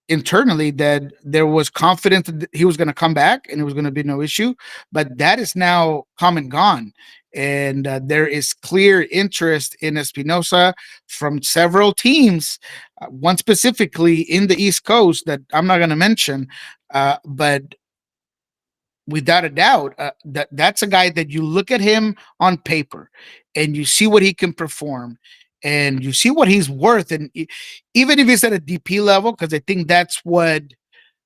internally that there was confidence that he was going to come back and it was going to be no issue, but that is now come and gone. And there is clear interest in Espinosa from several teams, one specifically in the East Coast that I'm not going to mention, but without a doubt, that's a guy that you look at him on paper and you see what he can perform and you see what he's worth. And even if he's at a DP level, because I think that's what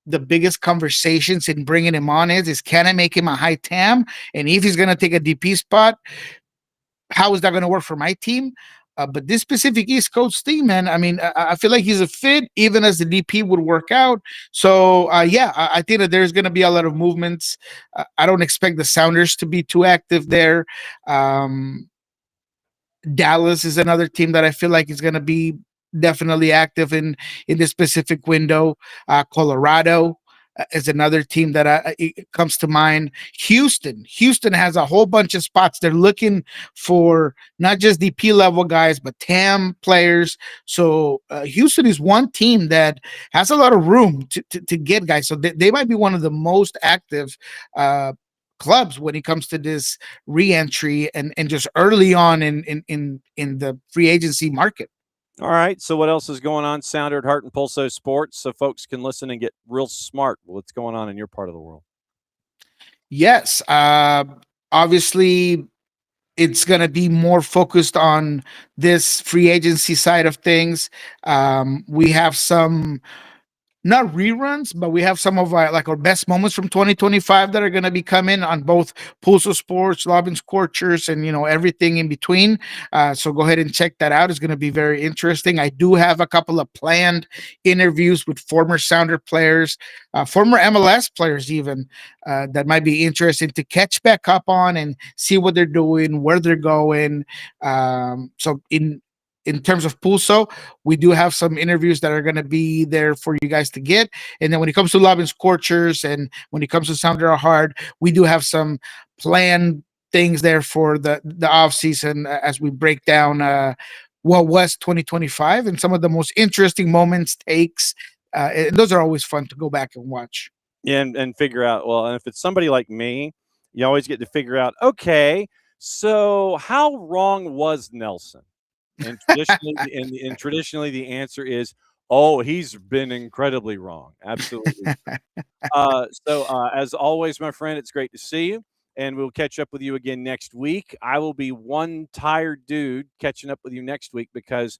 the biggest conversations in bringing him on is can I make him a high TAM? And if he's going to take a DP spot, how is that going to work for my team? But this specific East Coast team, man, I mean, I feel like he's a fit, even as the DP would work out. So, I think that there's going to be a lot of movements. I don't expect the Sounders to be too active there. Dallas is another team that I feel like is going to be definitely active in this specific window. Colorado is another team that it comes to mind. Houston has a whole bunch of spots. They're looking for not just DP level guys, but TAM players. So Houston is one team that has a lot of room to get guys. So they might be one of the most active clubs when it comes to this re-entry and just early on in the free agency market. All right. So what else is going on, Sounder, at Heart and Pulso Sports, so folks can listen and get real smart? What's going on in your part of the world? Yes. Obviously, it's going to be more focused on this free agency side of things. We have some, not reruns, but we have some of our best moments from 2025 that are going to be coming on both Pulso Sports, Lobbin Scorchers, and everything in between. So go ahead and check that out. It's going to be very interesting. I do have a couple of planned interviews with former Sounder players, former MLS players even, that might be interesting to catch back up on and see what they're doing, where they're going. So in terms of Pulso, we do have some interviews that are going to be there for you guys to get. And then when it comes to Lobbin Scorchers and when it comes to Sounder Hard, we do have some planned things there for the off season as we break down what was 2025 and some of the most interesting moments, takes. And those are always fun to go back and watch. Yeah, and figure out, well, and if it's somebody like me, you always get to figure out, okay, so how wrong was Nelson? And traditionally, the answer is, oh, he's been incredibly wrong. Absolutely. As always, my friend, it's great to see you, and we'll catch up with you again next week. I will be one tired dude catching up with you next week because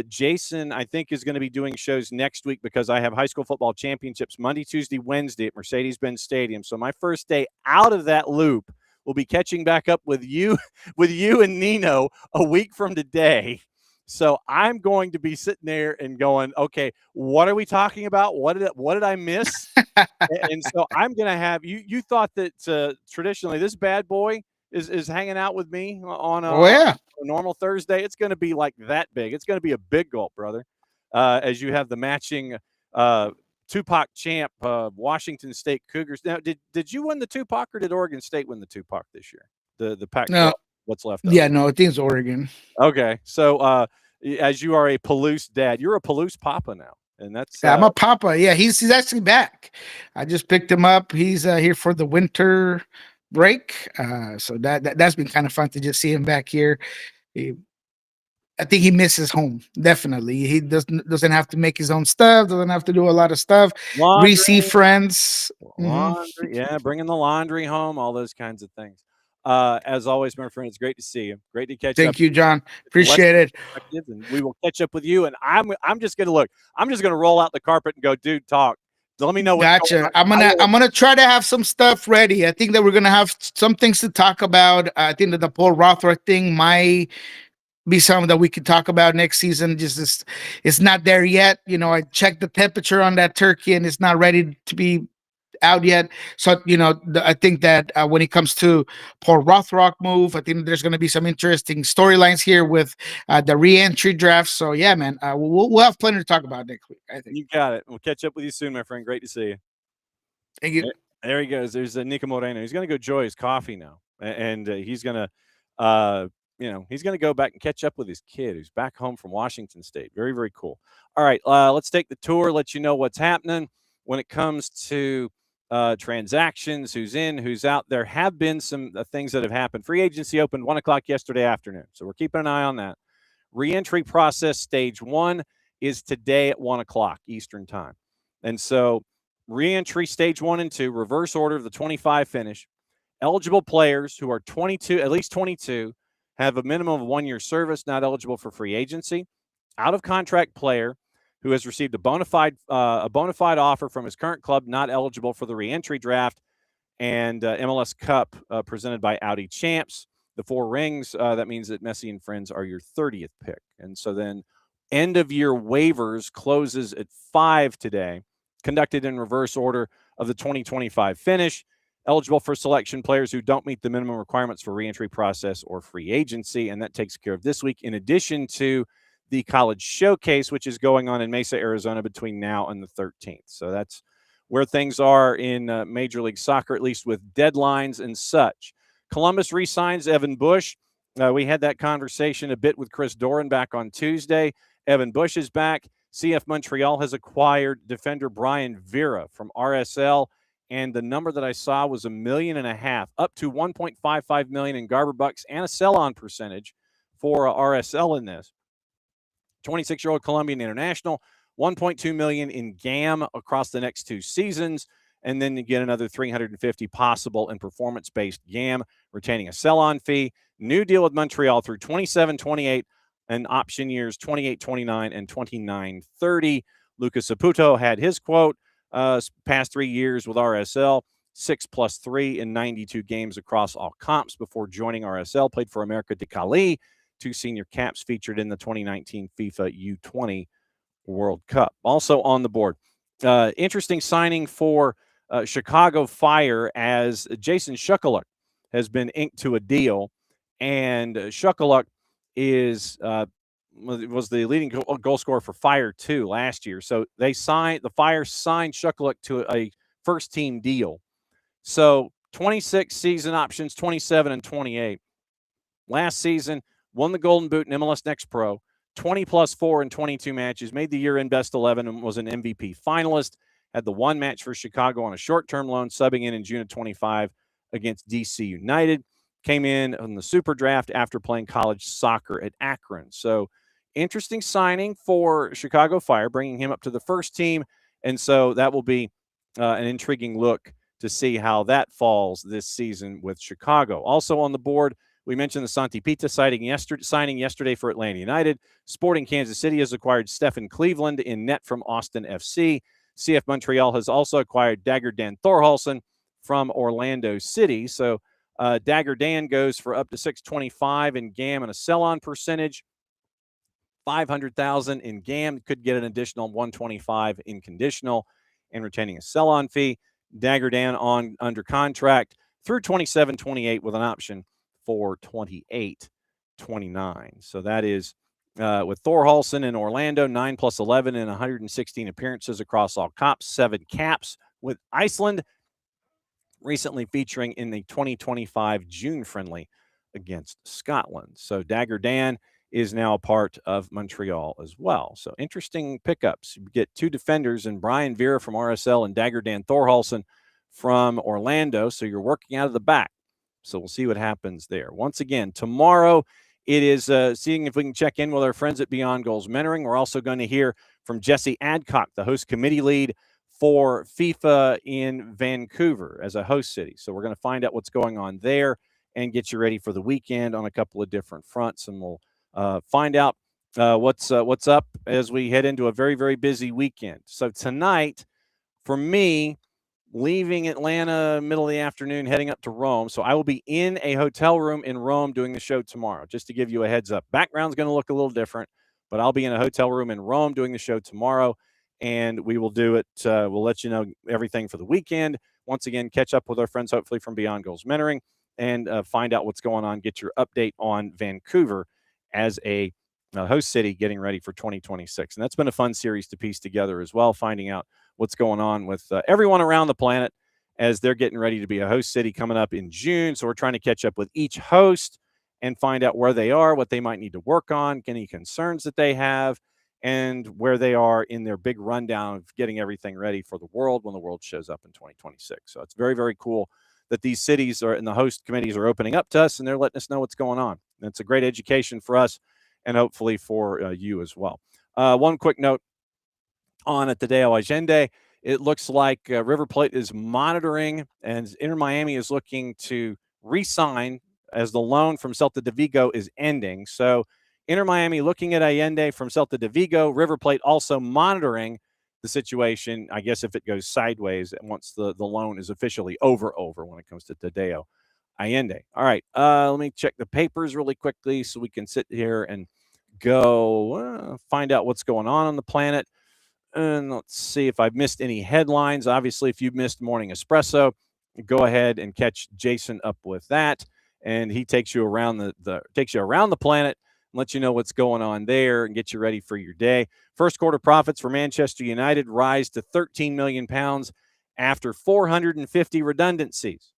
Jason, I think, is going to be doing shows next week because I have high school football championships Monday, Tuesday, Wednesday at Mercedes-Benz Stadium. So my first day out of that loop will be catching back up with you, and Nino a week from today. So I'm going to be sitting there and going, okay, what are we talking about? What did I miss? And so I'm going to have you. You thought that traditionally this bad boy is hanging out with me on Oh yeah. a normal Thursday. It's going to be like that big. It's going to be a big gulp, brother. As you have the matching Tupac champ Washington State Cougars. Now, did you win the Tupac or did Oregon State win the Tupac this year? The Pac-12. No. What's left of Yeah, it? no, I think it's Oregon. Okay, so as you are a Palouse dad, you're a Palouse papa now, and that's I'm a papa. Yeah, he's actually back. I just picked him up. He's here for the winter break. So that's been kind of fun to just see him back here. I think he misses home. Definitely, he doesn't have to make his own stuff. Doesn't have to do a lot of stuff. laundry, Re-see friends. laundry, yeah, bringing the laundry home, all those kinds of things. As always, my friend, it's great to see you. Great to catch up. Thank you, John. Appreciate it. And we will catch up with you. And I'm just gonna look. I'm just gonna roll out the carpet and go, dude, talk. Let me know what's going Gotcha. on. I'm gonna try to have some stuff ready. I think that we're gonna have some things to talk about. I think that the Paul Rothrock thing might be something that we could talk about next season. It's not there yet. You know, I checked the temperature on that turkey and it's not ready to be out yet. So, you know, I think that when it comes to Paul Rothrock move, I think there's going to be some interesting storylines here with the re-entry draft. So, yeah, man, we'll have plenty to talk about next week, I think. You got it. We'll catch up with you soon, my friend. Great to see you. Thank you. There he goes. There's Niko Moreno. He's going to go enjoy his coffee now. And he's going to, he's going to go back and catch up with his kid who's back home from Washington State. Very, very cool. All right, let's take the tour, let you know what's happening when it comes to transactions, who's in, who's out. There have been some things that have happened. Free agency opened 1 o'clock yesterday afternoon, so we're keeping an eye on that. Reentry process stage 1 is today at 1 o'clock Eastern time. And so reentry stage 1 and 2, reverse order of the 25 finish. Eligible players who are 22, at least 22, have a minimum of 1 year service, not eligible for free agency. Out of contract player who has received a bona fide offer from his current club, not eligible for the reentry draft, and MLS Cup presented by Audi Champs. The 4 rings, that means that Messi and Friends are your 30th pick. And so then end of year waivers closes at 5 today, conducted in reverse order of the 2025 finish. Eligible for selection players who don't meet the minimum requirements for reentry process or free agency. And that takes care of this week, in addition to the college showcase, which is going on in Mesa, Arizona between now and the 13th. So that's where things are in Major League Soccer, at least with deadlines and such. Columbus re-signs Evan Bush. We had that conversation a bit with Chris Doran back on Tuesday. Evan Bush is back. CF Montreal has acquired defender Brian Vera from RSL. And the number that I saw was $1.5 million, up to $1.55 million in Garber bucks, and a sell-on percentage for RSL in this. 26-year-old Colombian international, $1.2 million in GAM across the next 2 seasons, and then you get another $350 possible in performance-based GAM, retaining a sell-on fee. New deal with Montreal through 27-28, and option years 28-29 and 29-30. Lucas Saputo had his quote, past 3 years with RSL, 6+3 in 92 games across all comps before joining RSL, played for America de Cali, 2 senior caps featured in the 2019 FIFA U20 World Cup. Also on the board, interesting signing for Chicago Fire, as Jason Shukaluk has been inked to a deal, and Shukaluk was the leading goal scorer for Fire 2 last year. So the Fire signed Shukaluk to a first team deal. So 26 season options, 27 and 28. Last season, won the Golden Boot in MLS Next Pro, 20+4 in 22 matches, made the year-end best 11 and was an MVP finalist. Had the 1 match for Chicago on a short-term loan, subbing in June of 25 against DC United. Came in on the Super Draft after playing college soccer at Akron. So interesting signing for Chicago Fire, bringing him up to the first team. And so that will be an intriguing look to see how that falls this season with Chicago. Also on the board We mentioned the Santi Pita signing yesterday for Atlanta United. Sporting Kansas City has acquired Stefan Cleveland in net from Austin FC. CF Montreal has also acquired Dagger Dan Thorhalson from Orlando City. So Dagger Dan goes for up to $625 in GAM and a sell-on percentage. $500,000 in GAM, could get an additional $125 in conditional and retaining a sell-on fee. Dagger Dan under contract through 27-28 with an option for 28-29. So that is with Thorhalson in Orlando, 9+11 and 116 appearances across all comps, 7 caps with Iceland, recently featuring in the 2025 June friendly against Scotland. So Dagger Dan is now a part of Montreal as well. So interesting pickups. You get 2 defenders in Brian Vera from RSL and Dagger Dan Thorhalson from Orlando. So you're working out of the back. So we'll see what happens there. Once again, tomorrow it is seeing if we can check in with our friends at Beyond Goals Mentoring. We're also going to hear from Jesse Adcock, the host committee lead for FIFA in Vancouver as a host city. So we're going to find out what's going on there and get you ready for the weekend on a couple of different fronts. And we'll find out what's up as we head into a very, very busy weekend. So tonight, for me, leaving Atlanta middle of the afternoon, heading up to Rome. So I will be in a hotel room in Rome doing the show tomorrow, just to give you a heads up. Background's going to look a little different, but I'll be in a hotel room in Rome doing the show tomorrow, and we will do it. We'll let you know everything for the weekend. Once again, catch up with our friends, hopefully from Beyond Goals Mentoring, and find out what's going on, get your update on Vancouver as a host city getting ready for 2026. And that's been a fun series to piece together as well, finding out what's going on with everyone around the planet as they're getting ready to be a host city coming up in June. So we're trying to catch up with each host and find out where they are, what they might need to work on, any concerns that they have, and where they are in their big rundown of getting everything ready for the world when the world shows up in 2026. So it's very, very cool that these cities are and the host committees are opening up to us and they're letting us know what's going on. And it's a great education for us and hopefully for you as well. One quick note on at the Tadeo Allende. It looks like River Plate is monitoring, and Inter Miami is looking to re-sign as the loan from Celta de Vigo is ending. So Inter Miami looking at Allende from Celta de Vigo, River Plate also monitoring the situation, I guess, if it goes sideways once the loan is officially over when it comes to Tadeo Allende. All right, let me check the papers really quickly so we can sit here and go find out what's going on the planet. And let's see if I've missed any headlines. Obviously, if you've missed Morning Espresso, go ahead and catch Jason up with that. And he takes you around the planet and lets you know what's going on there and get you ready for your day. First quarter profits for Manchester United rise to £13 million after 450 redundancies.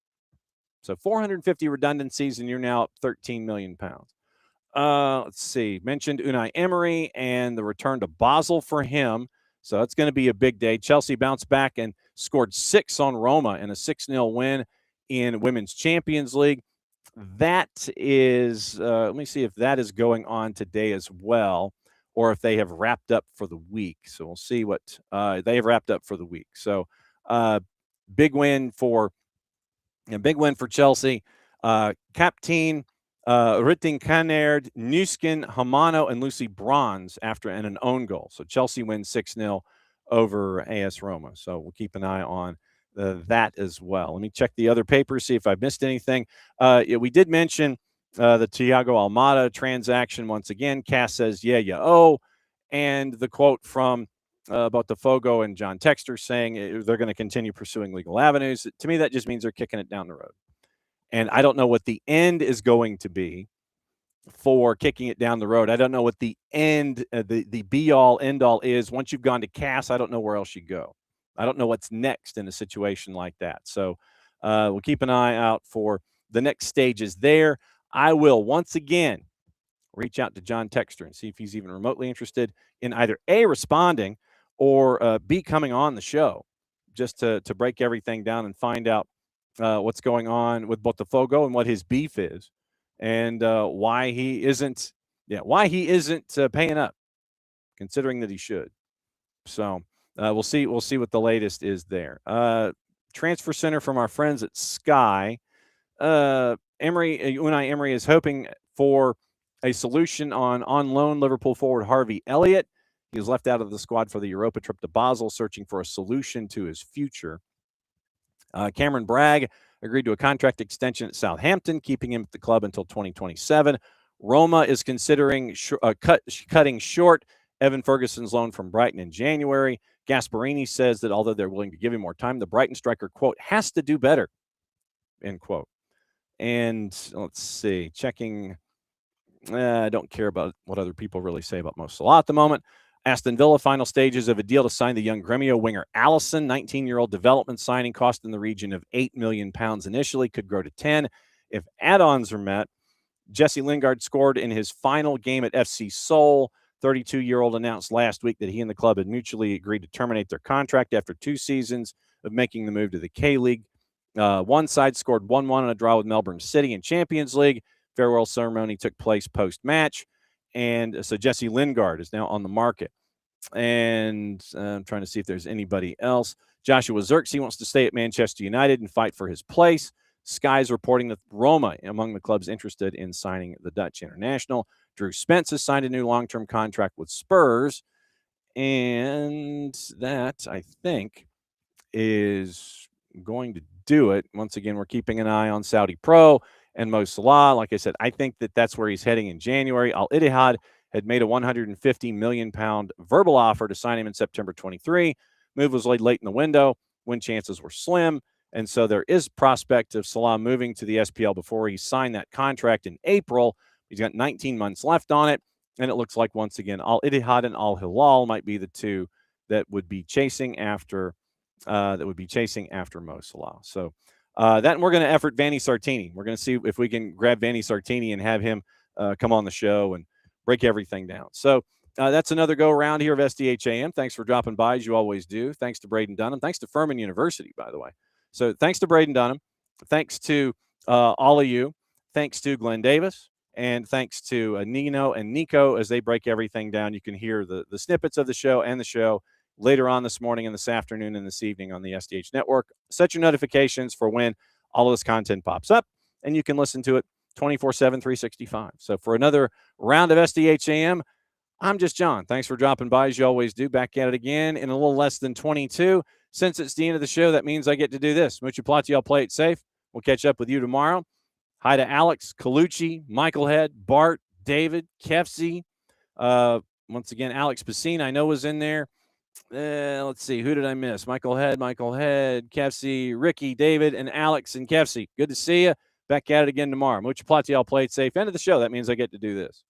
So 450 redundancies, and you're now up £13 million. Let's see. Mentioned Unai Emery and the return to Basel for him. So it's going to be a big day. Chelsea bounced back and scored 6 on Roma in a 6-0 win in Women's Champions League. That is, let me see if that is going on today as well, or if they have wrapped up for the week. So we'll see what they have wrapped up for the week. So big win for Chelsea. Captain Ritting Kanerd, Nuskin, Hamano, and Lucy Bronze after an own goal. So Chelsea wins 6-0 over AS Roma. So we'll keep an eye on that as well. Let me check the other papers, see if I've missed anything. We did mention the Thiago Almada transaction once again. Cass says, yeah, you owe. And the quote from Botafogo and John Texter saying they're going to continue pursuing legal avenues. To me, that just means they're kicking it down the road. And I don't know what the end is going to be for kicking it down the road. I don't know what the end, the be-all, end-all is. Once you've gone to Cass, I don't know where else you go. I don't know what's next in a situation like that. So we'll keep an eye out for the next stages there. I will, once again, reach out to John Texter and see if he's even remotely interested in either A, responding, or B, coming on the show just to break everything down and find out what's going on with Botafogo and what his beef is, and why he isn't paying up, considering that he should. So we'll see what the latest is there. Transfer Center from our friends at Sky. Unai Emery is hoping for a solution on loan Liverpool forward Harvey Elliott. He was left out of the squad for the Europa trip to Basel, searching for a solution to his future. Cameron Bragg agreed to a contract extension at Southampton, keeping him at the club until 2027. Roma is considering cutting short Evan Ferguson's loan from Brighton in January. Gasparini says that although they're willing to give him more time, the Brighton striker, quote, has to do better, end quote. And let's see, checking. I don't care about what other people really say about Mo Salah at the moment. Aston Villa, final stages of a deal to sign the young Gremio winger Allison, 19-year-old development signing, cost in the region of £8 million initially, could grow to 10 if add-ons are met. Jesse Lingard scored in his final game at FC Seoul. 32-year-old announced last week that he and the club had mutually agreed to terminate their contract after 2 seasons of making the move to the K-League. One side scored 1-1 in a draw with Melbourne City in Champions League. Farewell ceremony took place post-match. And so Jesse Lingard is now on the market. And I'm trying to see if there's anybody else. Joshua Zirkzee wants to stay at Manchester United and fight for his place. Sky's reporting that Roma among the clubs interested in signing the Dutch international. Drew Spence has signed a new long-term contract with Spurs. And that, I think, is going to do it. Once again, we're keeping an eye on Saudi Pro and Mo Salah. Like I said, I think that that's where he's heading in January. Al Ittihad had made a £150 million verbal offer to sign him in September 23. Move was laid late in the window when chances were slim. And so there is prospect of Salah moving to the SPL before he signed that contract in April. He's got 19 months left on it. And it looks like, once again, Al Ittihad and Al Hilal might be the two that would be chasing after Mo Salah. So that we're going to effort Vanni Sartini. We're going to see if we can grab Vanni Sartini and have him come on the show and break everything down. So that's another go around here of SDHAM. Thanks for dropping by, as you always do. Thanks to Braden Dunham. Thanks to Furman University, by the way. So thanks to Braden Dunham. Thanks to all of you. Thanks to Glenn Davis. And thanks to Nino and Niko as they break everything down. You can hear the snippets of the show and the show later on this morning and this afternoon and this evening on the SDH network. Set your notifications for when all of this content pops up, and you can listen to it 24/7, 365. So for another round of SDHAM, I'm just John. Thanks for dropping by, as you always do. Back at it again in a little less than 22. Since it's the end of the show, that means I get to do this. Mucho Plati, I'll play it safe. We'll catch up with you tomorrow. Hi to Alex, Colucci, Michael Head, Bart, David, Kefsey. Once again, Alex Pacine, I know, was in there. Let's see. Who did I miss? Michael Head, Kefsey, Ricky, David, and Alex and Kefsey. Good to see you. Back at it again tomorrow. Mucho Plati, I'll play it safe. End of the show. That means I get to do this.